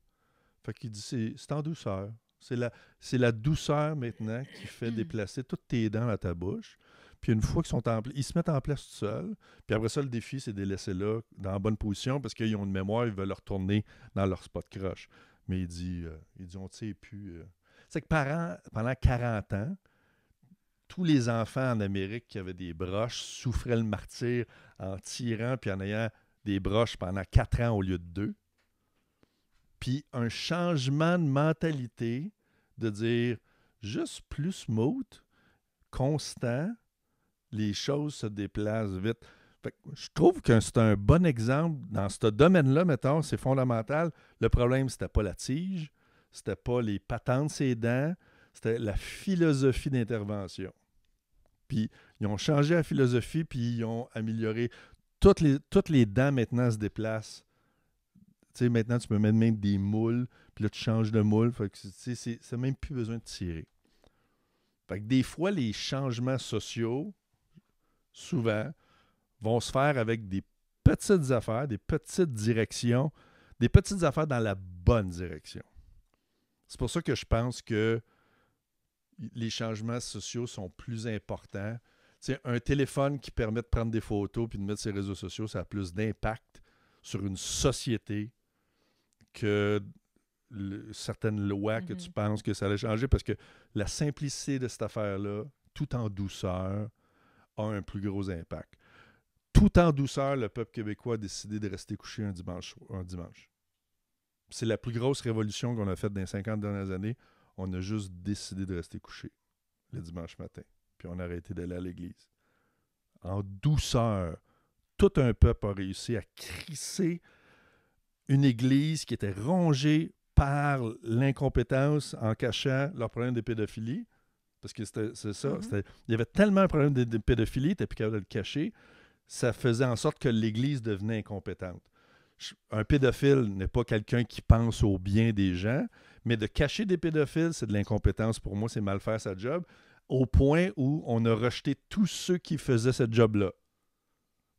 [SPEAKER 1] Fait qu'il dit, c'est en douceur. C'est la douceur maintenant qui fait déplacer toutes tes dents dans ta bouche. Puis une fois qu'ils sont ils se mettent en place tout seuls. Puis après ça, le défi, c'est de les laisser là, dans la bonne position, parce qu'ils ont une mémoire, ils veulent retourner dans leur spot croche. Mais il dit on ne sait plus. C'est que pendant 40 ans, tous les enfants en Amérique qui avaient des broches souffraient le martyre en tirant puis en ayant des broches pendant 4 ans au lieu de 2. Puis un changement de mentalité de dire juste plus smooth, constant, les choses se déplacent vite. Fait que je trouve que c'est un bon exemple. Dans ce domaine-là, mettons, c'est fondamental. Le problème, c'était pas la tige, c'était pas les patentes ses dents, c'était la philosophie d'intervention. Puis ils ont changé la philosophie, puis ils ont amélioré. Toutes les dents maintenant se déplacent. Tu sais, maintenant, tu peux mettre même des moules, puis là, tu changes de moule. Fait que, tu sais, c'est même plus besoin de tirer. Fait que des fois, les changements sociaux, souvent, vont se faire avec des petites affaires, des petites directions, des petites affaires dans la bonne direction. C'est pour ça que je pense que les changements sociaux sont plus importants. Tu sais, un téléphone qui permet de prendre des photos puis de mettre sur les réseaux sociaux, ça a plus d'impact sur une société que certaines lois que tu penses que ça allait changer, parce que la simplicité de cette affaire-là, tout en douceur, a un plus gros impact. Tout en douceur, le peuple québécois a décidé de rester couché un dimanche. C'est la plus grosse révolution qu'on a faite dans les 50 dernières années. On a juste décidé de rester couché le dimanche matin. Puis on a arrêté d'aller à l'église. En douceur, tout un peuple a réussi à crisser une église qui était rongée par l'incompétence en cachant leur problème de pédophilie. Parce que c'est ça. Il y avait tellement un problème de pédophilie, tu n'étais plus capable de le cacher. Ça faisait en sorte que l'Église devenait incompétente. Un pédophile n'est pas quelqu'un qui pense au bien des gens, mais de cacher des pédophiles, c'est de l'incompétence. Pour moi, c'est mal faire sa job, au point où on a rejeté tous ceux qui faisaient ce job-là.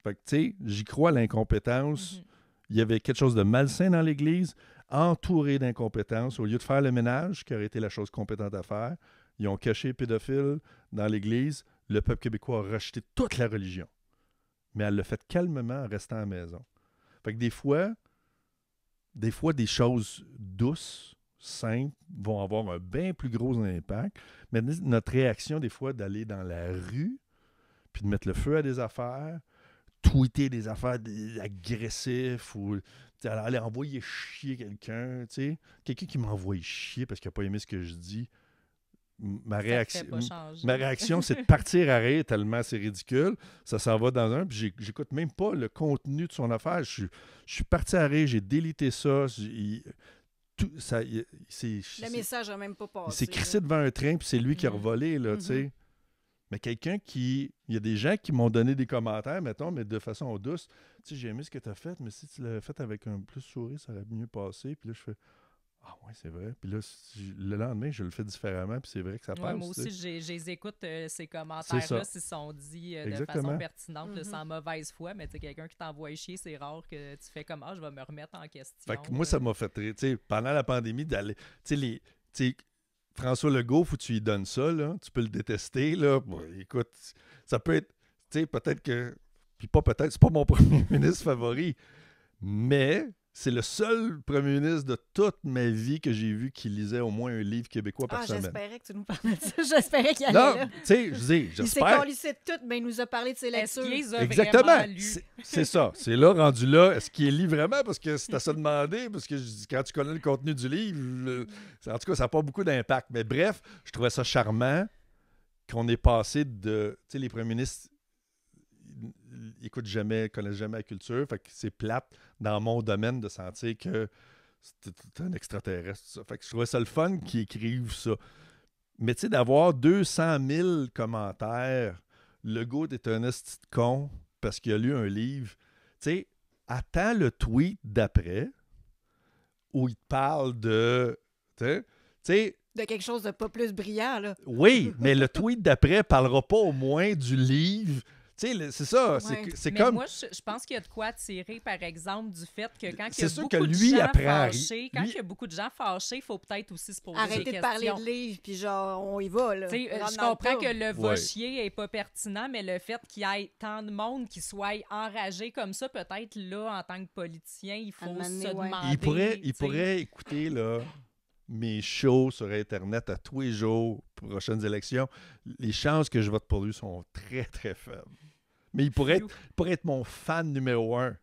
[SPEAKER 1] Fait que, tu sais, j'y crois à l'incompétence. Il y avait quelque chose de malsain dans l'Église, entouré d'incompétence. Au lieu de faire le ménage, qui aurait été la chose compétente à faire, ils ont caché les pédophiles dans l'Église. Le peuple québécois a rejeté toute la religion. Mais elle l'a fait calmement en restant à la maison. Fait que des fois, des choses douces, simples, vont avoir un bien plus gros impact. Mais notre réaction, des fois, d'aller dans la rue, puis de mettre le feu à des affaires, tweeter des affaires agressives, ou aller envoyer chier quelqu'un, tu sais. Quelqu'un qui m'envoie chier parce qu'il n'a pas aimé ce que je dis. Ma réaction, c'est de partir à rire tellement c'est ridicule. Ça s'en va dans un, puis j'écoute même pas le contenu de son affaire. Je suis parti à rire, j'ai délité ça.
[SPEAKER 2] Le message n'a même pas passé.
[SPEAKER 1] Il s'est crissé devant un train, puis c'est lui qui a revolé, là, tu sais. Mais quelqu'un qui... Il y a des gens qui m'ont donné des commentaires, mettons, mais de façon douce. Tu sais, j'ai aimé ce que tu as fait, mais si tu l'avais fait avec un plus sourire, ça aurait mieux passé. Puis là, je fais... Ah ouais, c'est vrai. Puis là, le lendemain, je le fais différemment, puis c'est vrai que ça passe.
[SPEAKER 3] Moi aussi, j'écoute ces commentaires-là s'ils sont dits de façon pertinente, là, sans mauvaise foi, mais tu sais, quelqu'un qui t'envoie chier, c'est rare que tu fais comme « Ah, je vais me remettre en question. »
[SPEAKER 1] Fait que moi, ça m'a fait rire. Tu sais, pendant la pandémie, d'aller... Tu sais, François Legault, faut que tu lui donnes ça, là. Tu peux le détester, là. Bon, écoute, ça peut être... Tu sais, peut-être que... Puis pas peut-être, c'est pas mon premier ministre favori, mais... C'est le seul premier ministre de toute ma vie que j'ai vu qui lisait au moins un livre québécois par semaine.
[SPEAKER 2] J'espérais que tu nous parlais de ça. J'espérais qu'il allait là.
[SPEAKER 1] Non, tu sais, j'espère.
[SPEAKER 2] Il s'est collissé de tout, mais il nous a parlé de ses lectures.
[SPEAKER 1] Exactement. C'est ça. C'est là, rendu là. Est-ce qu'il lit vraiment? Parce que c'est à se demander. Parce que quand tu connais le contenu du livre, en tout cas, ça n'a pas beaucoup d'impact. Mais bref, je trouvais ça charmant qu'on ait passé de... Tu sais, les premiers ministres... connaissent jamais la culture, fait que c'est plate dans mon domaine de sentir que c'est un extraterrestre. Ça. Fait que je trouvais ça le fun qu'ils écrivent ça. Mais tu sais, d'avoir 200 000 commentaires, Legault est un esti de con parce qu'il a lu un livre. Tu sais, attends le tweet d'après où il parle de... Tu sais,
[SPEAKER 2] de quelque chose de pas plus brillant, là.
[SPEAKER 1] Oui, mais le tweet d'après parlera pas au moins du livre. sais, c'est ça.
[SPEAKER 2] Ouais.
[SPEAKER 1] C'est
[SPEAKER 3] Mais
[SPEAKER 1] comme...
[SPEAKER 3] moi, je pense qu'il y a de quoi tirer, par exemple, du fait que quand il y
[SPEAKER 1] C'est
[SPEAKER 3] a
[SPEAKER 1] sûr
[SPEAKER 3] beaucoup
[SPEAKER 1] que
[SPEAKER 3] de
[SPEAKER 1] lui,
[SPEAKER 3] gens
[SPEAKER 1] après,
[SPEAKER 3] fâchés, quand
[SPEAKER 1] lui-
[SPEAKER 3] il y a beaucoup de gens fâchés, il faut peut-être aussi se poser
[SPEAKER 2] Arrêtez
[SPEAKER 3] des
[SPEAKER 2] de parler
[SPEAKER 3] questions.
[SPEAKER 2] de livres, puis genre, on y va, là.
[SPEAKER 3] Tu sais,
[SPEAKER 2] Rentre
[SPEAKER 3] je
[SPEAKER 2] dans le
[SPEAKER 3] comprends
[SPEAKER 2] tas.
[SPEAKER 3] que le va
[SPEAKER 1] Ouais.
[SPEAKER 3] chier est pas pertinent, mais le fait qu'il y ait tant de monde qui soit enragé comme ça, peut-être là, en tant que politicien, il
[SPEAKER 2] À un
[SPEAKER 3] faut
[SPEAKER 2] moment donné,
[SPEAKER 3] se
[SPEAKER 2] ouais.
[SPEAKER 3] demander.
[SPEAKER 1] Il pourrait écouter là, mes shows sur Internet à tous les jours pour les prochaines élections. Les chances que je vote pour lui sont très, très faibles. Mais il pourrait être mon fan numéro 1.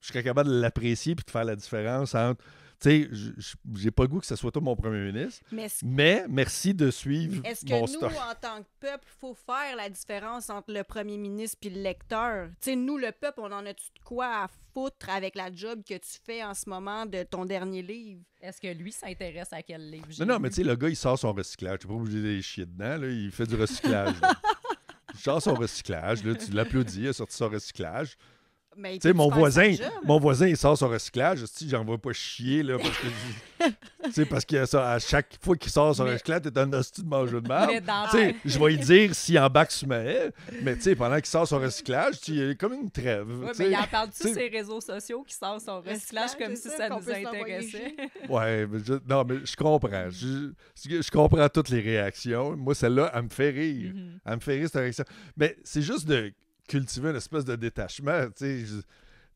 [SPEAKER 1] Je serais capable de l'apprécier puis de faire la différence entre... Tu sais, j'ai pas le goût que ce soit toi mon premier ministre, mais merci de suivre
[SPEAKER 2] Est-ce que
[SPEAKER 1] mon
[SPEAKER 2] nous,
[SPEAKER 1] stock.
[SPEAKER 2] en tant que peuple, il faut faire la différence entre le premier ministre et le lecteur? Tu sais, nous, le peuple, on en a-tu de quoi à foutre avec la job que tu fais en ce moment de ton dernier livre?
[SPEAKER 3] Est-ce que lui s'intéresse à quel livre j'ai
[SPEAKER 1] Non, mais
[SPEAKER 3] lu?
[SPEAKER 1] tu sais, le gars, il sort son recyclage. Tu n'es pas obligé d'aller chier dedans, là. Il fait du recyclage. Là. Il sort son recyclage, là. Tu l'applaudis, il a sorti son recyclage.
[SPEAKER 2] Mais
[SPEAKER 1] Tu sais, mon voisin,
[SPEAKER 2] mon...
[SPEAKER 1] il sort son recyclage. Si j'en vais pas chier, là, parce que... Tu sais, parce que ça, à chaque fois qu'il sort son recyclage, t'es un hostie de mangeur de
[SPEAKER 3] Mais
[SPEAKER 1] marde.
[SPEAKER 3] dans
[SPEAKER 1] Tu sais, je vais lui dire s'il embarque sur ma haie, mais tu sais, pendant qu'il sort son recyclage, il y a comme une trêve.
[SPEAKER 3] Ouais,
[SPEAKER 1] tu
[SPEAKER 3] mais
[SPEAKER 1] sais.
[SPEAKER 3] il en parle-tu
[SPEAKER 1] tu sais-
[SPEAKER 3] ses réseaux sociaux qui sort son recyclage
[SPEAKER 2] Recyclage,
[SPEAKER 3] comme
[SPEAKER 2] c'est
[SPEAKER 3] si
[SPEAKER 2] ça,
[SPEAKER 3] ça
[SPEAKER 2] qu'on
[SPEAKER 3] nous
[SPEAKER 2] peut s'envoyer
[SPEAKER 3] intéressait?
[SPEAKER 1] Ouais, mais non, mais je comprends. Je comprends toutes les réactions. Moi, celle-là, elle me fait rire.
[SPEAKER 3] Mhm.
[SPEAKER 1] Elle me fait rire, cette réaction. Mais c'est juste de cultiver une espèce de détachement. Tu sais,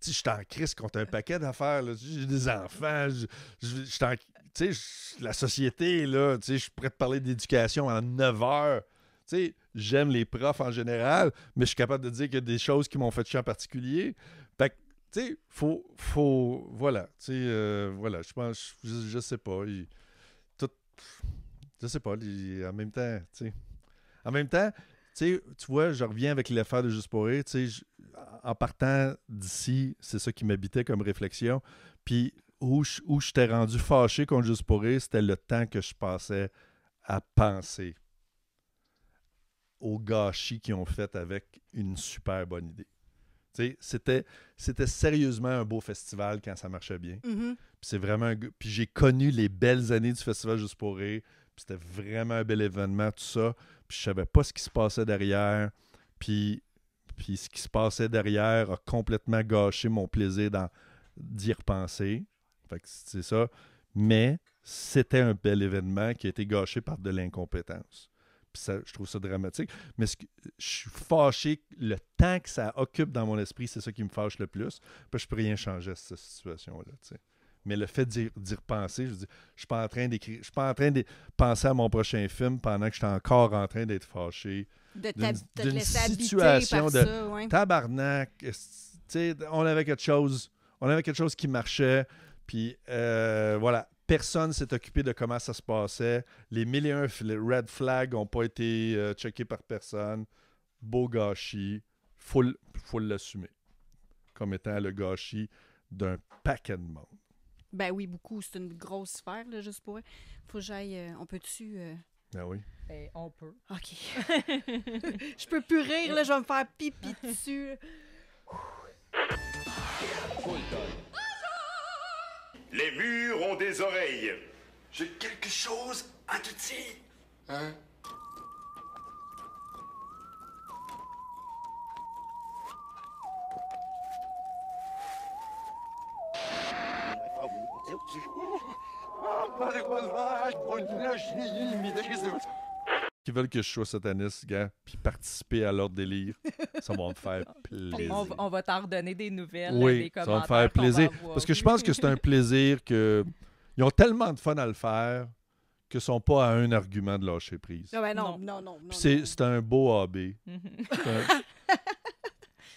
[SPEAKER 1] je suis en crise contre un paquet d'affaires. Là. J'ai des enfants. Je suis en... Tu sais, la société, là, tu sais, je suis prêt de parler d'éducation en 9 heures. Tu sais, j'aime les profs en général, mais je suis capable de dire qu'il y a des choses qui m'ont fait chier en particulier. Fait que, tu sais, faut... Voilà. Tu sais, voilà. Je pense... Je sais pas. Je sais pas. En même temps, tu sais... En même temps, tu vois, je reviens avec l'affaire de Juste pour rire. Tu sais, en partant d'ici, c'est ça qui m'habitait comme réflexion. Puis où j'étais rendu fâché contre Juste pour rire, c'était le temps que je passais à penser au gâchis qu'ils ont fait avec une super bonne idée. Tu sais, c'était sérieusement un beau festival quand ça marchait bien.
[SPEAKER 2] Mhm.
[SPEAKER 1] Puis c'est vraiment puis j'ai connu les belles années du festival Juste pour rire. Puis c'était vraiment un bel événement, tout ça. Puis je savais pas ce qui se passait derrière. Puis ce qui se passait derrière a complètement gâché mon plaisir d'y repenser. Fait que c'est ça. Mais c'était un bel événement qui a été gâché par de l'incompétence. Puis ça, je trouve ça dramatique. Mais je suis fâché. Le temps que ça occupe dans mon esprit, c'est ça qui me fâche le plus. Puis je peux rien changer à cette situation-là, tu sais. Mais le fait d'y repenser, je suis pas en train d'écrire, je suis pas en train de penser à mon prochain film pendant que je suis encore en train d'être fâché.
[SPEAKER 2] De
[SPEAKER 1] d'une
[SPEAKER 2] te laisser habiter
[SPEAKER 1] situation
[SPEAKER 2] par
[SPEAKER 1] de
[SPEAKER 2] ça, ouais.
[SPEAKER 1] tabarnak. Tu sais, on avait quelque chose qui marchait. Puis voilà, personne s'est occupé de comment ça se passait. Les 1001 red flags n'ont pas été checkés par personne. Beau gâchis. Faut l'assumer comme étant le gâchis d'un paquet de monde.
[SPEAKER 2] Ben oui, beaucoup. C'est une grosse sphère, là, juste pour... Faut que j'aille... on peut-tu...
[SPEAKER 1] Ah oui.
[SPEAKER 3] Ben, on peut.
[SPEAKER 2] OK. Je peux plus rire, là. Je vais me faire pipi dessus.
[SPEAKER 5] Les murs ont des oreilles.
[SPEAKER 6] J'ai quelque chose à te dire. Hein?
[SPEAKER 1] Qui veulent que je sois sataniste, gars, puis participer à leur délire, ça va me faire plaisir.
[SPEAKER 3] On va t'en redonner des nouvelles,
[SPEAKER 1] Oui,
[SPEAKER 3] des
[SPEAKER 1] ça
[SPEAKER 3] commentaires.
[SPEAKER 1] va me faire
[SPEAKER 3] qu'on va
[SPEAKER 1] plaisir.
[SPEAKER 3] avoir.
[SPEAKER 1] Parce que je pense que c'est un plaisir que... Ils ont tellement de fun à le faire qu'ils ne sont pas à un argument de lâcher prise.
[SPEAKER 2] Ah ben non,
[SPEAKER 3] Non.
[SPEAKER 2] non.
[SPEAKER 1] Puis c'est un beau hobby.
[SPEAKER 3] Mhm.
[SPEAKER 1] C'est un-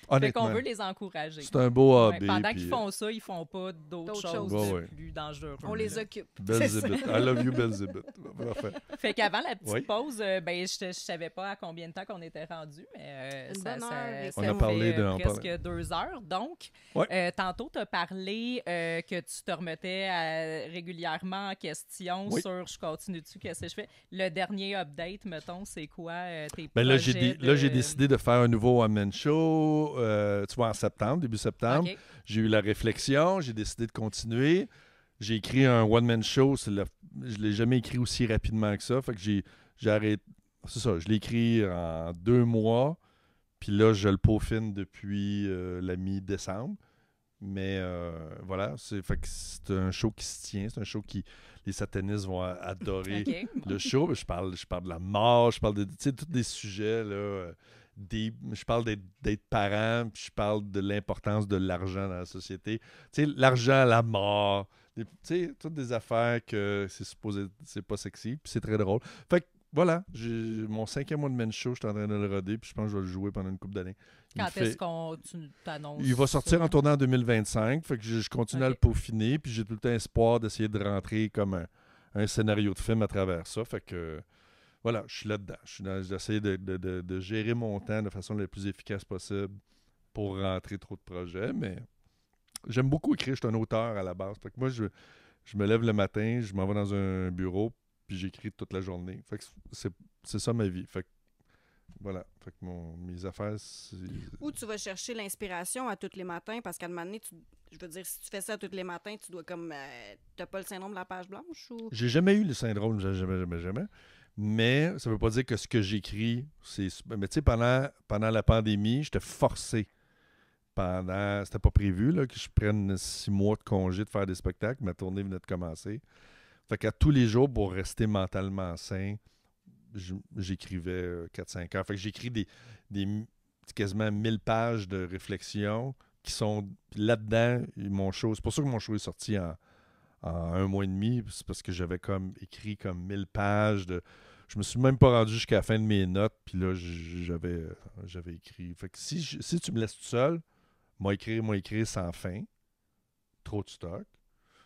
[SPEAKER 3] Fait
[SPEAKER 1] Honnêtement,
[SPEAKER 3] qu'on veut les encourager.
[SPEAKER 1] c'est un beau
[SPEAKER 3] Ouais,
[SPEAKER 1] hobby.
[SPEAKER 3] pendant
[SPEAKER 1] puis,
[SPEAKER 3] qu'ils font ça, ils font pas d'autres
[SPEAKER 2] D'autres
[SPEAKER 3] choses
[SPEAKER 2] choses.
[SPEAKER 1] Ouais, ouais.
[SPEAKER 3] plus dangereuses.
[SPEAKER 2] On les occupe.
[SPEAKER 1] Belzébuth. I love you, Belzébuth. Parfait.
[SPEAKER 3] Fait qu'avant la petite
[SPEAKER 1] Oui.
[SPEAKER 3] pause, ben je savais pas à combien de temps qu'on était rendu, mais
[SPEAKER 2] Une bonne heure et
[SPEAKER 1] On
[SPEAKER 3] ça
[SPEAKER 1] a
[SPEAKER 3] fait,
[SPEAKER 1] parlé de- on
[SPEAKER 3] presque
[SPEAKER 1] parlait.
[SPEAKER 3] 2 heures. Donc,
[SPEAKER 1] Ouais.
[SPEAKER 3] tantôt, tu as parlé que tu te remettais régulièrement en question
[SPEAKER 1] Oui.
[SPEAKER 3] sur je continue dessus, qu'est-ce que je fais. Le dernier update, mettons, c'est quoi tes
[SPEAKER 1] Ben là,
[SPEAKER 3] projets
[SPEAKER 1] j'ai décidé de faire un nouveau one-man show, tu vois, en septembre, début septembre.
[SPEAKER 3] OK.
[SPEAKER 1] J'ai eu la réflexion, j'ai décidé de continuer. J'ai écrit un one-man show. Je ne l'ai jamais écrit aussi rapidement que ça. Fait que j'ai arrêté. C'est ça, je l'ai écrit en 2 mois. Puis là, je le peaufine depuis la mi-décembre. Mais voilà, fait que c'est un show qui se tient. C'est un show qui... Les satanistes vont adorer le show. Je parle de la mort, je parle de tous des sujets, là, je parle d'être parent, puis je parle de l'importance de l'argent dans la société. Tu sais, l'argent, la mort, tu sais, toutes des affaires que c'est pas sexy, puis c'est très drôle. Fait que voilà, mon 5e one-man show, je suis en train de le roder, puis je pense que je vais le jouer pendant une couple d'années.
[SPEAKER 3] Quand est-ce qu'on t'annonces?
[SPEAKER 1] Il va sortir en tournant en 2025, fait que je continue à le peaufiner, puis j'ai tout le temps espoir d'essayer de rentrer comme un scénario de film à travers ça. Fait que voilà, je suis là-dedans. J'essaie de gérer mon temps de façon la plus efficace possible pour rentrer trop de projets, mais j'aime beaucoup écrire. Je suis un auteur à la base. Fait que moi, je me lève le matin, je m'en vais dans un bureau, puis j'écris toute la journée. Fait que c'est ça ma vie. Fait que voilà. Fait que mes affaires, c'est...
[SPEAKER 2] Où tu vas chercher l'inspiration à tous les matins, parce qu'à un moment donné, je veux dire, si tu fais ça tous les matins, tu dois comme... t'as pas le syndrome de la page blanche ou...
[SPEAKER 1] J'ai jamais eu le syndrome, jamais. Mais ça veut pas dire que ce que j'écris, c'est... Mais tu sais, pendant la pandémie, j'étais forcé. C'était pas prévu là, que je prenne 6 mois de congé de faire des spectacles. Ma tournée venait de commencer. Fait qu'à tous les jours, pour rester mentalement sain, j'écrivais 4-5 heures. Fait que j'écris des quasiment 1000 pages de réflexion qui sont là-dedans. C'est pour ça que mon show est sorti en 1 mois et demi. C'est parce que j'avais comme écrit comme 1000 pages de... Je me suis même pas rendu jusqu'à la fin de mes notes. Puis là, j'avais écrit. Fait que si tu me laisses tout seul, moi écrire sans fin. Trop de stock.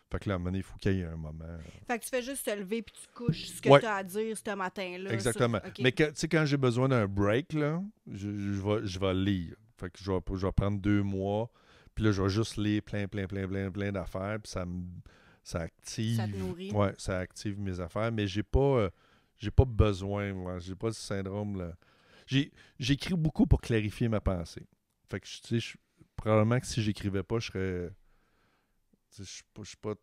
[SPEAKER 1] Fait que là, à un moment donné, il faut qu'il y ait un moment.
[SPEAKER 2] Fait que tu fais juste te lever puis tu couches ce que tu as à dire ce matin-là.
[SPEAKER 1] Exactement.
[SPEAKER 2] Okay.
[SPEAKER 1] Mais quand j'ai besoin d'un break, là, je vais lire. Fait que je vais prendre 2 mois. Puis là, je vais juste lire plein d'affaires. Puis ça active.
[SPEAKER 2] Ça te nourrit.
[SPEAKER 1] Ouais, ça active mes affaires. Mais j'ai pas besoin. Moi. J'ai pas ce syndrome là. J'écris beaucoup pour clarifier ma pensée. Fait que probablement que si j'écrivais pas, je serais. Je suis pas.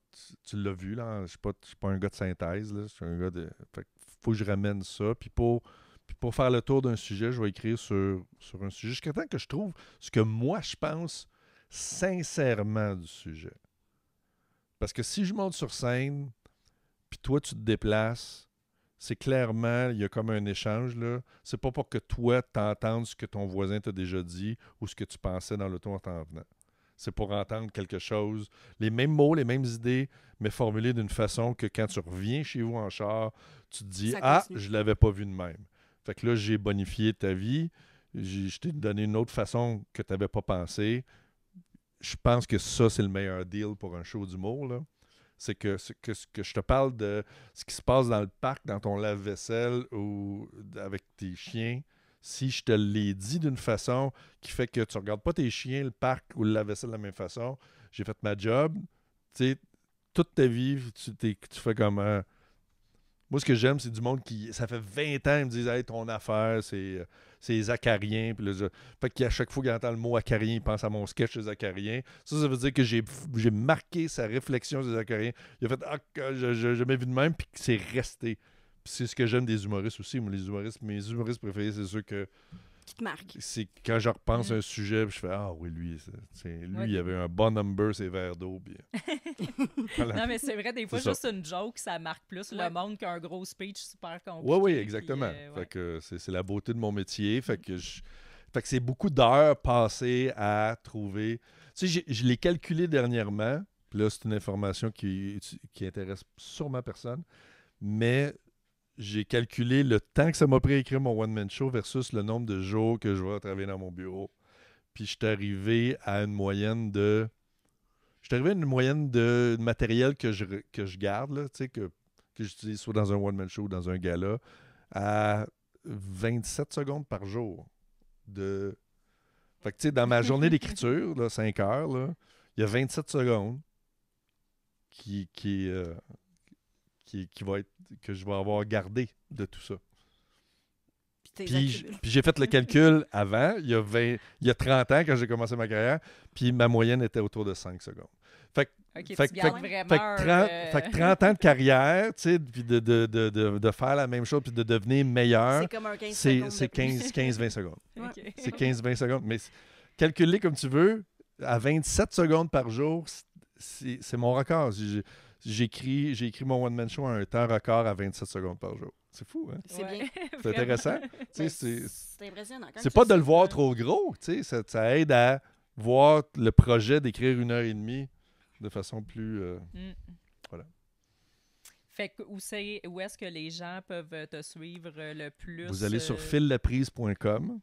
[SPEAKER 1] Tu l'as vu, là. Je suis pas un gars de synthèse, là. Je suis un gars de. Fait que faut que je ramène ça. Puis pour faire le tour d'un sujet, je vais écrire sur un sujet jusqu'à temps que je trouve ce que moi je pense sincèrement du sujet. Parce que si je monte sur scène, puis toi tu te déplaces, c'est clairement, il y a comme un échange, là. C'est pas pour que toi t'entendes ce que ton voisin t'a déjà dit ou ce que tu pensais dans l'auto en t'en venant. C'est pour entendre quelque chose, les mêmes mots, les mêmes idées, mais formulées d'une façon que quand tu reviens chez vous en char, tu te dis « Ah, je l'avais pas vu de même ». Fait que là, j'ai bonifié ta vie, je t'ai donné une autre façon que tu n'avais pas pensé. Je pense que ça, c'est le meilleur deal pour un show d'humour, là. C'est que je te parle de ce qui se passe dans le parc, dans ton lave-vaisselle ou avec tes chiens. Si je te l'ai dit d'une façon qui fait que tu ne regardes pas tes chiens, le parc ou le lave-vaisselle de la même façon, j'ai fait ma job. Tu sais, toute ta vie, tu fais comme... Moi, ce que j'aime, c'est du monde qui... Ça fait 20 ans, ils me disent « Hey, ton affaire, c'est les acariens. » Puis là, fait qu'à chaque fois qu'il entend le mot acarien, il pense à mon sketch des acariens. Ça veut dire que j'ai marqué sa réflexion des acariens. Il a fait « Ah, j'ai jamais vu de même. » Puis c'est resté. Puis c'est ce que j'aime des humoristes aussi. Moi, mes humoristes préférés, c'est ceux que...
[SPEAKER 2] Qui te marquent.
[SPEAKER 1] C'est quand je repense à un sujet, puis je fais « Ah oui, lui, il avait un bon number, ses verres d'eau. » Puis...
[SPEAKER 3] Voilà. Non, mais c'est vrai, des fois, juste une joke, ça marque plus le monde qu'un gros speech super compliqué.
[SPEAKER 1] Oui, exactement. Fait que c'est la beauté de mon métier. Fait que c'est beaucoup d'heures passées à trouver... Tu sais, je l'ai calculé dernièrement, puis là, c'est une information qui intéresse sûrement personne, mais... J'ai calculé le temps que ça m'a pris à écrire mon one-man show versus le nombre de jours que je vais travailler dans mon bureau. Puis je suis arrivé à une moyenne de... matériel que je garde, là, que j'utilise soit dans un one-man show ou dans un gala, à 27 secondes par jour. Fait que, tu sais, dans ma journée d'écriture, là, 5 heures, là, il y a 27 secondes qui va être que je vais avoir gardé de tout ça. Puis j'ai fait le calcul avant, il y a 30 ans, quand j'ai commencé ma carrière, puis ma moyenne était autour de 5 secondes. Fait que
[SPEAKER 3] OK,
[SPEAKER 1] Fait
[SPEAKER 3] tu
[SPEAKER 1] que-
[SPEAKER 3] gardes
[SPEAKER 1] fait
[SPEAKER 3] vraiment...
[SPEAKER 1] Fait que 30 ans de carrière, tu sais, puis de faire la même chose, puis de devenir meilleur,
[SPEAKER 2] C'est comme un 15
[SPEAKER 1] c'est
[SPEAKER 2] secondes de plus.
[SPEAKER 1] 15-20 secondes.
[SPEAKER 3] OK.
[SPEAKER 1] C'est 15-20 secondes. Mais calculer comme tu veux, à 27 secondes par jour, c'est mon record. J'ai écrit mon one-man show à un temps record à 27 secondes par jour. C'est fou, hein?
[SPEAKER 2] C'est
[SPEAKER 3] Ouais.
[SPEAKER 2] bien.
[SPEAKER 1] C'est intéressant. Tu
[SPEAKER 2] Ben,
[SPEAKER 1] sais,
[SPEAKER 2] c'est impressionnant. Quand
[SPEAKER 1] c'est
[SPEAKER 2] tu
[SPEAKER 1] pas de le
[SPEAKER 2] sais
[SPEAKER 1] voir
[SPEAKER 2] que-
[SPEAKER 1] trop gros, tu sais. Ça aide à voir le projet d'écrire 1h30 de façon plus...
[SPEAKER 3] Mm.
[SPEAKER 1] Voilà.
[SPEAKER 3] Fait que où est-ce que les gens peuvent te suivre le plus?
[SPEAKER 1] Vous allez sur fillaprise.com.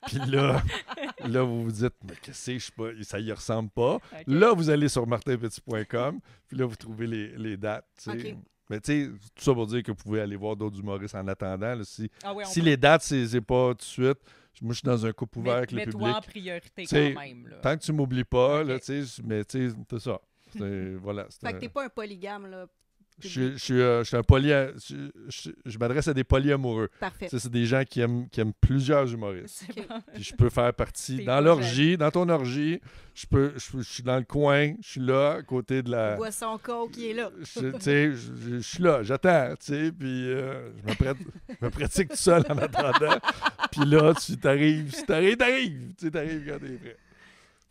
[SPEAKER 1] Puis là, vous vous dites, mais qu'est-ce que je sais pas, ça y ressemble pas.
[SPEAKER 3] OK.
[SPEAKER 1] Là, vous allez sur martinpetit.com. Puis là, vous trouvez les dates. Tu sais.
[SPEAKER 2] OK.
[SPEAKER 1] Mais tu sais, tout ça pour dire que vous pouvez aller voir d'autres humoristes en attendant. Là, si
[SPEAKER 3] Ah oui, on
[SPEAKER 1] si
[SPEAKER 3] peut-
[SPEAKER 1] les dates, c'est pas tout de suite. Moi, je suis dans un couple ouvert avec le
[SPEAKER 3] Mets-toi
[SPEAKER 1] public.
[SPEAKER 3] en priorité
[SPEAKER 1] T'sais,
[SPEAKER 3] quand même. Là.
[SPEAKER 1] Tant que tu m'oublies pas,
[SPEAKER 3] OK.
[SPEAKER 1] là, tu sais, mais tu sais, c'est ça. Voilà.
[SPEAKER 2] Fait que t'es pas un polygame, là.
[SPEAKER 1] Je suis un je m'adresse à des polyamoureux.
[SPEAKER 2] Parfait.
[SPEAKER 1] Ça, c'est des gens qui aiment plusieurs humoristes.
[SPEAKER 3] C'est bon.
[SPEAKER 1] Puis je peux faire partie.
[SPEAKER 3] T'es
[SPEAKER 1] Dans
[SPEAKER 3] pas
[SPEAKER 1] l'orgie, dans ton orgie, je suis dans le coin, je suis là, à côté de la.
[SPEAKER 2] Boisson coke qui est là.
[SPEAKER 1] Tu sais, je suis là, j'attends, tu sais, puis je me pratique tout seul en attendant. Puis là, t'arrives quand t'es prêt.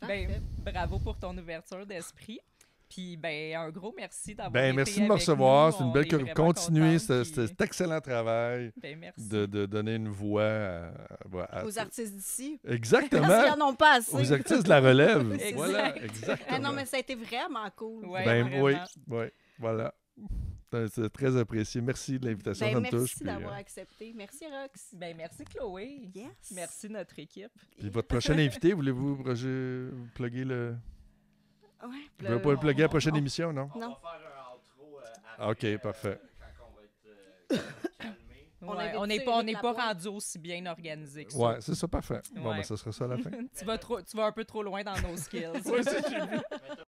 [SPEAKER 3] Ben, bravo pour ton ouverture d'esprit. Puis, ben, un gros merci d'avoir
[SPEAKER 1] Ben,
[SPEAKER 3] été
[SPEAKER 1] merci de me
[SPEAKER 3] avec
[SPEAKER 1] recevoir.
[SPEAKER 3] nous.
[SPEAKER 1] C'est une
[SPEAKER 3] On
[SPEAKER 1] belle
[SPEAKER 3] est vraiment
[SPEAKER 1] continuer
[SPEAKER 3] contente,
[SPEAKER 1] cet excellent travail
[SPEAKER 3] puis- Ben, merci.
[SPEAKER 1] de donner une voix
[SPEAKER 2] Aux artistes d'ici. Parce qu'ils
[SPEAKER 1] Exactement.
[SPEAKER 2] n'en ont pas assez.
[SPEAKER 1] Aux artistes de la relève.
[SPEAKER 2] Exact.
[SPEAKER 1] Voilà, exactement.
[SPEAKER 2] Ah non, mais ça a été vraiment cool.
[SPEAKER 3] Ouais,
[SPEAKER 1] Ben
[SPEAKER 3] vraiment.
[SPEAKER 1] oui, voilà. C'est très apprécié. Merci de l'invitation,
[SPEAKER 2] Ben,
[SPEAKER 1] ça me touche.
[SPEAKER 2] merci
[SPEAKER 1] Puis,
[SPEAKER 2] d'avoir accepté. Merci, Rox.
[SPEAKER 3] Ben, merci, Chloé.
[SPEAKER 2] Yes.
[SPEAKER 3] Merci, notre équipe.
[SPEAKER 1] puis votre prochain invité, voulez-vous plugger le...
[SPEAKER 2] Ouais,
[SPEAKER 1] Vous ne pouvez pas le plugger à la prochaine émission, non?
[SPEAKER 4] On
[SPEAKER 2] Non.
[SPEAKER 4] va faire un outro
[SPEAKER 1] Ah, OK,
[SPEAKER 4] après,
[SPEAKER 1] parfait.
[SPEAKER 4] quand on va être calmé.
[SPEAKER 2] On
[SPEAKER 3] Ouais,
[SPEAKER 2] invite
[SPEAKER 3] on n'est
[SPEAKER 2] ça,
[SPEAKER 3] pas,
[SPEAKER 2] Éric Lapointe.
[SPEAKER 3] rendu aussi bien organisé que ça.
[SPEAKER 1] Ouais, c'est ça, parfait. Bon,
[SPEAKER 3] Ouais.
[SPEAKER 1] ben, ça sera ça à la fin.
[SPEAKER 3] Tu vas un peu trop loin dans nos skills.
[SPEAKER 1] Ouais, c'est
[SPEAKER 4] Mais t'as